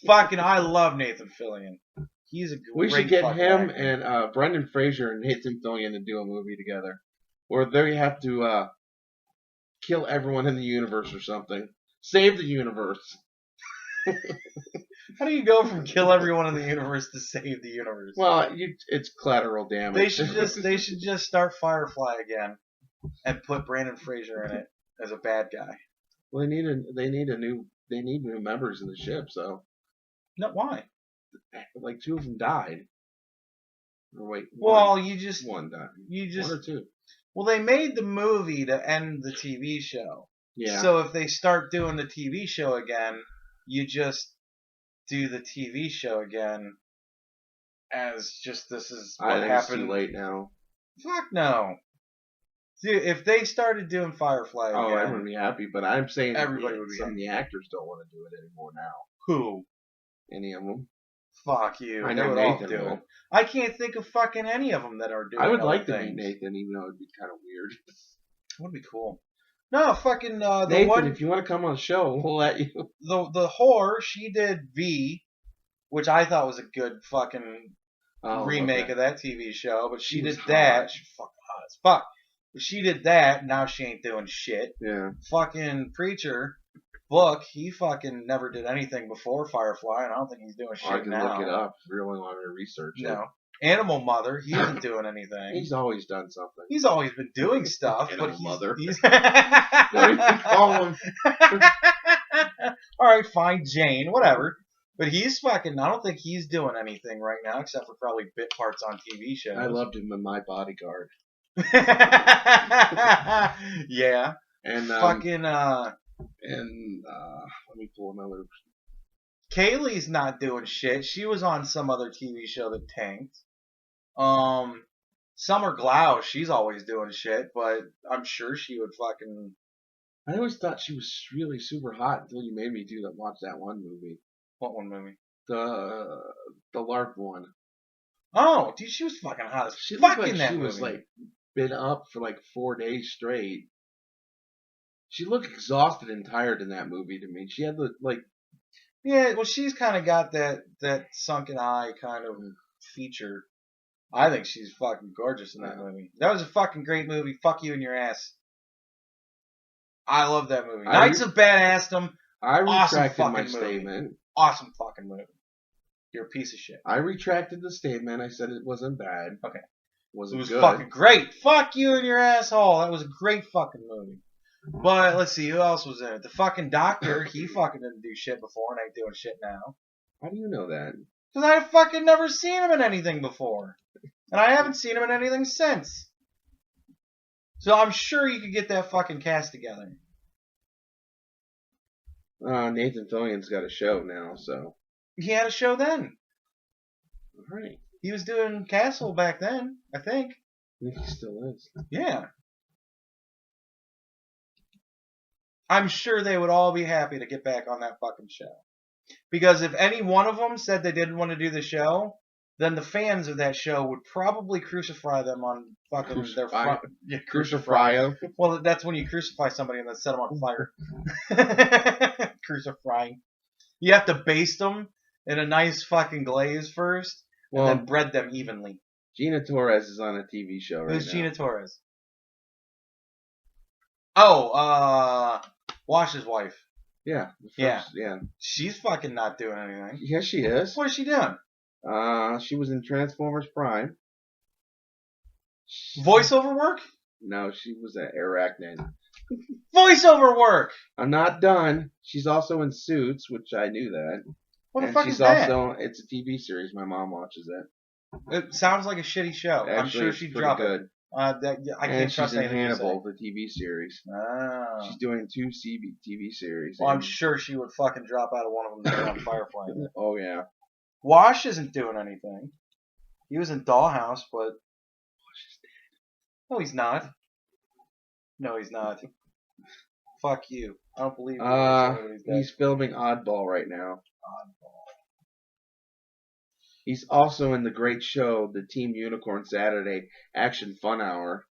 Speaker 2: Fucking, I love Nathan Fillion. He's a great
Speaker 1: We should get him
Speaker 2: actor.
Speaker 1: and Brenden Frasier and Nathan Fillion to do a movie together. Where they have to kill everyone in the universe or something. Save the universe.
Speaker 2: How do you go from kill everyone in the universe to save the universe?
Speaker 1: Well, it's collateral damage.
Speaker 2: They should just start Firefly again and put Brenden Frasier in it as a bad guy.
Speaker 1: Well, they need new members in the ship. So,
Speaker 2: No, why?
Speaker 1: like 2 of them died. Or wait,
Speaker 2: Well,
Speaker 1: one died. One or two.
Speaker 2: Well, they made the movie to end the TV show.
Speaker 1: Yeah.
Speaker 2: So if they start doing the TV show again, you just do the TV show again as just this is what
Speaker 1: I think
Speaker 2: happened.
Speaker 1: it's too late now.
Speaker 2: Fuck no. Dude, if they started doing Firefly again,
Speaker 1: everyone would be happy, but I'm saying
Speaker 2: everybody would be
Speaker 1: some of the actors don't want to do it anymore now.
Speaker 2: who?
Speaker 1: Any of them?
Speaker 2: Fuck you.
Speaker 1: I
Speaker 2: They
Speaker 1: know
Speaker 2: would all
Speaker 1: Nathan
Speaker 2: do
Speaker 1: will.
Speaker 2: it. I can't think of fucking any of them that are doing
Speaker 1: I would
Speaker 2: other
Speaker 1: like to
Speaker 2: things.
Speaker 1: meet Nathan, even though it'd be kind of weird.
Speaker 2: Would be cool. No, fucking the
Speaker 1: Nathan,
Speaker 2: one,
Speaker 1: if you want to come on the show, we'll let you.
Speaker 2: the whore, she did V, which I thought was a good fucking remake of that TV show, but she did that.
Speaker 1: hot.
Speaker 2: She's fucking hot as fuck. But she did that. Now she ain't doing shit.
Speaker 1: Yeah.
Speaker 2: Fucking Preacher Book. He fucking never did anything before Firefly, and I don't think he's doing shit
Speaker 1: I can
Speaker 2: now.
Speaker 1: look it up. Really want to research it.
Speaker 2: No. Animal Mother. He isn't doing anything.
Speaker 1: He's always done something.
Speaker 2: He's always been doing stuff, but
Speaker 1: Animal Mother.
Speaker 2: he's
Speaker 1: What do you call him?
Speaker 2: All right, fine, Jane, whatever. But he's fucking. I don't think he's doing anything right now, except for probably bit parts on TV shows.
Speaker 1: I loved him in My Bodyguard.
Speaker 2: Yeah.
Speaker 1: And
Speaker 2: Fucking.
Speaker 1: let me pull another.
Speaker 2: Kaylee's not doing shit. She was on some other TV show that tanked. Summer Glau, she's always doing shit, but I'm sure she would fucking.
Speaker 1: I always thought she was really super hot until you made me watch that one movie.
Speaker 2: What one movie?
Speaker 1: The LARP one.
Speaker 2: Oh, dude, she was fucking hot as
Speaker 1: She
Speaker 2: fuck
Speaker 1: looked like
Speaker 2: in that
Speaker 1: she
Speaker 2: movie.
Speaker 1: was like been up for like 4 days straight. She looked exhausted and tired in that movie to me. She had the like.
Speaker 2: Yeah, well, she's kind of got that sunken eye kind of feature. I think she's fucking gorgeous in that movie. That was a fucking great movie. Fuck you in your ass. I love that movie. Knights of Badassdom.
Speaker 1: I
Speaker 2: Awesome
Speaker 1: retracted my
Speaker 2: fucking movie.
Speaker 1: statement.
Speaker 2: Awesome fucking movie. You're a piece of shit.
Speaker 1: I retracted the statement. I said it wasn't bad.
Speaker 2: Okay.
Speaker 1: It
Speaker 2: It
Speaker 1: wasn't
Speaker 2: was
Speaker 1: good.
Speaker 2: fucking great. Fuck you and your asshole. That was a great fucking movie. But let's see, who else was in it? The fucking doctor, he fucking didn't do shit before and ain't doing shit now.
Speaker 1: How do you know that?
Speaker 2: Because I fucking never seen him in anything before. And I haven't seen him in anything since. So I'm sure you could get that fucking cast together.
Speaker 1: Nathan Fillion's got a show now, so.
Speaker 2: He had a show then.
Speaker 1: Alright.
Speaker 2: He was doing Castle back then, I think.
Speaker 1: I think he still is.
Speaker 2: Yeah. I'm sure they would all be happy to get back on that fucking show. Because if any one of them said they didn't want to do the show, then the fans of that show would probably crucify them on fucking their front. Yeah,
Speaker 1: Crucify.
Speaker 2: Well, that's when you crucify somebody and then set them on fire. Crucifying. You have to baste them in a nice fucking glaze first,
Speaker 1: Well,
Speaker 2: and then bread them evenly.
Speaker 1: Gina Torres is on a TV show right
Speaker 2: Who's
Speaker 1: now.
Speaker 2: Gina Torres? Oh, Wash's wife.
Speaker 1: Yeah. Yeah.
Speaker 2: She's fucking not doing anything.
Speaker 1: Yes, she is.
Speaker 2: What is she doing?
Speaker 1: She was in Transformers Prime.
Speaker 2: Voiceover work?
Speaker 1: No, she was an Arachnid.
Speaker 2: Voiceover work!
Speaker 1: I'm not done. She's also in Suits, which I knew that.
Speaker 2: What the
Speaker 1: And
Speaker 2: fuck
Speaker 1: she's
Speaker 2: is that?
Speaker 1: also, it's a TV series. My mom watches it.
Speaker 2: It sounds like a shitty show.
Speaker 1: Actually,
Speaker 2: I'm sure
Speaker 1: it's
Speaker 2: she'd
Speaker 1: pretty
Speaker 2: drop
Speaker 1: good.
Speaker 2: it. I can't
Speaker 1: And
Speaker 2: trust
Speaker 1: she's in
Speaker 2: anything you say.
Speaker 1: Hannibal, the TV series.
Speaker 2: Oh.
Speaker 1: She's doing 2 TV series.
Speaker 2: Well, I'm
Speaker 1: and-
Speaker 2: sure she would fucking drop out of one of them to be on Firefly.
Speaker 1: Oh, yeah.
Speaker 2: Wash isn't doing anything. He was in Dollhouse, but... No, he's not. No, he's not. Fuck you. I don't believe you.
Speaker 1: He's filming Oddball right now.
Speaker 2: Oddball.
Speaker 1: He's also in the great show, the Team Unicorn Saturday Action Fun Hour.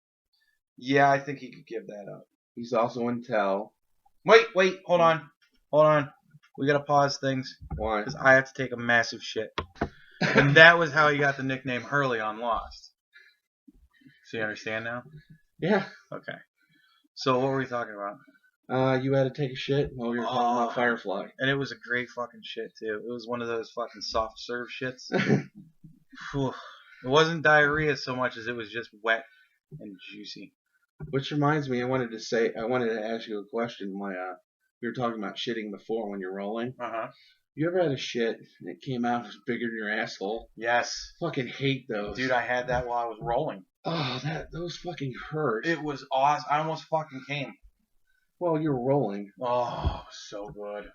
Speaker 2: Yeah, I think he could give that up.
Speaker 1: He's also in Tell.
Speaker 2: Wait, hold on. We gotta pause things.
Speaker 1: Why?
Speaker 2: Because I have to take a massive shit. And that was how he got the nickname Hurley on Lost. So you understand now?
Speaker 1: Yeah.
Speaker 2: Okay. So what were we talking about?
Speaker 1: You had to take a shit while we were talking about Firefly.
Speaker 2: And it was a great fucking shit too. It was one of those fucking soft serve shits. Whew. It wasn't diarrhea so much as it was just wet and juicy.
Speaker 1: Which reminds me, I wanted to ask you a question. We were talking about shitting before when you're rolling.
Speaker 2: Uh-huh.
Speaker 1: You ever had a shit and it came out bigger than your asshole?
Speaker 2: Yes.
Speaker 1: Fucking hate those.
Speaker 2: Dude, I had that while I was rolling.
Speaker 1: Oh, those fucking hurt.
Speaker 2: It was awesome. I almost fucking came.
Speaker 1: Well, you're rolling.
Speaker 2: Oh, so good.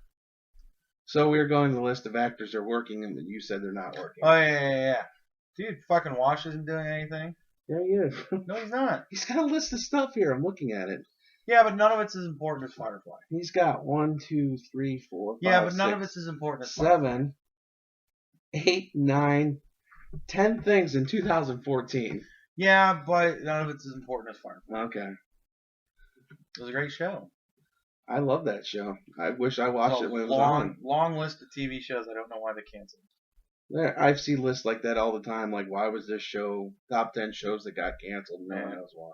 Speaker 1: So we were going the list of actors that are working, and you said they're not working.
Speaker 2: Oh, yeah. Dude, fucking Wash isn't doing anything.
Speaker 1: Yeah, he is.
Speaker 2: No, he's not.
Speaker 1: He's got a list of stuff here. I'm looking at it.
Speaker 2: Yeah, but none of it's as important as Firefly.
Speaker 1: He's got 1, 2, 3, 4, 5,
Speaker 2: Yeah, but none
Speaker 1: 6,
Speaker 2: of it's as important as Firefly.
Speaker 1: 7, 8, 9, 10 things in 2014.
Speaker 2: Yeah, but none of it's as important as Firefly.
Speaker 1: Okay.
Speaker 2: It was a great show.
Speaker 1: I love that show. I wish I watched it when it was on.
Speaker 2: Long list of TV shows. I don't know why they canceled.
Speaker 1: I see lists like that all the time. Like, why was this show top 10 shows that got canceled? No one knows why.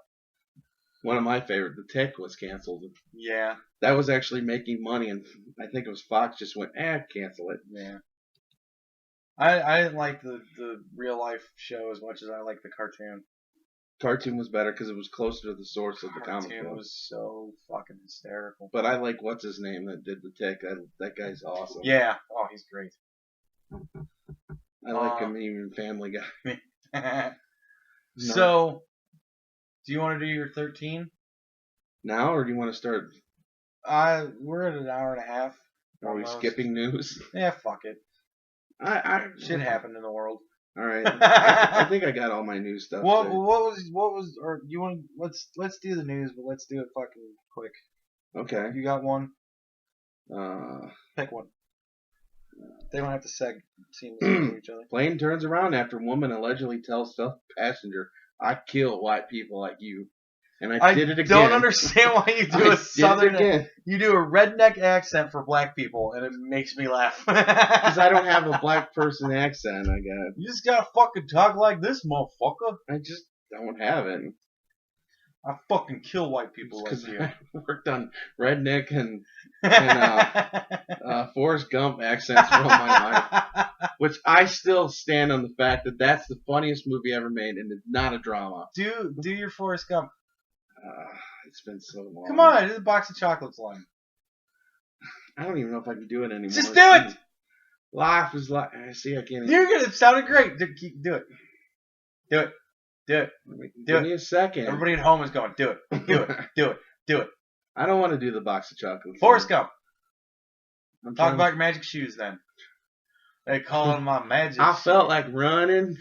Speaker 1: One of my favorite, The Tick, was canceled.
Speaker 2: Yeah.
Speaker 1: That was actually making money, and I think it was Fox just went, cancel it.
Speaker 2: Yeah. I didn't like the real life show as much as I like the cartoon.
Speaker 1: Cartoon was better because it was closer to the source of the comic
Speaker 2: Cartoon
Speaker 1: book.
Speaker 2: was so fucking hysterical.
Speaker 1: But I like what's his name that did The Tick. That guy's awesome.
Speaker 2: Yeah. Oh, he's great.
Speaker 1: I like him even Family Guy. No.
Speaker 2: So, do you want to do your 13?
Speaker 1: Now, or do you want to start?
Speaker 2: We're at an hour and a half.
Speaker 1: Are we
Speaker 2: almost.
Speaker 1: skipping news?
Speaker 2: Yeah, fuck it. Shit happened in the world.
Speaker 1: All right. I think I got all my news stuff.
Speaker 2: What was or you want to let's do the news, but let's do it fucking quick.
Speaker 1: Okay.
Speaker 2: You got one?
Speaker 1: Uh,
Speaker 2: Pick one. They don't have to seem to each other.
Speaker 1: Plane turns around after woman allegedly tells fellow passenger, "I kill white people like you," and I did it again.
Speaker 2: I don't understand why you do a southern.
Speaker 1: Again.
Speaker 2: You do a redneck accent for black people, and it makes me laugh.
Speaker 1: Because I don't have a black person accent. I got.
Speaker 2: You just gotta fucking talk like this, motherfucker.
Speaker 1: I just don't have it.
Speaker 2: I fucking kill white people like
Speaker 1: Because
Speaker 2: you.
Speaker 1: I worked on redneck and Forrest Gump accents for all my life, which I still stand on the fact that that's the funniest movie ever made, and it's not a drama.
Speaker 2: Do your Forrest Gump.
Speaker 1: It's been so long.
Speaker 2: Come on, do the box of chocolates line.
Speaker 1: I don't even know if I can do it anymore.
Speaker 2: Just do it.
Speaker 1: Life is like. See, I can't.
Speaker 2: You're good. It sounded great. Do it. Do it. Do it.
Speaker 1: Give me a second.
Speaker 2: Everybody at home is going, do it. Do it. Do it. Do it.
Speaker 1: I don't want to do the box of chocolates.
Speaker 2: Forrest Gump.
Speaker 1: I'm
Speaker 2: Talk
Speaker 1: trying
Speaker 2: about your magic shoes then. They call them my magic
Speaker 1: I
Speaker 2: shoes.
Speaker 1: felt like running.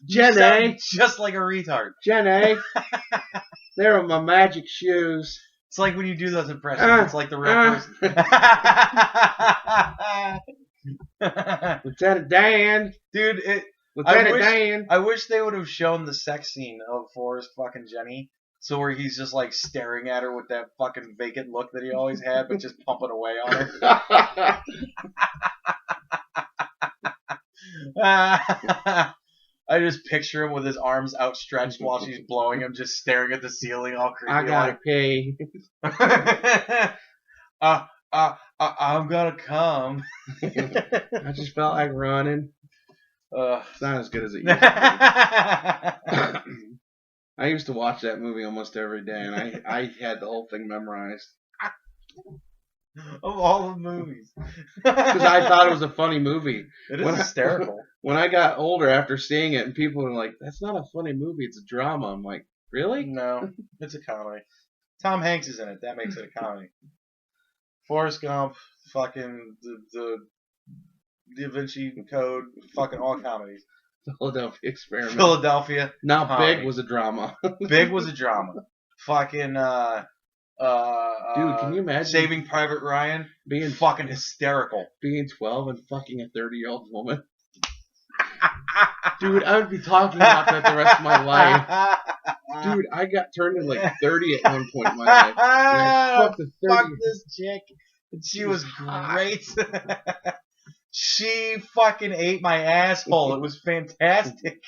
Speaker 2: You
Speaker 1: Jenny.
Speaker 2: sound just like a retard.
Speaker 1: Jenny. They were my magic shoes.
Speaker 2: It's like when you do those impressions. It's like the real person.
Speaker 1: Lieutenant Dan.
Speaker 2: Dude,
Speaker 1: Lieutenant Dan.
Speaker 2: I wish they would have shown the sex scene of Forrest fucking Jenny. So where he's just like staring at her with that fucking vacant look that he always had, but just pumping away on her. I just picture him with his arms outstretched while she's blowing him, just staring at the ceiling, all creepy.
Speaker 1: I gotta pay.
Speaker 2: I'm gonna come.
Speaker 1: I just felt like running. It's not as good as it used to be. I used to watch that movie almost every day, and I had the whole thing memorized.
Speaker 2: Of all the movies.
Speaker 1: Because I thought it was a funny movie.
Speaker 2: It is hysterical.
Speaker 1: When I got older after seeing it, and people were like, that's not a funny movie, it's a drama. I'm like, really?
Speaker 2: No, it's a comedy. Tom Hanks is in it. That makes it a comedy. Forrest Gump, fucking the Da Vinci Code, fucking all comedies.
Speaker 1: Philadelphia Experiment.
Speaker 2: Philadelphia.
Speaker 1: Now,
Speaker 2: comedy.
Speaker 1: Big was a drama.
Speaker 2: Big was a drama. Fucking,
Speaker 1: dude, can you imagine
Speaker 2: Saving Private Ryan?
Speaker 1: being
Speaker 2: Fucking hysterical.
Speaker 1: Being 12 and fucking a 30-year-old woman? Dude, I would be talking about that the rest of my life. Dude, I got turned in like 30 at one point in my life.
Speaker 2: Fuck this chick. She was great. She fucking ate my asshole. It was fantastic.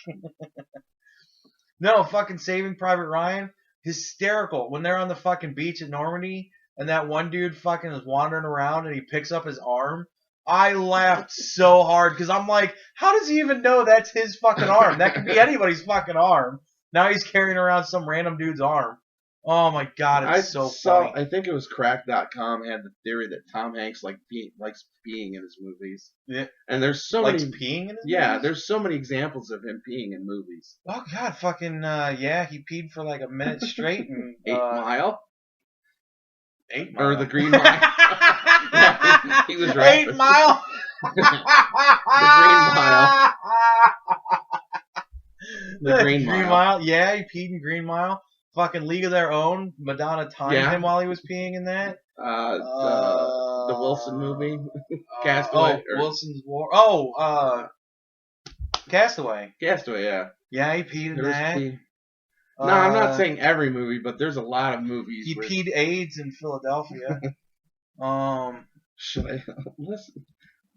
Speaker 2: No, fucking Saving Private Ryan, hysterical. When they're on the fucking beach at Normandy and that one dude fucking is wandering around and he picks up his arm, I laughed so hard because I'm like, how does he even know that's his fucking arm? That could be anybody's fucking arm. Now he's carrying around some random dude's arm. Oh my god, it's so funny.
Speaker 1: I think it was Crack.com had the theory that Tom Hanks likes peeing in his movies.
Speaker 2: Yeah.
Speaker 1: And there's so
Speaker 2: Likes
Speaker 1: many
Speaker 2: peeing in his
Speaker 1: Yeah,
Speaker 2: movies?
Speaker 1: there's so many examples of him peeing in movies.
Speaker 2: Oh god, fucking yeah, he peed for like a minute straight and
Speaker 1: 8 Mile?
Speaker 2: 8 Mile.
Speaker 1: Or the Green Mile. Yeah, he was right.
Speaker 2: 8 Mile.
Speaker 1: The Green Mile.
Speaker 2: Yeah, he peed in Green Mile. Fucking League of Their Own. Madonna timed him while he was peeing in that.
Speaker 1: The Wilson movie. Castaway.
Speaker 2: Wilson's War. Castaway.
Speaker 1: Castaway, yeah.
Speaker 2: Yeah, he peed in that.
Speaker 1: No, I'm not saying every movie, but there's a lot of movies.
Speaker 2: He peed AIDS in Philadelphia.
Speaker 1: Should I let's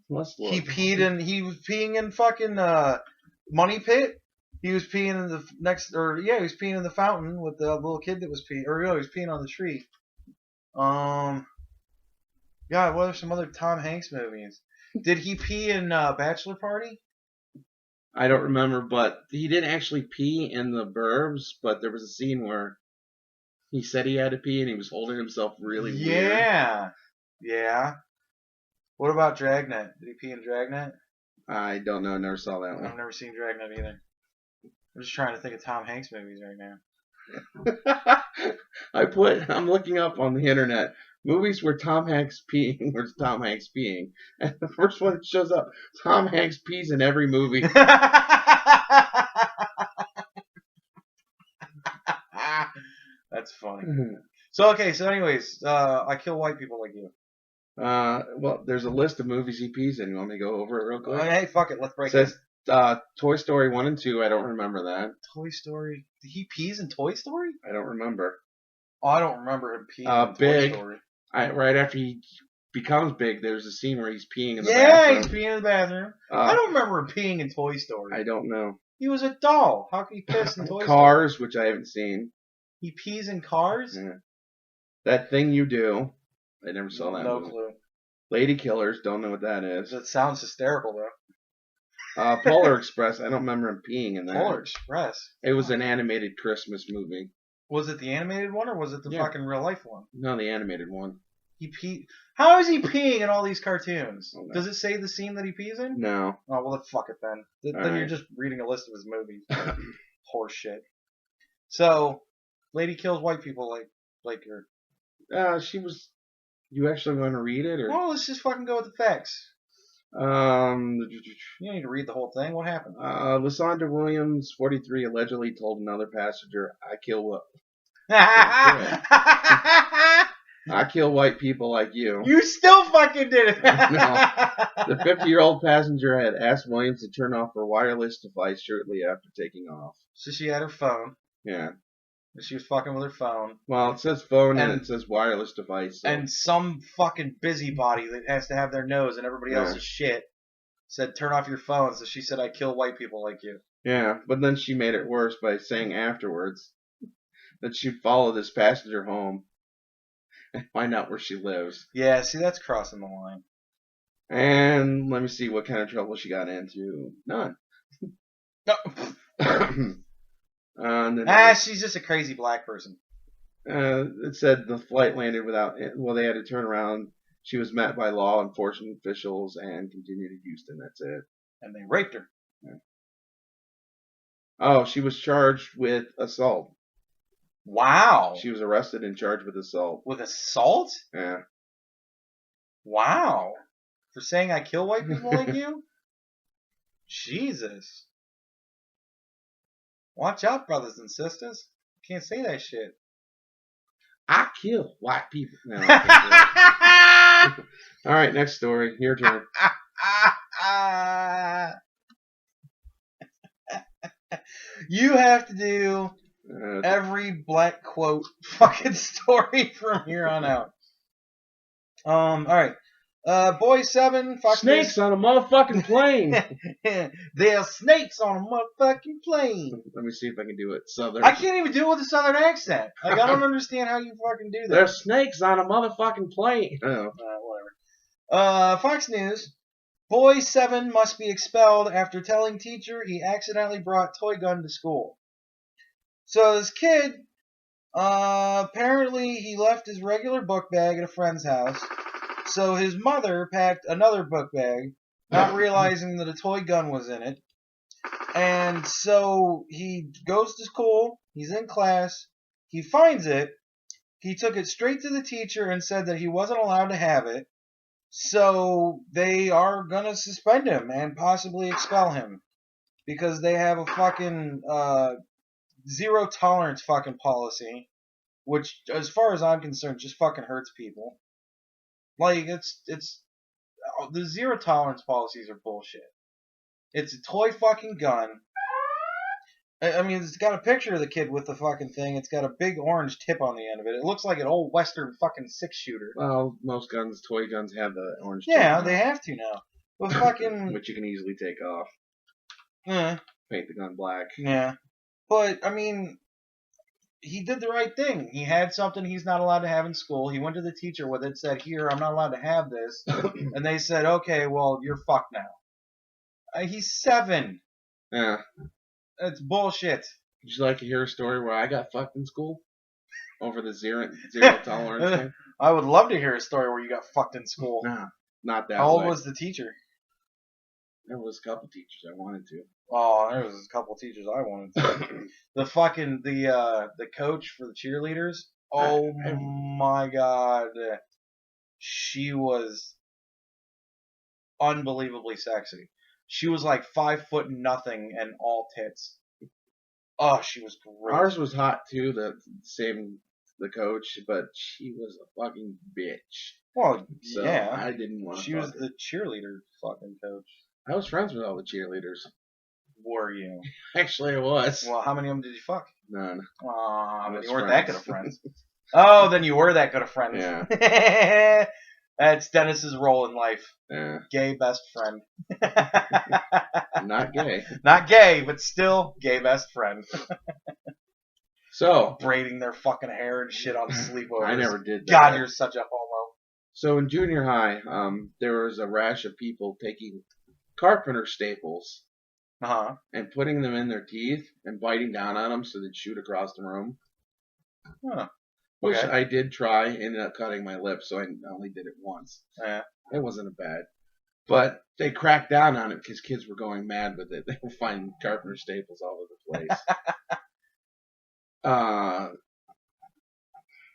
Speaker 1: look.
Speaker 2: He was peeing in fucking Money Pit. He was peeing in the he was peeing in the fountain with the little kid that was peeing, or no, he was peeing on the street. God, what are some other Tom Hanks movies? Did he pee in Bachelor Party?
Speaker 1: I don't remember, but he didn't actually pee in the Burbs, but there was a scene where he said he had to pee and he was holding himself really weird.
Speaker 2: Yeah. What about Dragnet? Did he pee in Dragnet?
Speaker 1: I don't know. Never saw that one.
Speaker 2: I've never seen Dragnet either. I'm just trying to think of Tom Hanks movies right now.
Speaker 1: I'm looking up on the internet movies where Tom Hanks peeing. Where's Tom Hanks peeing? And the first one that shows up, Tom Hanks pees in every movie.
Speaker 2: That's funny. So anyways, I kill white people like you.
Speaker 1: Well, there's a list of movies he pees in. You want me to go over it real quick?
Speaker 2: Hey, fuck it. Let's break
Speaker 1: it. Says Toy Story 1 and 2. I don't remember that.
Speaker 2: Toy Story. He pees in Toy Story?
Speaker 1: I don't remember.
Speaker 2: Oh, I don't remember him peeing in
Speaker 1: Big,
Speaker 2: Toy Story.
Speaker 1: Right after he becomes big, there's a scene where he's peeing in the bathroom.
Speaker 2: Yeah, he's peeing in the bathroom. I don't remember him peeing in Toy Story.
Speaker 1: I don't know.
Speaker 2: He was a doll. How could he piss in Toy Story?
Speaker 1: Cars, which I haven't seen.
Speaker 2: He pees in Cars?
Speaker 1: Yeah. That Thing You Do. I never saw that movie.
Speaker 2: No clue.
Speaker 1: Lady Killers, don't know what that is.
Speaker 2: That sounds hysterical, though.
Speaker 1: Polar Express, I don't remember him peeing in that.
Speaker 2: Polar Express?
Speaker 1: It was an animated Christmas movie.
Speaker 2: Was it the animated one, or was it the fucking real life one?
Speaker 1: No, the animated one.
Speaker 2: He peed. How is he peeing in all these cartoons?
Speaker 1: Oh, no.
Speaker 2: Does it say the scene that he pees in?
Speaker 1: No.
Speaker 2: Oh, well, then fuck it then. Then you're just reading a list of his movies. Horse shit. So, lady kills white people like her.
Speaker 1: She was... You actually want to read it? Or?
Speaker 2: Well, let's just fucking go with the facts. You don't need to read the whole thing. What happened?
Speaker 1: Lysandra Williams, 43, allegedly told another passenger, I kill white people like you.
Speaker 2: You still fucking did it.
Speaker 1: No. The 50-year-old passenger had asked Williams to turn off her wireless device shortly after taking off.
Speaker 2: So she had her phone.
Speaker 1: Yeah.
Speaker 2: She was fucking with her phone.
Speaker 1: Well, it says phone and it says wireless device. So.
Speaker 2: And some fucking busybody that has to have their nose and everybody else's shit said, turn off your phone. So she said, I kill white people like you.
Speaker 1: Yeah, but then she made it worse by saying afterwards that she'd follow this passenger home and find out where she lives.
Speaker 2: Yeah, see, that's crossing the line.
Speaker 1: And let me see what kind of trouble she got into. None.
Speaker 2: No.
Speaker 1: And then
Speaker 2: She's just a crazy black person.
Speaker 1: it said the flight landed without. Well, they had to turn around. She was met by law enforcement officials and continued to Houston. That's it.
Speaker 2: And they raped her.
Speaker 1: Yeah. Oh, she was charged with assault.
Speaker 2: Wow.
Speaker 1: She was arrested and charged with assault.
Speaker 2: With assault?
Speaker 1: Yeah.
Speaker 2: Wow. For saying I kill white people like you? Jesus. Watch out, brothers and sisters. Can't say that shit.
Speaker 1: I kill white people. No, I can't do it. All right, next story. Your turn.
Speaker 2: You have to do every black quote fucking story from here on out. Alright. Boy 7, Fox
Speaker 1: Snakes on a motherfucking plane.
Speaker 2: There are snakes on a motherfucking plane.
Speaker 1: Let me see if I can do it. Southern.
Speaker 2: I can't even do it with a southern accent. Like, I don't understand how you fucking do that.
Speaker 1: There's snakes on a motherfucking plane. Oh.
Speaker 2: Whatever. Fox News. Boy 7 must be expelled after telling teacher he accidentally brought toy gun to school. So this kid, apparently he left his regular book bag at a friend's house. So his mother packed another book bag, not realizing that a toy gun was in it. And so he goes to school, he's in class, he finds it, he took it straight to the teacher and said that he wasn't allowed to have it. So they are gonna suspend him and possibly expel him. Because they have a fucking zero tolerance fucking policy. Which, as far as I'm concerned, just fucking hurts people. Like, it's the zero tolerance policies are bullshit. It's a toy fucking gun. I mean, it's got a picture of the kid with the fucking thing. It's got a big orange tip on the end of it. It looks like an old Western fucking 6-shooter.
Speaker 1: Well, most guns, toy guns, have the orange tip.
Speaker 2: Yeah, they have to now. But fucking...
Speaker 1: Which you can easily take off.
Speaker 2: Yeah.
Speaker 1: Paint the gun black.
Speaker 2: Yeah. But, I mean... He did the right thing. He had something he's not allowed to have in school. He went to the teacher with it, said, here, I'm not allowed to have this. And they said, okay, well, you're fucked now. He's 7.
Speaker 1: Yeah.
Speaker 2: That's bullshit.
Speaker 1: Would you like to hear a story where I got fucked in school? Over the zero tolerance thing?
Speaker 2: I would love to hear a story where you got fucked in school.
Speaker 1: No, not that
Speaker 2: How old
Speaker 1: way.
Speaker 2: was the teacher?
Speaker 1: There was a couple teachers I wanted to.
Speaker 2: Oh, there was a couple teachers I wanted to. The coach for the cheerleaders. Oh my god, she was unbelievably sexy. She was like 5 foot nothing and all tits. Oh, she was great.
Speaker 1: Ours was hot too. The coach, but she was a fucking bitch.
Speaker 2: Well,
Speaker 1: So
Speaker 2: yeah,
Speaker 1: I didn't want to.
Speaker 2: she was the cheerleader fucking coach.
Speaker 1: I was friends with all the cheerleaders.
Speaker 2: Were you?
Speaker 1: Actually, I was.
Speaker 2: Well, how many of them did you fuck?
Speaker 1: None.
Speaker 2: Aw,
Speaker 1: I
Speaker 2: but
Speaker 1: was
Speaker 2: you weren't that good
Speaker 1: friends.
Speaker 2: of friends. Oh, then you were that good of friends.
Speaker 1: Yeah.
Speaker 2: That's Dennis's role in life.
Speaker 1: Yeah.
Speaker 2: Gay best friend.
Speaker 1: Not gay.
Speaker 2: Not gay, but still gay best friend.
Speaker 1: So
Speaker 2: Braiding their fucking hair and shit on sleepovers.
Speaker 1: I never did that.
Speaker 2: God, you're such a homo.
Speaker 1: So in junior high, there was a rash of people taking carpenter staples
Speaker 2: Uh-huh.
Speaker 1: and putting them in their teeth and biting down on them so they'd shoot across the room.
Speaker 2: Huh.
Speaker 1: Which
Speaker 2: Okay.
Speaker 1: I did try, ended up cutting my lip, so I only did it once.
Speaker 2: Yeah.
Speaker 1: It wasn't a bad. But they cracked down on it because kids were going mad with it. They were finding carpenter staples all over the place.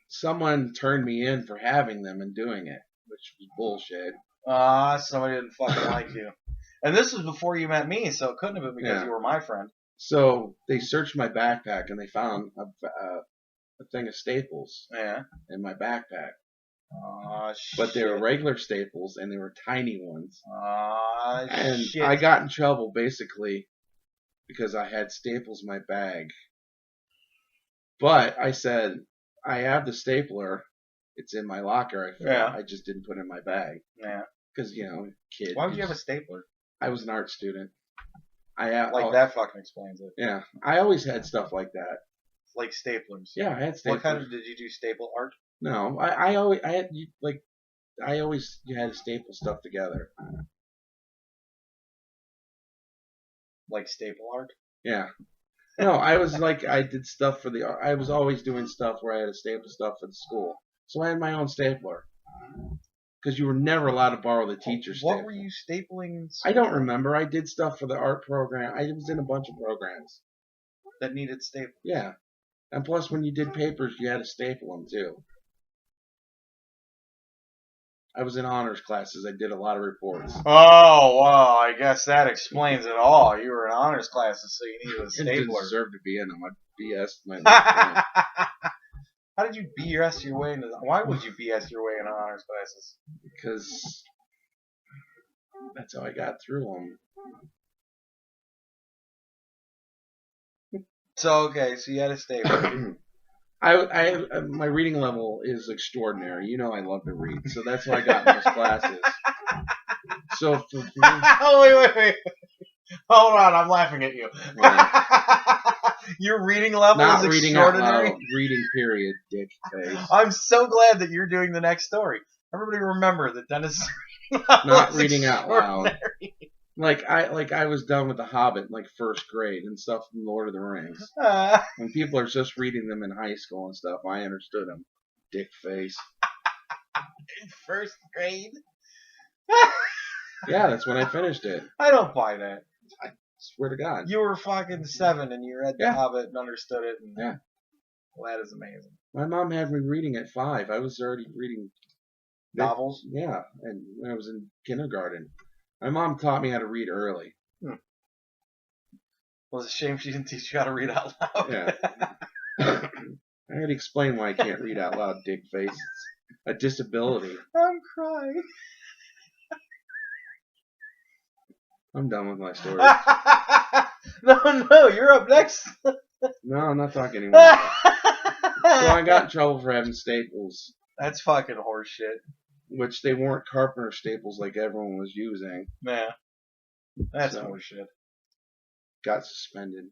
Speaker 1: Someone turned me in for having them and doing it, which was bullshit.
Speaker 2: Somebody didn't fucking like you. And this was before you met me, so it couldn't have been because
Speaker 1: Yeah.
Speaker 2: you were my friend.
Speaker 1: So they searched my backpack and they found a thing of staples
Speaker 2: Yeah.
Speaker 1: in my backpack.
Speaker 2: Shit.
Speaker 1: But they were regular staples and they were tiny ones. And
Speaker 2: shit.
Speaker 1: I got in trouble basically because I had staples in my bag. But I said, I have the stapler. It's in my locker. I just didn't put it in my bag.
Speaker 2: Yeah.
Speaker 1: Because, kid.
Speaker 2: Why would you have a stapler?
Speaker 1: I was an art student.
Speaker 2: Like that fucking explains it.
Speaker 1: Yeah, I always had stuff like that.
Speaker 2: Like staplers.
Speaker 1: Yeah, I had staplers.
Speaker 2: What kind of did you do? Staple art?
Speaker 1: No, I always had to staple stuff together.
Speaker 2: Like staple art?
Speaker 1: Yeah. No, I was I did stuff for I was always doing stuff where I had to staple stuff for the school. So I had my own stapler. Because you were never allowed to borrow the teacher's stapler.
Speaker 2: What were you stapling?
Speaker 1: I don't remember. I did stuff for the art program. I was in a bunch of programs.
Speaker 2: That needed staples?
Speaker 1: Yeah. And plus, when you did papers, you had to staple them, too. I was in honors classes. I did a lot of reports.
Speaker 2: Oh, well, I guess that explains it all. You were in honors classes, so you needed a stapler.
Speaker 1: I didn't deserve to be in them. I BS'd my life.
Speaker 2: How did you BS your way into Why would you BS your way into honors classes?
Speaker 1: Because that's how I got through them.
Speaker 2: So, okay, so you had a stapler.
Speaker 1: My reading level is extraordinary. You know I love to read, so that's why I got in those classes. So for me,
Speaker 2: wait. Hold on, I'm laughing at you. Your reading level
Speaker 1: not
Speaker 2: is
Speaker 1: reading out
Speaker 2: extraordinary.
Speaker 1: loud, reading period, dick face.
Speaker 2: I'm so glad that you're doing the next story. Everybody remember that Dennis
Speaker 1: Not reading out loud. I was done with The Hobbit in first grade and stuff from Lord of the Rings. When people are just reading them in high school and stuff, I understood them. Dick face.
Speaker 2: In first grade?
Speaker 1: Yeah, that's when I finished it.
Speaker 2: I don't buy that.
Speaker 1: I swear to God.
Speaker 2: You were fucking 7 and you read The Hobbit and understood it. And,
Speaker 1: yeah.
Speaker 2: Well, that is amazing.
Speaker 1: My mom had me reading at 5. I was already reading
Speaker 2: novels?
Speaker 1: Yeah, and when I was in kindergarten. My mom taught me how to read early.
Speaker 2: Well, it's a shame she didn't teach you how to read out loud.
Speaker 1: Yeah. I had to explain why I can't read out loud, dick face. It's a disability.
Speaker 2: I'm crying.
Speaker 1: I'm done with my story.
Speaker 2: No, you're up next.
Speaker 1: No, I'm not talking anymore. So I got in trouble for having staples.
Speaker 2: That's fucking horseshit.
Speaker 1: Which they weren't carpenter staples like everyone was using.
Speaker 2: Yeah. That's horseshit.
Speaker 1: Got suspended.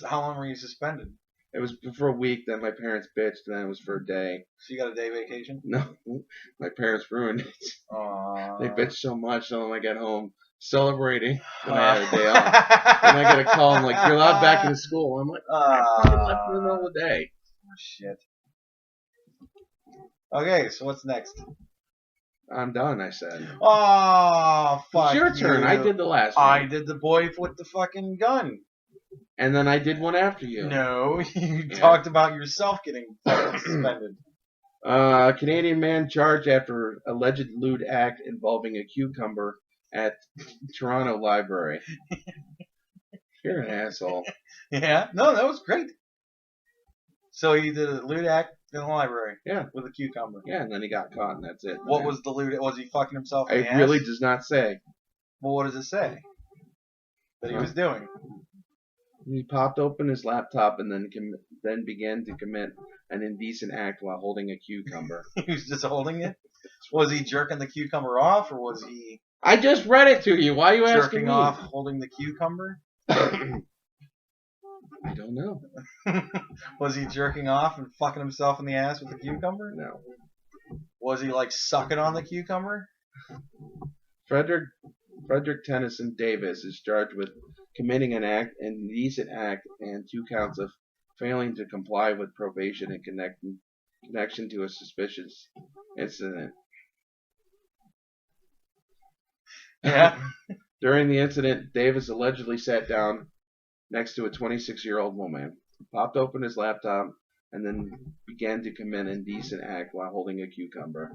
Speaker 2: How long were you suspended?
Speaker 1: It was for a week, then my parents bitched, and then it was for a day.
Speaker 2: So you got a day vacation?
Speaker 1: No. My parents ruined it.
Speaker 2: Aww.
Speaker 1: They bitched so much, so when I get home celebrating when I had a day off. And I get a call, I'm like, you're allowed back into school. I'm like, I fucking left in the middle of the day.
Speaker 2: Oh, shit. Okay, so what's next?
Speaker 1: I'm done, I said.
Speaker 2: Oh, fuck.
Speaker 1: It's your turn. I did the last one.
Speaker 2: I did the boy with the fucking gun.
Speaker 1: And then I did one after you.
Speaker 2: No, you talked about yourself getting suspended.
Speaker 1: Canadian man charged after alleged lewd act involving a cucumber at Toronto Library. You're an asshole.
Speaker 2: Yeah? No, that was great. So he did a lewd act in the library.
Speaker 1: Yeah.
Speaker 2: With a cucumber.
Speaker 1: Yeah, and then he got caught, and that's it.
Speaker 2: What was the lewd? Was he fucking himself in the
Speaker 1: It
Speaker 2: ass?
Speaker 1: really does not say.
Speaker 2: Well, what does it say that he was doing?
Speaker 1: He popped open his laptop and then began to commit an indecent act while holding a cucumber.
Speaker 2: He was just holding it? Was he jerking the cucumber off, or was he...
Speaker 1: I just read it to you. Why are you asking
Speaker 2: jerking
Speaker 1: me?
Speaker 2: off holding the cucumber?
Speaker 1: I don't know.
Speaker 2: Was he jerking off and fucking himself in the ass with the cucumber?
Speaker 1: No.
Speaker 2: Was he sucking on the cucumber?
Speaker 1: Frederick Tennyson Davis is charged with committing an indecent act and 2 counts of failing to comply with probation in connection to a suspicious incident.
Speaker 2: Yeah.
Speaker 1: During the incident, Davis allegedly sat down next to a 26-year-old woman, popped open his laptop, and then began to commit an indecent act while holding a cucumber.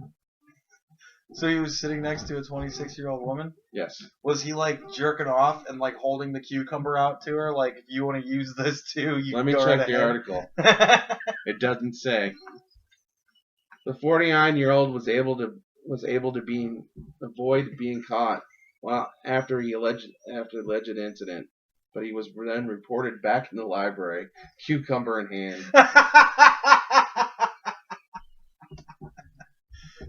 Speaker 2: So he was sitting next to a 26-year-old woman?
Speaker 1: Yes.
Speaker 2: Was he jerking off and holding the cucumber out to her? If you want to use this too, you
Speaker 1: Let me check the article. It doesn't say. The 49-year-old was able to avoid being caught after alleged incident, but he was then reported back in the library, cucumber in hand.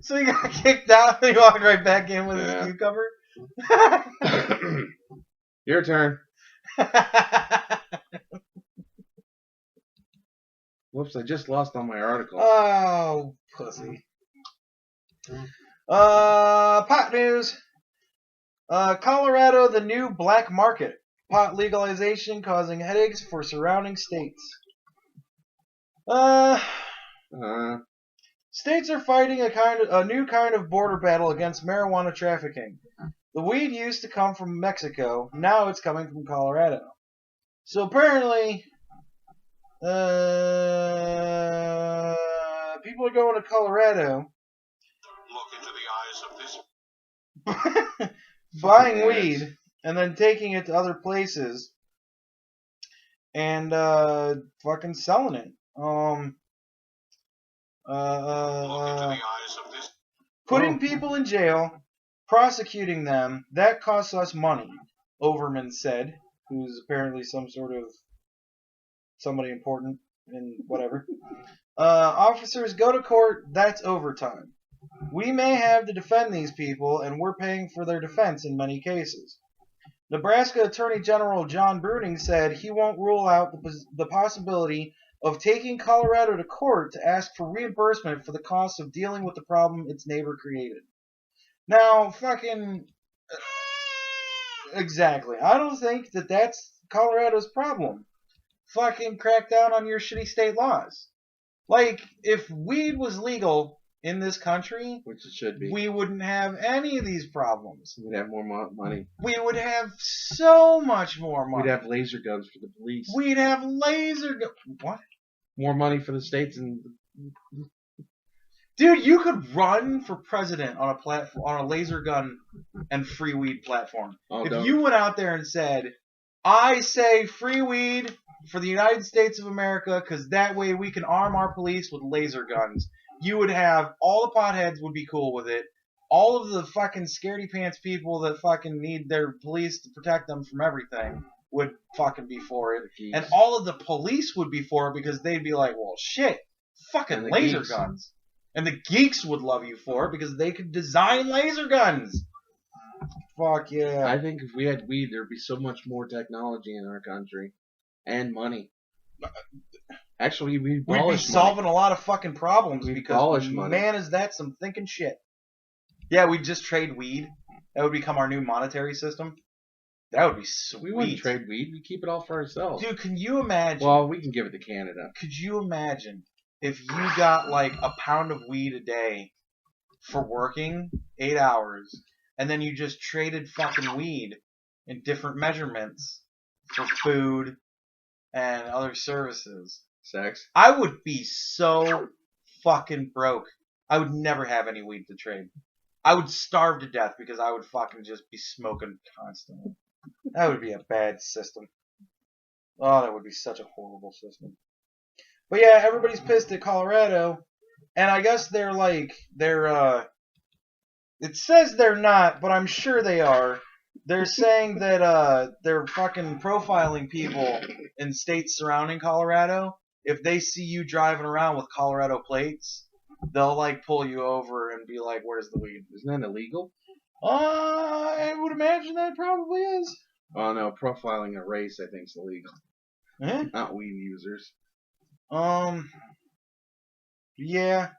Speaker 2: So he got kicked out and he walked right back in with his cucumber?
Speaker 1: Your turn. Whoops, I just lost all my article.
Speaker 2: Oh, pussy. Pot news. Colorado, the new black market. Pot legalization causing headaches for surrounding states. States are fighting a new kind of border battle against marijuana trafficking. The weed used to come from Mexico. Now it's coming from Colorado. So apparently, people are going to Colorado.
Speaker 4: Look into the eyes of this.
Speaker 2: Buying weed and then taking it to other places and fucking selling it.
Speaker 4: Look into the eyes of this.
Speaker 2: Putting people in jail, prosecuting them, that costs us money, Overman said, who's apparently some sort of somebody important and whatever. Officers go to court, that's overtime. We may have to defend these people, and we're paying for their defense in many cases. Nebraska Attorney General John Bruning said he won't rule out the possibility of taking Colorado to court to ask for reimbursement for the cost of dealing with the problem its neighbor created. Now, fucking... exactly. I don't think that that's Colorado's problem. Fucking crack down on your shitty state laws. Like, if weed was legal in this country,
Speaker 1: Which it should be.
Speaker 2: we wouldn't have any of these problems.
Speaker 1: We'd have more money.
Speaker 2: We would have so much more money.
Speaker 1: We'd have laser guns for the police.
Speaker 2: We'd have laser guns. What?
Speaker 1: More money for the states and...
Speaker 2: Dude, you could run for president on a platform, on a laser gun and free weed platform.
Speaker 1: Oh,
Speaker 2: if
Speaker 1: don't.
Speaker 2: you went out there and said, I say free weed for the United States of America because that way we can arm our police with laser guns, you would have, all the potheads would be cool with it. All of the fucking scaredy pants people that fucking need their police to protect them from everything would fucking be for it. And all of the police would be for it because they'd be like, well, shit, fucking
Speaker 1: And the
Speaker 2: laser
Speaker 1: geeks.
Speaker 2: guns. And the geeks would love you for it because they could design laser guns. Fuck yeah.
Speaker 1: I think if we had weed, there'd be so much more technology in our country. And money. Actually, we'd
Speaker 2: We'd be
Speaker 1: abolish
Speaker 2: solving a lot of fucking problems
Speaker 1: We'd
Speaker 2: because,
Speaker 1: abolish money.
Speaker 2: man, is that some thinking shit. Yeah, we'd just trade weed. That would become our new monetary system. That would be sweet.
Speaker 1: We wouldn't trade weed. We keep it all for ourselves.
Speaker 2: Dude, can you imagine?
Speaker 1: Well, we can give it to Canada.
Speaker 2: Could you imagine if you got like a pound of weed a day for working 8 hours, and then you just traded fucking weed in different measurements for food and other services?
Speaker 1: Sex.
Speaker 2: I would be so fucking broke. I would never have any weed to trade. I would starve to death because I would fucking just be smoking constantly. That would be a bad system. Oh, that would be such a horrible system. But yeah, everybody's pissed at Colorado, and I guess they're it says they're not, but I'm sure they are. They're saying that they're fucking profiling people in states surrounding Colorado. If they see you driving around with Colorado plates, they'll like pull you over and be like, "Where's the weed?"
Speaker 1: Isn't that illegal?
Speaker 2: I would imagine that probably is.
Speaker 1: Oh no, profiling a race I think is illegal.
Speaker 2: Eh?
Speaker 1: Not weed users.
Speaker 2: Yeah.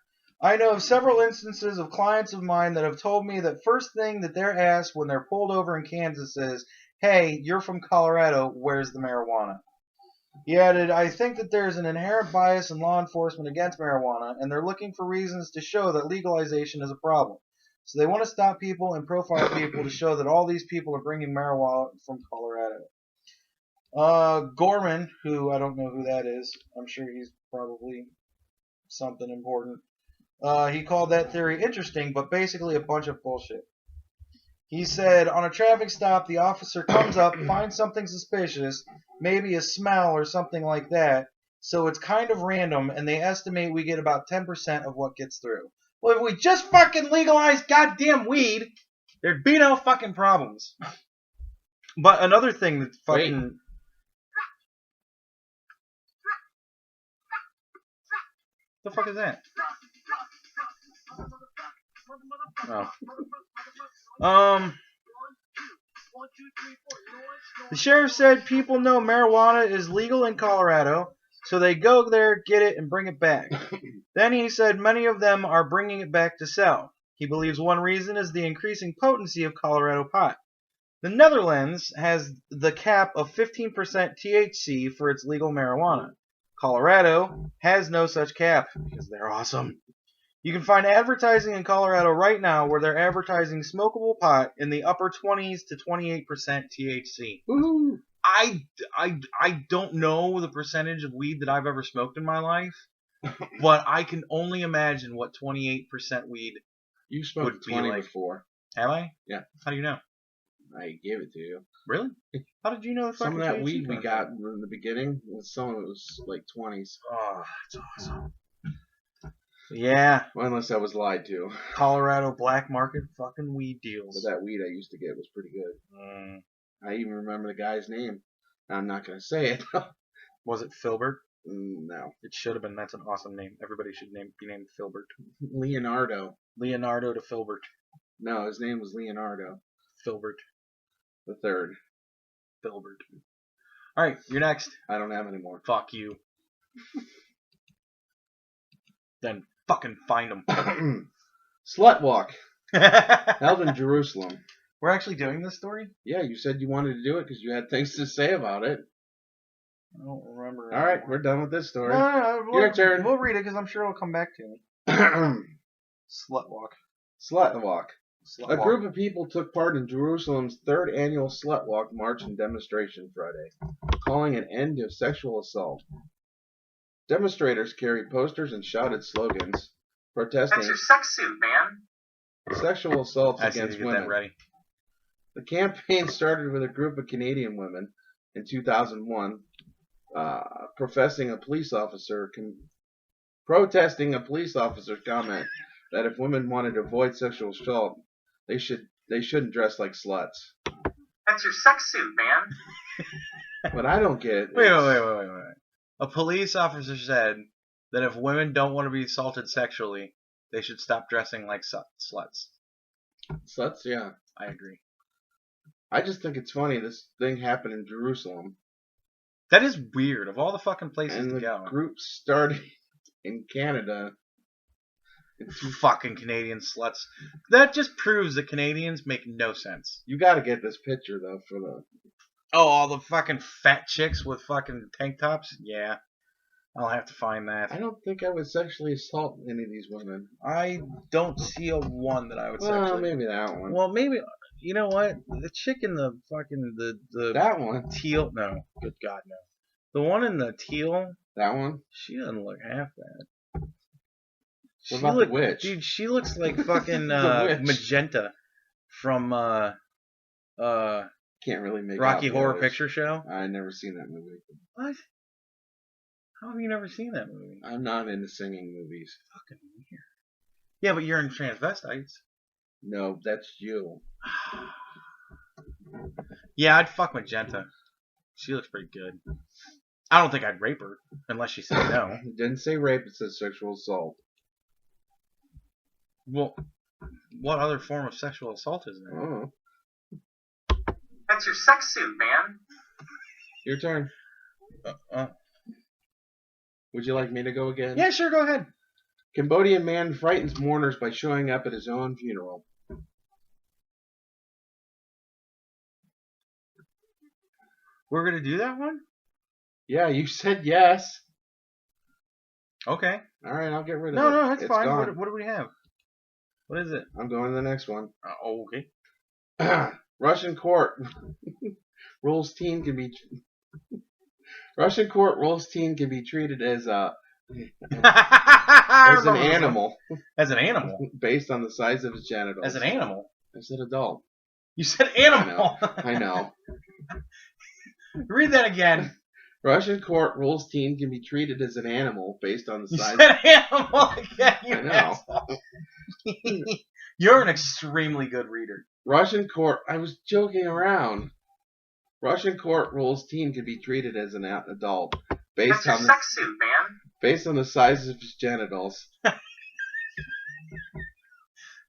Speaker 2: I know of several instances of clients of mine that have told me that first thing that they're asked when they're pulled over in Kansas is, "Hey, you're from Colorado, where's the marijuana?" He added, "I think that there's an inherent bias in law enforcement against marijuana, and they're looking for reasons to show that legalization is a problem. So they want to stop people and profile people to show that all these people are bringing marijuana from Colorado." Gorman, who I don't know who that is, I'm sure he's probably something important. He called that theory interesting, but basically a bunch of bullshit. He said, on a traffic stop, the officer comes up, finds something suspicious, maybe a smell or something like that, so it's kind of random, and they estimate we get about 10% of what gets through. Well, if we just fucking legalized goddamn weed, there'd be no fucking problems. But another thing that's fucking...
Speaker 1: Wait.
Speaker 2: The fuck is that? Oh. The sheriff said people know marijuana is legal in Colorado, so they go there, get it, and bring it back. Then he said many of them are bringing it back to sell. He believes one reason is the increasing potency of Colorado pot. The Netherlands has the cap of 15% THC for its legal marijuana. Colorado has no such cap because they're awesome. You can find advertising in Colorado right now where they're advertising smokable pot in the upper 20s to 28% THC.
Speaker 1: Woohoo!
Speaker 2: I don't know the percentage of weed that I've ever smoked in my life, but I can only imagine what 28% weed
Speaker 1: You smoked
Speaker 2: would be
Speaker 1: 20
Speaker 2: like.
Speaker 1: before.
Speaker 2: Have I?
Speaker 1: Yeah.
Speaker 2: How do you know?
Speaker 1: I gave it to you.
Speaker 2: Really? How did you know?
Speaker 1: Some of that
Speaker 2: fucking
Speaker 1: weed
Speaker 2: THC
Speaker 1: we
Speaker 2: was?
Speaker 1: got in the beginning, some of it was like 20s.
Speaker 2: Oh, that's awesome. Yeah,
Speaker 1: Well, unless I was lied to.
Speaker 2: Colorado black market fucking weed
Speaker 1: But
Speaker 2: deals.
Speaker 1: that weed I used to get was pretty good.
Speaker 2: Mm.
Speaker 1: I even remember the guy's name. I'm not going to say it.
Speaker 2: Was it Filbert?
Speaker 1: No.
Speaker 2: It should have been. That's an awesome name. Everybody should be named Filbert.
Speaker 1: Leonardo.
Speaker 2: Leonardo to Filbert.
Speaker 1: No, his name was Leonardo.
Speaker 2: Filbert.
Speaker 1: The third.
Speaker 2: Filbert. Alright, you're next.
Speaker 1: I don't have any more.
Speaker 2: Fuck you. Then fucking find them.
Speaker 1: Slut walk. Held in Jerusalem.
Speaker 2: We're actually doing this story?
Speaker 1: Yeah, you said you wanted to do it because you had things to say about it.
Speaker 2: I don't remember.
Speaker 1: All right, we're done with this story.
Speaker 2: No,
Speaker 1: Your turn.
Speaker 2: We'll read it because I'm sure it'll come back to me. Slut walk.
Speaker 1: Slut walk.
Speaker 2: Slut
Speaker 1: A
Speaker 2: walk.
Speaker 1: group of people took part in Jerusalem's third annual Slut Walk march and demonstration Friday, calling an end to sexual assault. Demonstrators carried posters and shouted slogans protesting
Speaker 3: That's your sex suit, man.
Speaker 1: sexual assaults
Speaker 2: I just need
Speaker 1: against
Speaker 2: to get
Speaker 1: women.
Speaker 2: that ready.
Speaker 1: The campaign started with a group of Canadian women in 2001 protesting a police officer's comment that if women wanted to avoid sexual assault, they shouldn't dress like sluts.
Speaker 3: That's your sex suit, man.
Speaker 1: What I don't get
Speaker 2: Wait.
Speaker 1: is,
Speaker 2: A police officer said that if women don't want to be assaulted sexually, they should stop dressing like sluts.
Speaker 1: sluts, yeah.
Speaker 2: I agree.
Speaker 1: I just think it's funny this thing happened in Jerusalem,
Speaker 2: That is weird. Of all the fucking places
Speaker 1: and
Speaker 2: to
Speaker 1: the
Speaker 2: go.
Speaker 1: group started in Canada.
Speaker 2: Fucking Canadian sluts. That just proves that Canadians make no sense.
Speaker 1: You got to get this picture though for the.
Speaker 2: Oh, all the fucking fat chicks with fucking tank tops? Yeah. I'll have to find that.
Speaker 1: I don't think I would sexually assault any of these women.
Speaker 2: I don't see a one that I would
Speaker 1: Well,
Speaker 2: sexually...
Speaker 1: maybe that one.
Speaker 2: Well, maybe... You know what? The chick in the fucking... The
Speaker 1: That one.
Speaker 2: teal... No. Good God, no. The one in the teal,
Speaker 1: That one.
Speaker 2: she doesn't look half bad.
Speaker 1: What about the witch?
Speaker 2: Dude, she looks like fucking
Speaker 1: The witch.
Speaker 2: Magenta from
Speaker 1: Can't really make
Speaker 2: Rocky
Speaker 1: out the
Speaker 2: Horror
Speaker 1: witch.
Speaker 2: Picture Show.
Speaker 1: I never seen that movie.
Speaker 2: What? How have you never seen that movie?
Speaker 1: I'm not into singing movies.
Speaker 2: Fucking weird. Yeah, but you're in transvestites.
Speaker 1: No, that's you.
Speaker 2: Yeah, I'd fuck Magenta. She looks pretty good. I don't think I'd rape her unless she said no.
Speaker 1: It didn't say rape. It says sexual assault.
Speaker 2: Well, what other form of sexual assault is there?
Speaker 1: Oh,
Speaker 3: That's your sex suit, man.
Speaker 1: your turn. Would you like me to go again?
Speaker 2: Yeah, sure, go ahead.
Speaker 1: Cambodian man frightens mourners by showing up at his own funeral.
Speaker 2: We're gonna do that one?
Speaker 1: Yeah, you said yes.
Speaker 2: Okay.
Speaker 1: All right, I'll get rid of
Speaker 2: No,
Speaker 1: it.
Speaker 2: no, that's
Speaker 1: It's
Speaker 2: fine.
Speaker 1: gone.
Speaker 2: What do we have? What is it?
Speaker 1: I'm going to the next one.
Speaker 2: Okay.
Speaker 1: Russian court rules teen can be treated as an animal
Speaker 2: As an animal.
Speaker 1: based on the size of his genitals.
Speaker 2: As an animal.
Speaker 1: I said adult.
Speaker 2: You said animal.
Speaker 1: I know.
Speaker 2: Read that again.
Speaker 1: Russian court rules teen can be treated as an animal based on the
Speaker 2: You
Speaker 1: size.
Speaker 2: said animal again. You
Speaker 1: I know.
Speaker 2: asshole. You're an extremely good reader.
Speaker 1: Russian court. I was joking around. Russian court rules teen can be treated as an adult
Speaker 3: That's your sex suit, man.
Speaker 1: based on the size of his genitals.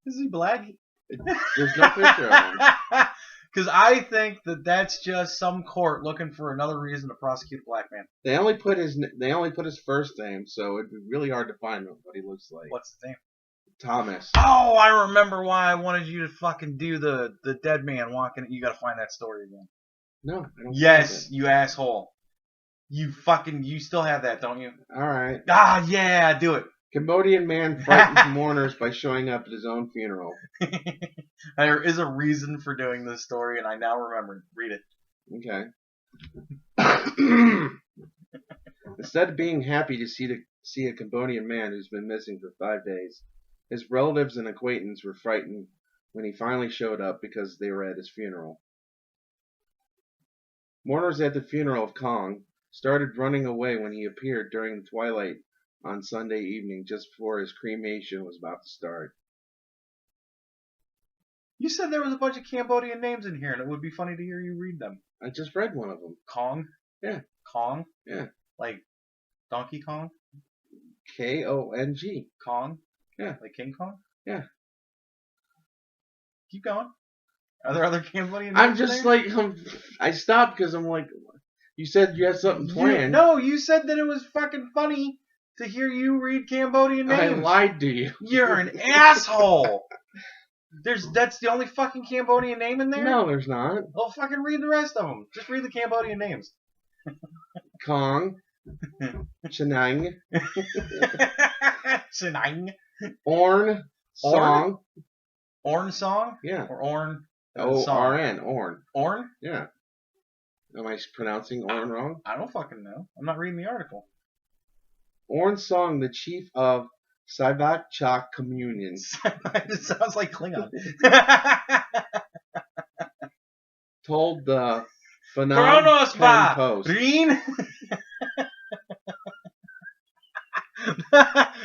Speaker 2: Is he black?
Speaker 1: There's no picture of him.
Speaker 2: Because I think that that's just some court looking for another reason to prosecute a black man.
Speaker 1: They only put his first name, so it'd be really hard to find what he looks like.
Speaker 2: What's his name?
Speaker 1: Thomas.
Speaker 2: Oh, I remember why I wanted you to fucking do the dead man walking. You gotta find that story again.
Speaker 1: No, I don't.
Speaker 2: Yes, you asshole. You still have that, don't you?
Speaker 1: All right.
Speaker 2: Ah, yeah, do it.
Speaker 1: Cambodian man frightens mourners by showing up at his own funeral.
Speaker 2: There is a reason for doing this story, and I now remember. Read it.
Speaker 1: Okay. Instead of being happy to see a Cambodian man who's been missing for 5 days, his relatives and acquaintances were frightened when he finally showed up because they were at his funeral. Mourners at the funeral of Kong started running away when he appeared during the twilight on Sunday evening just before his cremation was about to start.
Speaker 2: You said there was a bunch of Cambodian names in here, and it would be funny to hear you read them.
Speaker 1: I just read one of them.
Speaker 2: Kong?
Speaker 1: Yeah.
Speaker 2: Kong?
Speaker 1: Yeah.
Speaker 2: Like Donkey Kong?
Speaker 1: Kong.
Speaker 2: Kong?
Speaker 1: Yeah.
Speaker 2: Like King Kong?
Speaker 1: Yeah.
Speaker 2: Keep going. Are there other Cambodian names
Speaker 1: I'm just like, I stopped because I'm like, you said you had something planned.
Speaker 2: No, you said that it was fucking funny to hear you read Cambodian names.
Speaker 1: I lied to you.
Speaker 2: You're an asshole. That's the only fucking Cambodian name in there?
Speaker 1: No, there's not.
Speaker 2: Well, fucking read the rest of them. Just read the Cambodian names.
Speaker 1: Kong. Chenang.
Speaker 2: Chenang.
Speaker 1: Orn. Song.
Speaker 2: Orn Song?
Speaker 1: Yeah.
Speaker 2: Or Orn?
Speaker 1: O-R-N. Orn.
Speaker 2: Orn?
Speaker 1: Yeah. Am I pronouncing Orn wrong?
Speaker 2: I don't fucking know. I'm not reading the article.
Speaker 1: Orn Song, the chief of Saibak Chak Communion.
Speaker 2: It sounds like Klingon.
Speaker 1: Told the Phnom Penh Post.
Speaker 2: Reen?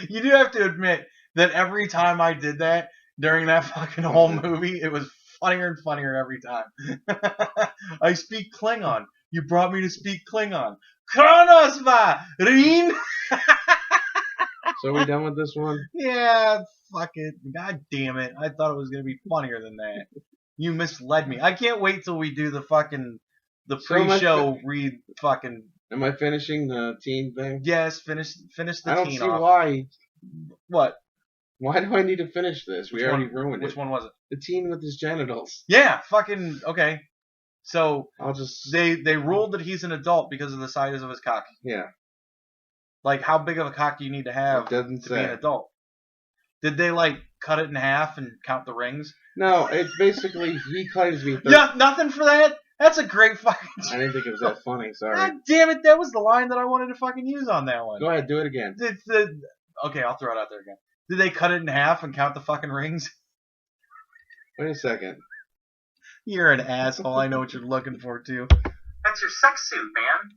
Speaker 2: You do have to admit that every time I did that during that fucking whole movie, it was funnier and funnier every time. I speak Klingon. You brought me to speak Klingon. Kronosva! Reen!
Speaker 1: So are we done with this one?
Speaker 2: Yeah, fuck it. God damn it. I thought it was going to be funnier than that. You misled me. I can't wait till we do the pre-show read fucking...
Speaker 1: Am I finishing the teen thing?
Speaker 2: Yes, finish the teen off.
Speaker 1: I don't see why.
Speaker 2: What?
Speaker 1: Why do I need to finish this? We already ruined it.
Speaker 2: Which one was it?
Speaker 1: The teen with his genitals.
Speaker 2: Yeah, fucking, okay. So,
Speaker 1: I'll just...
Speaker 2: They ruled that he's an adult because of the size of his cock.
Speaker 1: Yeah.
Speaker 2: Like, how big of a cock do you need to have to be an adult? Did they, like, cut it in half and count the rings?
Speaker 1: No, it's basically, he claims to be 30.
Speaker 2: Yeah, nothing for that? That's a great fucking...
Speaker 1: I didn't think it was that funny, sorry.
Speaker 2: God damn it, that was the line that I wanted to fucking use on that one.
Speaker 1: Go ahead, do it again.
Speaker 2: Okay, I'll throw it out there again. Did they cut it in half and count the fucking rings?
Speaker 1: Wait a second.
Speaker 2: You're an asshole. I know what you're looking for, too.
Speaker 3: That's your sex suit, man.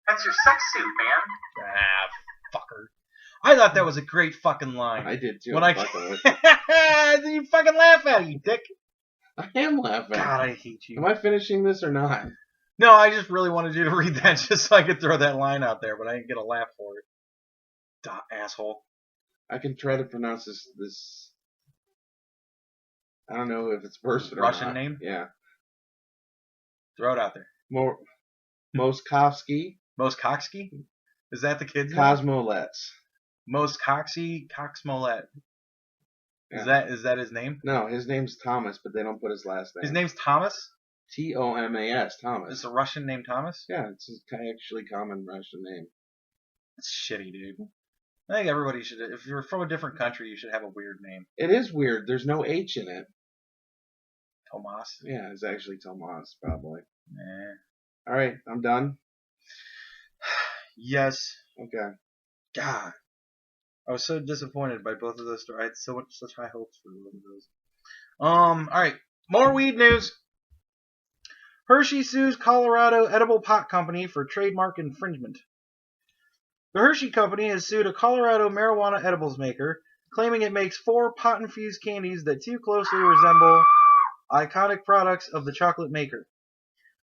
Speaker 3: That's your sex suit, man.
Speaker 2: Ah, fucker. I thought that was a great fucking line.
Speaker 1: I did, too.
Speaker 2: When you fucking laugh at it, you dick.
Speaker 1: I am laughing.
Speaker 2: God, I hate you.
Speaker 1: Am I finishing this or not?
Speaker 2: No, I just really wanted you to read that just so I could throw that line out there, but I didn't get a laugh for it. Duh, asshole.
Speaker 1: I can try to pronounce this. I don't know if it's Russian or
Speaker 2: Russian
Speaker 1: not.
Speaker 2: name?
Speaker 1: Yeah.
Speaker 2: Throw it out there.
Speaker 1: Moskovsky.
Speaker 2: Moskovsky? Is that the kid's name?
Speaker 1: Cosmolets.
Speaker 2: Moskovsky Coxmolet.
Speaker 1: Yeah.
Speaker 2: Is that his name?
Speaker 1: No, his name's Thomas, but they don't put his last name.
Speaker 2: His name's Thomas?
Speaker 1: Thomas, Thomas.
Speaker 2: It's a Russian name, Thomas?
Speaker 1: Yeah, it's actually common Russian name.
Speaker 2: That's shitty, dude. I think everybody should, if you're from a different country, you should have a weird name.
Speaker 1: It is weird. There's no H in it.
Speaker 2: Tomas?
Speaker 1: Yeah, it's actually Tomas, probably.
Speaker 2: Nah.
Speaker 1: Alright, I'm done.
Speaker 2: Yes.
Speaker 1: Okay.
Speaker 2: God. I was so disappointed by both of those stories. I had such high hopes for both of those. Alright. More weed news. Hershey sues Colorado Edible Pot Company for trademark infringement. The Hershey Company has sued a Colorado marijuana edibles maker, claiming it makes 4 pot-infused candies that too closely resemble iconic products of the chocolate maker.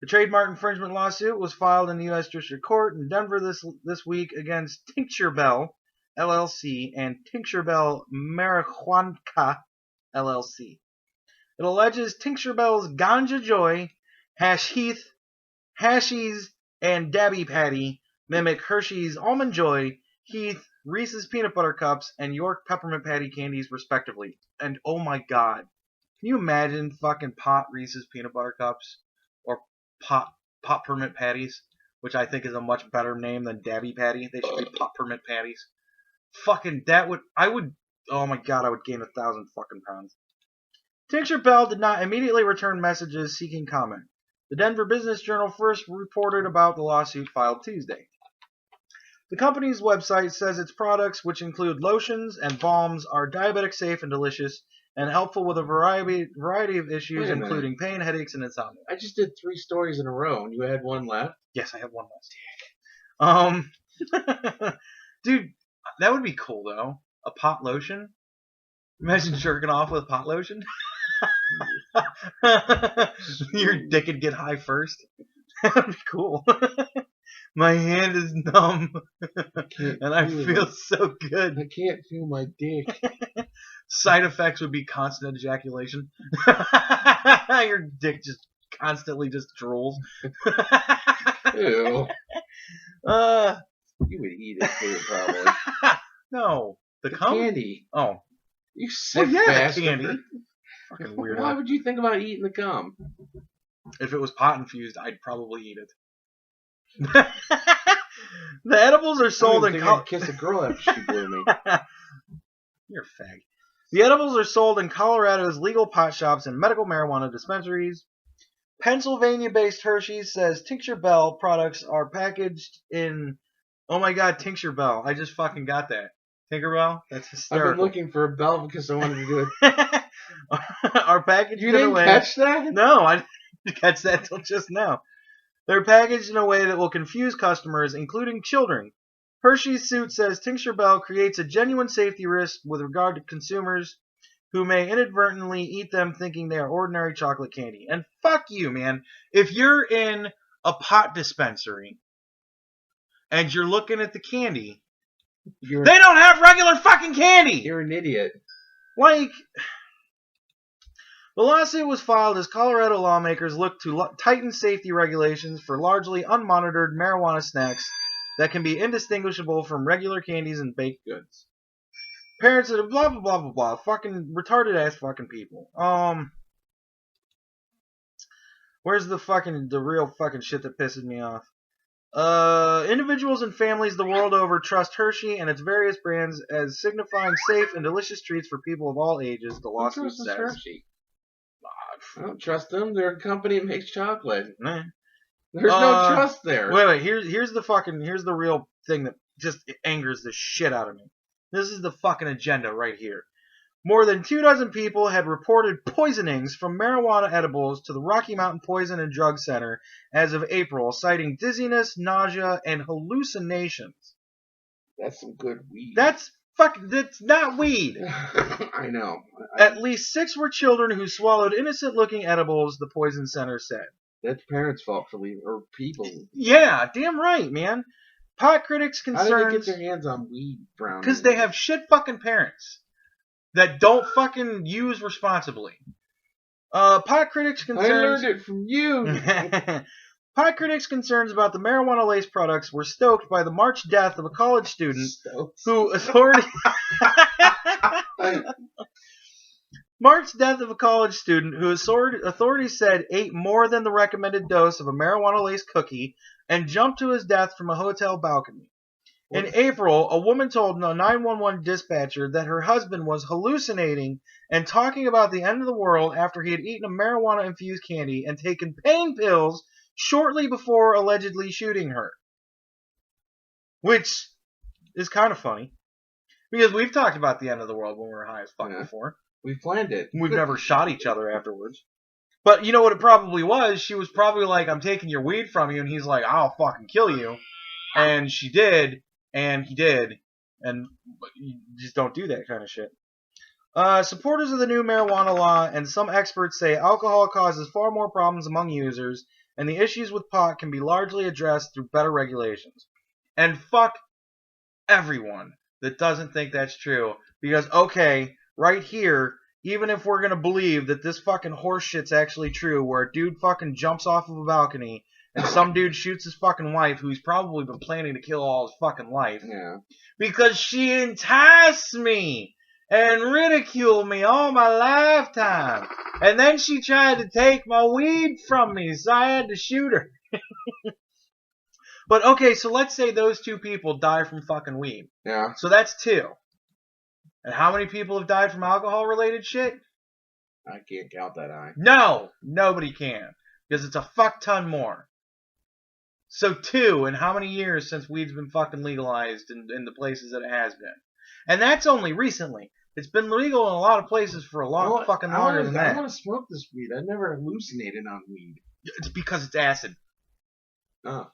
Speaker 2: The trademark infringement lawsuit was filed in the U.S. District Court in Denver this week against Tincture Bell, LLC, and Tincture Bell Marijuana, LLC. It alleges Tincture Bell's Ganja Joy, Hash Heath, Hashies, and Dabby Patty mimic Hershey's Almond Joy, Heath, Reese's Peanut Butter Cups, and York Peppermint Patty candies, respectively. And oh my god, can you imagine fucking pot Reese's Peanut Butter Cups? Or pot Peppermint Patties? Which I think is a much better name than Dabby Patty. They should be Peppermint Patties. Fucking, oh my god, I would gain 1,000 fucking pounds. Tincture Bell did not immediately return messages seeking comment. The Denver Business Journal first reported about the lawsuit filed Tuesday. The company's website says its products, which include lotions and balms, are diabetic safe and delicious, and helpful with a variety of issues, including pain, headaches, and insomnia.
Speaker 5: I just did 3 stories in a row, and you had one left?
Speaker 2: Yes, I have one last. Dude, that would be cool, though. A pot lotion? Imagine jerking off with pot lotion? Your dick would get high first. That would be cool. My hand is numb, and I feel so good.
Speaker 5: I can't feel my dick.
Speaker 2: Side effects would be constant ejaculation. Your dick just constantly just drools.
Speaker 5: Ew. You would eat it too, probably.
Speaker 2: No. The
Speaker 5: candy.
Speaker 2: Oh.
Speaker 5: You sick
Speaker 2: the
Speaker 5: bastard.
Speaker 2: candy. Fucking weirdo.
Speaker 5: Why would you think about eating the cum?
Speaker 2: If it was pot infused, I'd probably eat it. The edibles are sold in
Speaker 5: I'd kiss a girl after she blew me.
Speaker 2: You're a fag. The edibles are sold in Colorado's legal pot shops and medical marijuana dispensaries. Pennsylvania-based Hershey's says Tincture Bell products are packaged in... Oh my god, Tincture Bell. I just fucking got that. Tinkerbell? That's hysterical.
Speaker 5: I've been looking for a bell because I wanted to do it.
Speaker 2: Are packaged
Speaker 5: You
Speaker 2: in a
Speaker 5: didn't
Speaker 2: way...
Speaker 5: catch that?
Speaker 2: No, I didn't catch that till just now. They're packaged in a way that will confuse customers, including children. Hershey's suit says Tincture Bell creates a genuine safety risk with regard to consumers who may inadvertently eat them thinking they are ordinary chocolate candy. And fuck you, man. If you're in a pot dispensary and you're looking at the candy, they don't have regular fucking candy!
Speaker 5: You're an idiot.
Speaker 2: Like... The lawsuit was filed as Colorado lawmakers look to tighten safety regulations for largely unmonitored marijuana snacks that can be indistinguishable from regular candies and baked goods. Parents of blah blah blah blah blah. Fucking retarded ass fucking people. Where's the real fucking shit that pisses me off? Individuals and families the world over trust Hershey and its various brands as signifying safe and delicious treats for people of all ages, the lawsuit says.
Speaker 5: Hershey? I don't trust them. They're a company that makes chocolate.
Speaker 2: Nah.
Speaker 5: There's no trust there.
Speaker 2: Wait. Here's the real thing that just angers the shit out of me. This is the fucking agenda right here. More than 24 people had reported poisonings from marijuana edibles to the Rocky Mountain Poison and Drug Center as of April, citing dizziness, nausea, and hallucinations.
Speaker 5: That's some good weed.
Speaker 2: That's not weed.
Speaker 5: I know.
Speaker 2: At least 6 were children who swallowed innocent-looking edibles, the Poison Center said.
Speaker 5: That's parents' fault for leaving, or people.
Speaker 2: Yeah, damn right, man. Pot critics concerns...
Speaker 5: How did they get their hands on weed, Brown?
Speaker 2: Because they have shit fucking parents that don't fucking use responsibly. Pot critics concerns...
Speaker 5: I learned it from you!
Speaker 2: Pot critics' concerns about the marijuana-laced products were stoked by the March death of a college student who authorities said ate more than the recommended dose of a marijuana-laced cookie and jumped to his death from a hotel balcony. In April, a woman told a 911 dispatcher that her husband was hallucinating and talking about the end of the world after he had eaten a marijuana-infused candy and taken pain pills shortly before allegedly shooting her. Which is kind of funny. Because we've talked about the end of the world when we were high as fuck before.
Speaker 5: We planned it.
Speaker 2: We've never shot each other afterwards. But you know what it probably was? She was probably like, I'm taking your weed from you. And he's like, I'll fucking kill you. And she did. And he did. And you just don't do that kind of shit. Supporters of the new marijuana law and some experts say alcohol causes far more problems among users, and the issues with pot can be largely addressed through better regulations. And fuck everyone that doesn't think that's true. Because, okay, right here even if we're gonna believe that this fucking horse shit's actually true, where a dude fucking jumps off of a balcony and some dude shoots his fucking wife, who he's probably been planning to kill all his fucking life,
Speaker 1: Yeah.
Speaker 2: because she enticed me and ridiculed me all my lifetime, and then she tried to take my weed from me, so I had to shoot her. But okay, so let's say those two people die from fucking weed.
Speaker 1: Yeah.
Speaker 2: So that's 2. And how many people have died from alcohol-related shit?
Speaker 1: I can't count that high.
Speaker 2: No, nobody can, because it's a fuck ton more. So 2, and how many years since weed's been fucking legalized in the places that it has been? And that's only recently. It's been legal in a lot of places for a lot fucking longer than that.
Speaker 1: I want to smoke this weed. I never hallucinated on weed.
Speaker 2: It's because it's acid.
Speaker 1: Oh.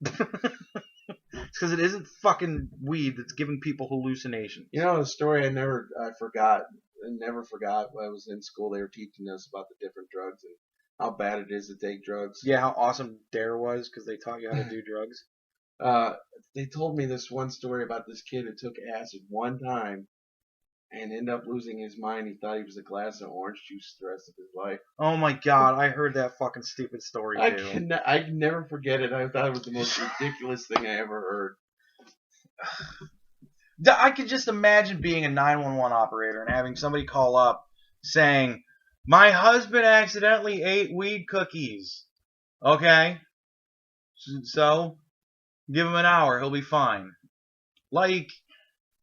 Speaker 2: It's because it isn't fucking weed that's giving people hallucinations.
Speaker 1: You know, a story I never forgot when I was in school. They were teaching us about the different drugs and how bad it is to take drugs.
Speaker 2: Yeah, how awesome Dare was because they taught you how to do drugs.
Speaker 1: They told me this one story about this kid who took acid one time and ended up losing his mind. He thought he was a glass of orange juice the rest of his life.
Speaker 2: Oh my god, I heard that fucking stupid story too.
Speaker 1: I can never forget it. I thought it was the most ridiculous thing I ever heard.
Speaker 2: I could just imagine being a 911 operator and having somebody call up saying, "My husband accidentally ate weed cookies." Okay? So, give him an hour. He'll be fine. Like,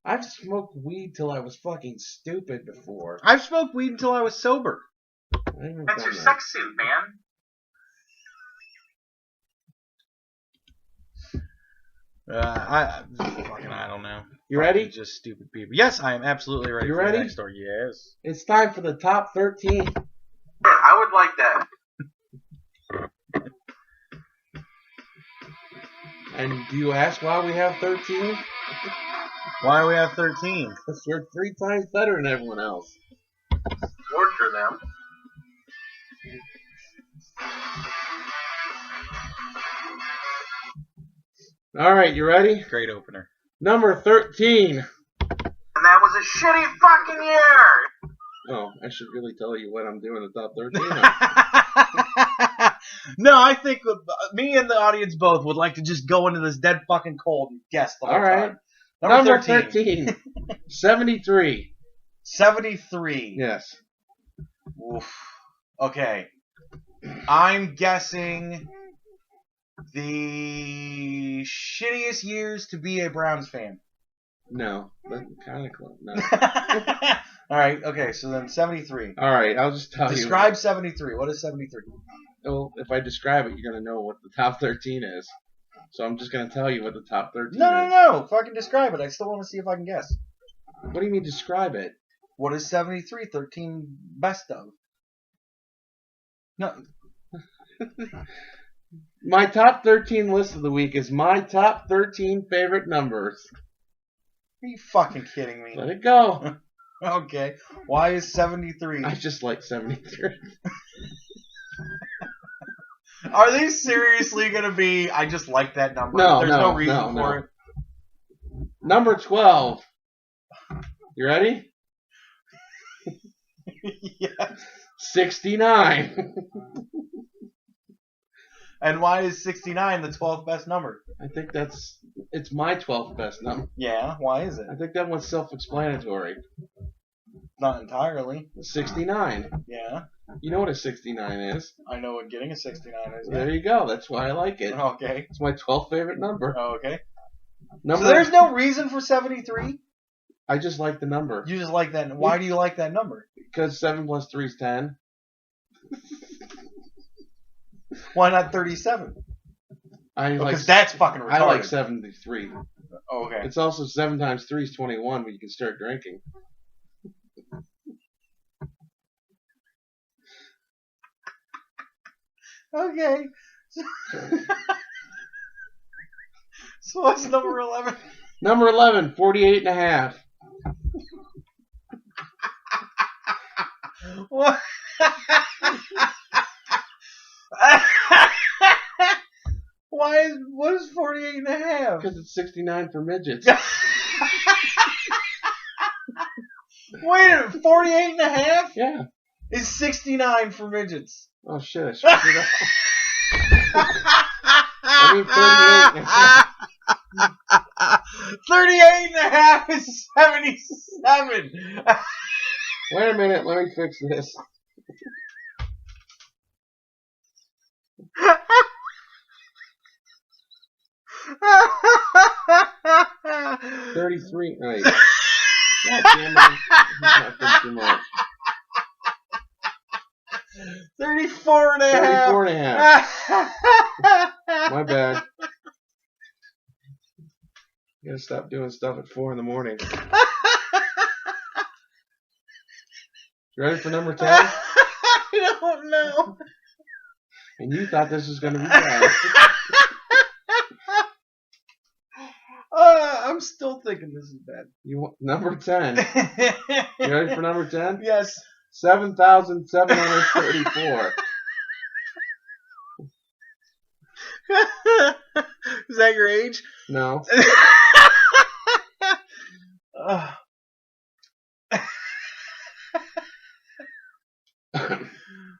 Speaker 1: I've smoked weed till I was fucking stupid before.
Speaker 2: I've smoked weed until I was sober.
Speaker 3: That's your sex suit, man.
Speaker 2: I don't know.
Speaker 1: You ready?
Speaker 2: Fucking just stupid people. Yes, I am absolutely ready.
Speaker 1: You
Speaker 2: for
Speaker 1: ready?
Speaker 2: The next story. Yes.
Speaker 1: It's time for the top 13.
Speaker 3: Yeah, I would like that.
Speaker 1: And do you ask why we have 13?
Speaker 2: Why do we have 13?
Speaker 1: Because we're 3 times better than everyone else.
Speaker 3: Torture them.
Speaker 1: All right, you ready?
Speaker 2: Great opener.
Speaker 1: Number 13.
Speaker 3: And that was a shitty fucking year!
Speaker 1: Oh, I should really tell you what I'm doing in the top 13.
Speaker 2: No, I think me and the audience both would like to just go into this dead fucking cold and guess the whole
Speaker 1: All right.
Speaker 2: time.
Speaker 1: Number 13. 73.
Speaker 2: 73.
Speaker 1: Yes.
Speaker 2: Oof. Okay. I'm guessing the shittiest years to be a Browns fan.
Speaker 1: No, but kind of close. No.
Speaker 2: All right. Okay. So then 73.
Speaker 1: All right, I'll just tell you.
Speaker 2: Describe 73. What is 73?
Speaker 1: Well, if I describe it, you're going to know what the top 13 is. So I'm just going to tell you what the top 13 is.
Speaker 2: No. Fucking describe it. I still want to see if I can guess.
Speaker 1: What do you mean describe it?
Speaker 2: What is 73? 13 best of. No.
Speaker 1: My top 13 list of the week is my top 13 favorite numbers.
Speaker 2: Are you fucking kidding me?
Speaker 1: Let it go.
Speaker 2: Okay. Why is 73?
Speaker 1: I just like 73.
Speaker 2: Are they seriously going to be, I just like that number?
Speaker 1: No,
Speaker 2: There's no reason for it.
Speaker 1: Number 12. You ready?
Speaker 2: Yes.
Speaker 1: 69.
Speaker 2: And why is 69 the 12th best number?
Speaker 1: I think it's my 12th best number.
Speaker 2: Yeah, why is it?
Speaker 1: I think that one's self-explanatory.
Speaker 2: Not entirely.
Speaker 1: 69.
Speaker 2: Yeah.
Speaker 1: You know what a 69 is.
Speaker 2: I know what getting a 69 is.
Speaker 1: There you go. That's why I like it.
Speaker 2: Okay.
Speaker 1: It's my 12th favorite number.
Speaker 2: Okay.
Speaker 1: Number.
Speaker 2: So there's no reason for 73?
Speaker 1: I just like the number.
Speaker 2: You just like that. Why do you like that number?
Speaker 1: Because 7 plus 3 is 10.
Speaker 2: Why not 37? Because that's fucking retarded.
Speaker 1: I like 73.
Speaker 2: Oh, okay.
Speaker 1: It's also 7 times 3 is 21, but you can start drinking.
Speaker 2: Okay. So what's number 11?
Speaker 1: Number 11, 48 and a half.
Speaker 2: What? What is 48 and a half?
Speaker 1: Because it's 69 for midgets.
Speaker 2: Wait a minute, 48 and a half
Speaker 5: Yeah.
Speaker 2: is 69 for midgets.
Speaker 5: Oh shit, I screwed it up. I mean 38 and a half.
Speaker 2: 38 and a half is 77.
Speaker 5: Wait a minute, let me fix this. 33. Wait. God damn it. I've not too much.
Speaker 2: 34 and a half.
Speaker 5: 34 and a half. My bad. You gotta stop doing stuff at 4 in the morning. You ready for number 10?
Speaker 2: I don't know.
Speaker 5: And you thought this was gonna be bad.
Speaker 2: I'm still thinking this is bad.
Speaker 5: You want number 10? You ready for number 10?
Speaker 2: Yes.
Speaker 5: 7,734.
Speaker 2: Is that your age?
Speaker 5: No.
Speaker 2: Oh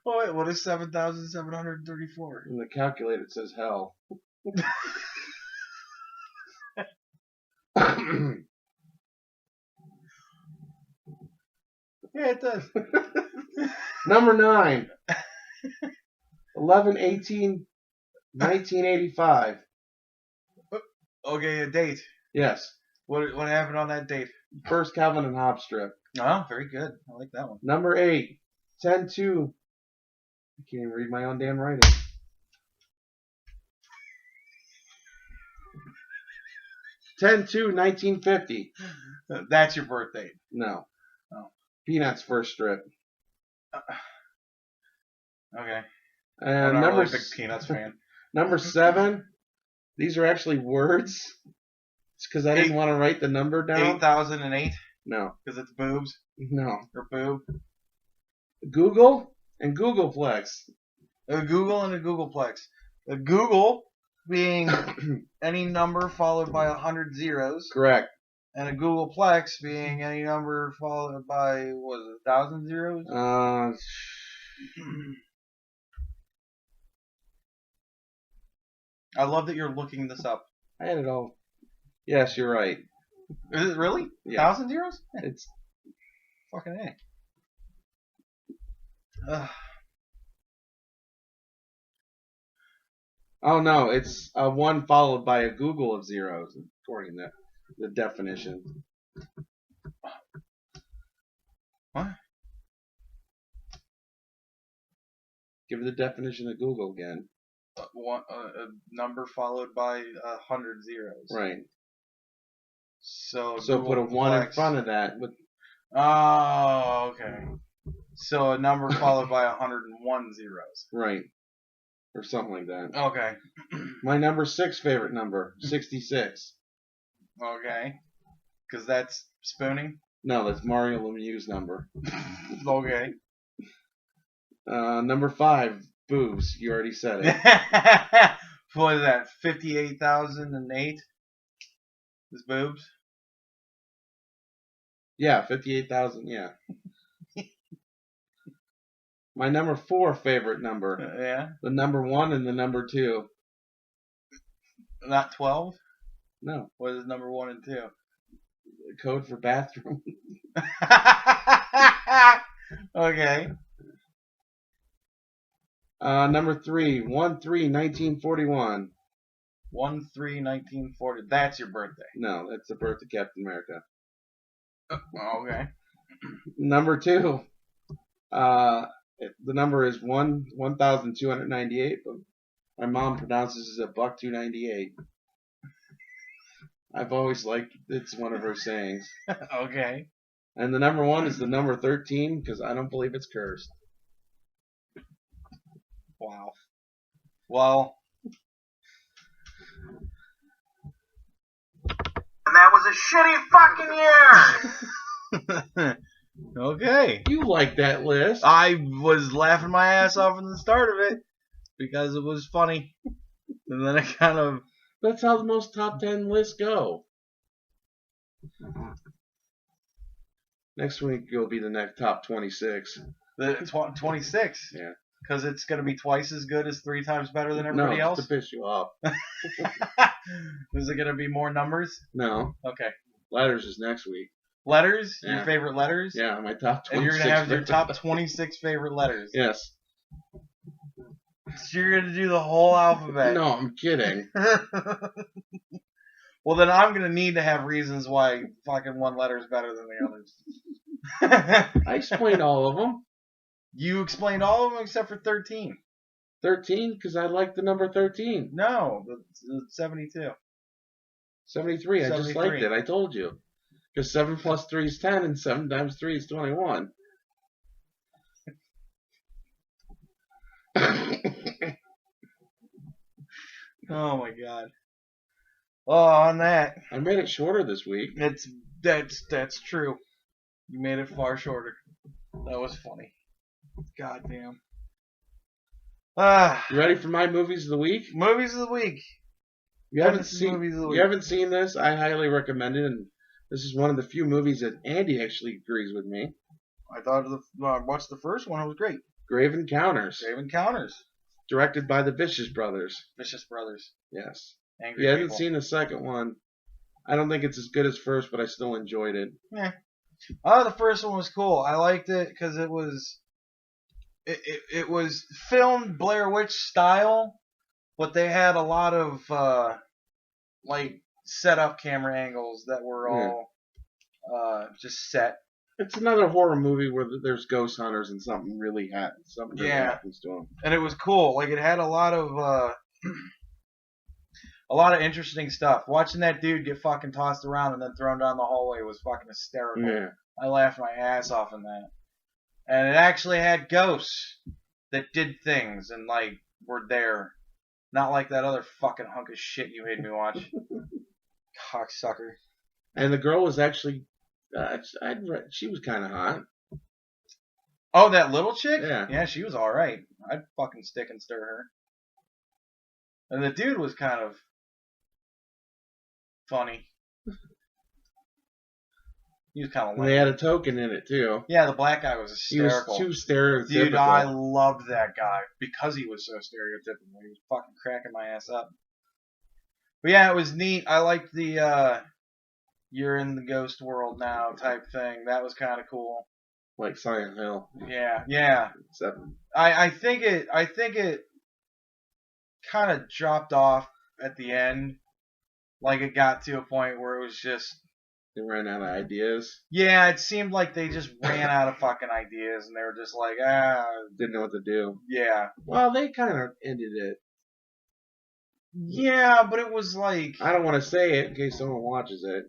Speaker 2: wait, what is 7,734?
Speaker 5: In the calculator it says hell.
Speaker 2: Yeah, it does.
Speaker 5: Number 9. 11/18/1985.
Speaker 2: Okay, a date.
Speaker 5: Yes.
Speaker 2: What happened on that date?
Speaker 5: First Calvin and Hobbes strip.
Speaker 2: Oh, very good. I like that one.
Speaker 5: Number 8. 10/2. I can't even read my own damn writing. 10/2/1950.
Speaker 2: That's your birthday.
Speaker 5: No.
Speaker 2: Oh.
Speaker 5: Peanuts first strip.
Speaker 2: Okay.
Speaker 5: And
Speaker 2: I'm not
Speaker 5: number
Speaker 2: really a big Peanuts fan.
Speaker 5: Number 7. These are actually words. It's because I didn't want to write the number down.
Speaker 2: 8,008?
Speaker 5: No.
Speaker 2: Because it's boobs?
Speaker 5: No.
Speaker 2: Or boob?
Speaker 5: Google and Googleplex.
Speaker 2: A Google and a Googleplex. A Google being any number followed by 100 zeros.
Speaker 5: Correct.
Speaker 2: And a Googleplex being any number followed by, what was it, 1,000 zeros? I love that you're looking this up.
Speaker 5: I had it all. Yes, you're right.
Speaker 2: Is it really?
Speaker 5: Yeah.
Speaker 2: 1,000 zeros?
Speaker 5: It's
Speaker 2: Fucking A.
Speaker 5: Oh no, it's a 1 followed by a Google of zeros, according to the definition.
Speaker 2: What?
Speaker 5: Give the definition of Google again.
Speaker 2: A number followed by 100 zeros.
Speaker 5: Right.
Speaker 2: So
Speaker 5: put a 1 in front of that. With
Speaker 2: Oh, okay. So a number followed by 101 zeros.
Speaker 5: right. Or something like that.
Speaker 2: Okay.
Speaker 5: My number 6 favorite number, 66.
Speaker 2: Okay. Because that's spooning?
Speaker 5: No, that's Mario Lemieux's number.
Speaker 2: Okay.
Speaker 5: Number 5, boobs. You already said it.
Speaker 2: What is that? 58,008 is boobs?
Speaker 5: Yeah, 58,000, yeah. My number 4 favorite number.
Speaker 2: Yeah.
Speaker 5: The number 1 and the number 2.
Speaker 2: Not 12?
Speaker 5: No.
Speaker 2: What is number 1 and 2?
Speaker 5: Code for bathroom.
Speaker 2: Okay.
Speaker 5: Number 3, 1/3/1941.
Speaker 2: 1/3/1940. That's your birthday.
Speaker 5: No, that's the birth of Captain America.
Speaker 2: Okay.
Speaker 5: Number 2, the number is 1,298, but my mom pronounces it $1,298. I've always liked it's one of her sayings.
Speaker 2: Okay.
Speaker 5: And the number 1 is the number 13 because I don't believe it's cursed.
Speaker 2: Wow. Well.
Speaker 3: And that was a shitty fucking year!
Speaker 2: Okay.
Speaker 5: You like that list?
Speaker 2: I was laughing my ass off in the start of it because it was funny. And then I kind of...
Speaker 5: That's how most top 10 lists go.
Speaker 1: Next week will be the next top 26.
Speaker 2: The 26.
Speaker 1: Yeah.
Speaker 2: Because it's going to be twice as good as 3 times better than everybody
Speaker 1: No,
Speaker 2: else?
Speaker 1: just to piss you off.
Speaker 2: Is it going to be more numbers?
Speaker 1: No.
Speaker 2: Okay.
Speaker 1: Letters is next week.
Speaker 2: Letters?
Speaker 1: Yeah.
Speaker 2: Your favorite letters?
Speaker 1: Yeah, my top 26.
Speaker 2: And you're going to have your top 26 favorite letters?
Speaker 1: Yes.
Speaker 2: So you're going to do the whole alphabet?
Speaker 1: No, I'm kidding.
Speaker 2: Well, then I'm going to need to have reasons why fucking one letter is better than the others.
Speaker 1: I explained all of them.
Speaker 2: You explained all of them except for 13.
Speaker 1: 13? Because I like the number 13.
Speaker 2: No, the 72.
Speaker 1: 73, I just
Speaker 2: 73.
Speaker 1: liked it. I told you. Because 7 plus 3 is 10, and 7 times 3 is 21.
Speaker 2: Oh my god. Oh, on that,
Speaker 1: I made it shorter this week.
Speaker 2: that's true. You made it far shorter. That was funny. God damn.
Speaker 1: You ready for my movies of the week?
Speaker 2: Movies of the week.
Speaker 1: You
Speaker 2: Movies of the week.
Speaker 1: You haven't seen this? I highly recommend it, and this is one of the few movies that Andy actually agrees with me.
Speaker 2: I thought I watched the first one. It was great.
Speaker 1: Grave Encounters,
Speaker 2: Grave Encounters.
Speaker 1: directed by the Vicious Brothers.
Speaker 2: Vicious Brothers.
Speaker 1: Yes.
Speaker 2: Angry
Speaker 1: You haven't
Speaker 2: people.
Speaker 1: seen the second one. I don't think it's as good as first, but I still enjoyed it.
Speaker 2: Yeah. Oh, the first one was cool. I liked it because it was filmed Blair Witch style, but they had a lot of like set up camera angles that were all just set.
Speaker 1: It's another horror movie where there's ghost hunters and something really happens. Something really happens to them.
Speaker 2: And it was cool. Like it had a lot of interesting stuff. Watching that dude get fucking tossed around and then thrown down the hallway was fucking hysterical.
Speaker 1: Yeah.
Speaker 2: I laughed my ass off in that. And it actually had ghosts that did things and like were there. Not like that other fucking hunk of shit you made me watch. Cocksucker.
Speaker 1: And the girl was actually, she was kind of hot.
Speaker 2: Oh, that little chick?
Speaker 1: Yeah.
Speaker 2: Yeah, she was alright. I'd fucking stick and stir her. And the dude was kind of funny. He was kind of
Speaker 1: And they had a token in it too.
Speaker 2: Yeah, the black guy was
Speaker 1: He was
Speaker 2: hysterical.
Speaker 1: too stereotypical.
Speaker 2: Dude, I loved that guy because he was so stereotypical. He was fucking cracking my ass up. But yeah, it was neat. I liked the you're in the ghost world now type thing. That was kind of cool.
Speaker 1: Like Silent Hill.
Speaker 2: Yeah.
Speaker 1: Except
Speaker 2: I think it kind of dropped off at the end. Like it got to a point where it was just.
Speaker 1: they ran out of ideas.
Speaker 2: Yeah, it seemed like they just ran out of fucking ideas and they were just like,
Speaker 1: Didn't know what to do.
Speaker 2: yeah.
Speaker 1: Well, they kind of ended it.
Speaker 2: Yeah, but it was like.
Speaker 1: I don't want to say it in case someone watches it.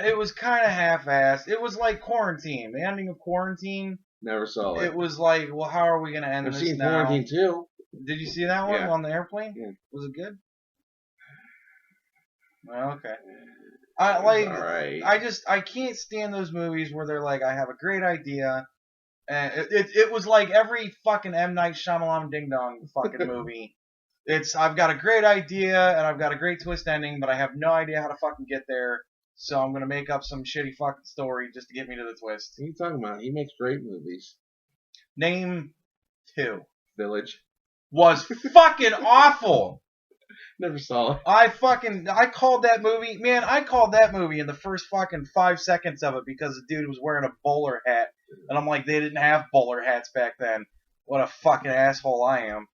Speaker 2: It was kind of half-assed. It was like Quarantine. The ending of Quarantine.
Speaker 1: Never saw it.
Speaker 2: It was like, well, how are we going to end
Speaker 1: I've
Speaker 2: this
Speaker 1: seen
Speaker 2: now?
Speaker 1: Quarantine too.
Speaker 2: Did you see that one
Speaker 1: Yeah.
Speaker 2: on the airplane?
Speaker 1: Yeah.
Speaker 2: Was it good? Well, okay. I like.
Speaker 1: All right.
Speaker 2: I can't stand those movies where they're like, I have a great idea, and it was like every fucking M. Night Shamalamadingdong fucking movie. I've got a great idea and I've got a great twist ending, but I have no idea how to fucking get there. So I'm gonna make up some shitty fucking story just to get me to the twist.
Speaker 1: What are you talking about? He makes great movies.
Speaker 2: Name 2.
Speaker 1: Village.
Speaker 2: Was fucking awful.
Speaker 1: Never saw it.
Speaker 2: I called that movie, man, I called that movie in the first fucking 5 seconds of it because the dude was wearing a bowler hat. And I'm like, they didn't have bowler hats back then. What a fucking asshole I am.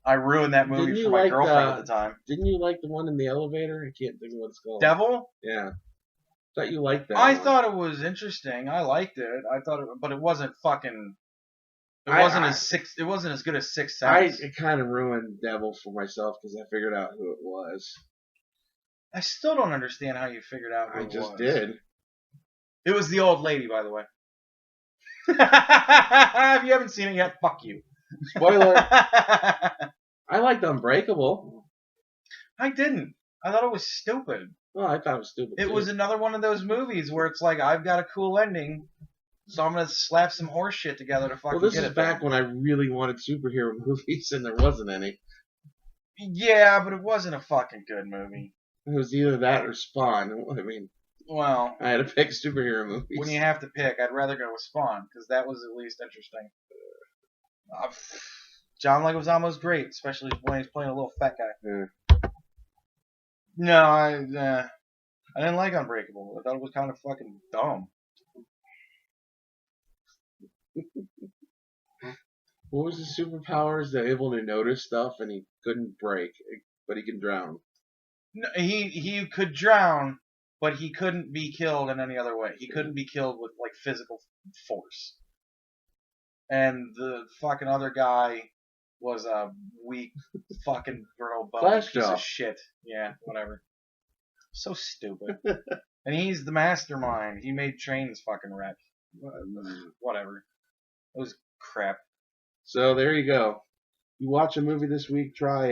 Speaker 2: I ruined that movie
Speaker 1: Didn't
Speaker 2: for
Speaker 1: you
Speaker 2: my
Speaker 1: like
Speaker 2: girlfriend at the time.
Speaker 1: Didn't you like the one in the elevator? I can't think of what it's called.
Speaker 2: Devil?
Speaker 1: Yeah. Thought you liked that
Speaker 2: I
Speaker 1: one.
Speaker 2: thought it was interesting. I liked it. But it wasn't fucking. It wasn't as good as Sixth Sense.
Speaker 1: It kind of ruined Devil for myself because I figured out who it was.
Speaker 2: I still don't understand how you figured out who
Speaker 1: I
Speaker 2: it
Speaker 1: just
Speaker 2: was.
Speaker 1: did.
Speaker 2: It was the old lady, by the way. If you haven't seen it yet, fuck you.
Speaker 1: Spoiler. I liked Unbreakable.
Speaker 2: I didn't. I thought it was stupid.
Speaker 1: Well, I thought it was stupid.
Speaker 2: It
Speaker 1: too.
Speaker 2: was another one of those movies where it's like, I've got a cool ending, so I'm going to slap some horse shit together to fucking
Speaker 1: Well, this
Speaker 2: get
Speaker 1: is
Speaker 2: it
Speaker 1: back
Speaker 2: there.
Speaker 1: when I really wanted superhero movies and there wasn't any.
Speaker 2: Yeah, but it wasn't a fucking good movie.
Speaker 1: It was either that or Spawn. I mean,
Speaker 2: Well,
Speaker 1: I had to pick superhero movies.
Speaker 2: when you have to pick, I'd rather go with Spawn, because that was at least interesting. John Leguizamo's great, especially when he's playing a little fat guy.
Speaker 1: Yeah.
Speaker 2: No, I didn't like Unbreakable. I thought it was kind of fucking dumb.
Speaker 1: What was his superpowers? They're able to notice stuff and he couldn't break, but he can drown.
Speaker 2: No, he could drown, but he couldn't be killed in any other way. He couldn't be killed with like physical force. And the fucking other guy was a weak fucking bro bone
Speaker 1: Flash
Speaker 2: piece
Speaker 1: Jaw.
Speaker 2: of shit. Yeah, whatever. So stupid. And he's the mastermind. He made trains fucking wreck. Whatever. It was crap.
Speaker 1: So there you go. You watch a movie this week, try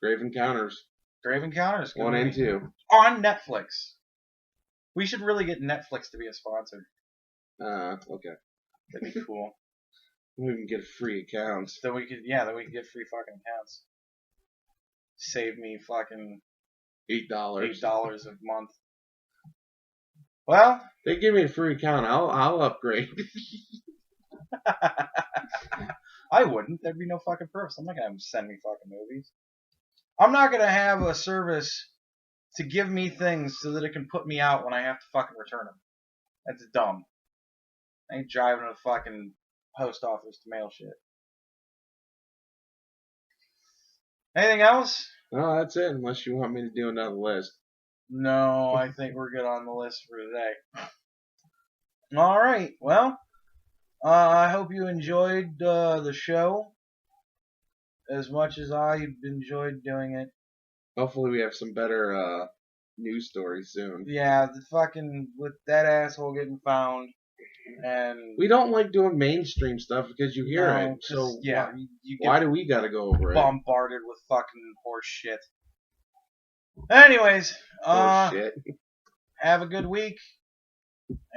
Speaker 1: Grave Encounters
Speaker 2: Grave Encounters.
Speaker 1: 1 and 2.
Speaker 2: On Netflix. We should really get Netflix to be a sponsor.
Speaker 1: Okay.
Speaker 2: That'd be cool.
Speaker 1: We can get free accounts.
Speaker 2: Then we could get free fucking accounts. Save me fucking
Speaker 1: $8.
Speaker 2: $8 a month. Well,
Speaker 1: They give me a free account. I'll upgrade.
Speaker 2: I wouldn't. There'd be no fucking purpose. I'm not gonna have them send me fucking movies. I'm not gonna have a service to give me things so that it can put me out when I have to fucking return them. That's dumb. I ain't driving to the fucking post office to mail shit. Anything else?
Speaker 1: No, that's it. Unless you want me to do another list.
Speaker 2: No, I think we're good on the list for today. Alright, well, I hope you enjoyed the show as much as I enjoyed doing it.
Speaker 1: Hopefully we have some better news stories soon.
Speaker 2: Yeah, the fucking, with that asshole getting found, and...
Speaker 1: We don't like doing mainstream stuff because you hear
Speaker 2: No,
Speaker 1: it.
Speaker 2: 'cause,
Speaker 1: So
Speaker 2: yeah, you get
Speaker 1: why do we gotta go over it?
Speaker 2: bombarded with fucking horse shit. Anyways,
Speaker 1: Oh shit.
Speaker 2: have a good week,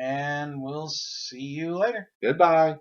Speaker 2: and we'll see you later.
Speaker 1: Goodbye.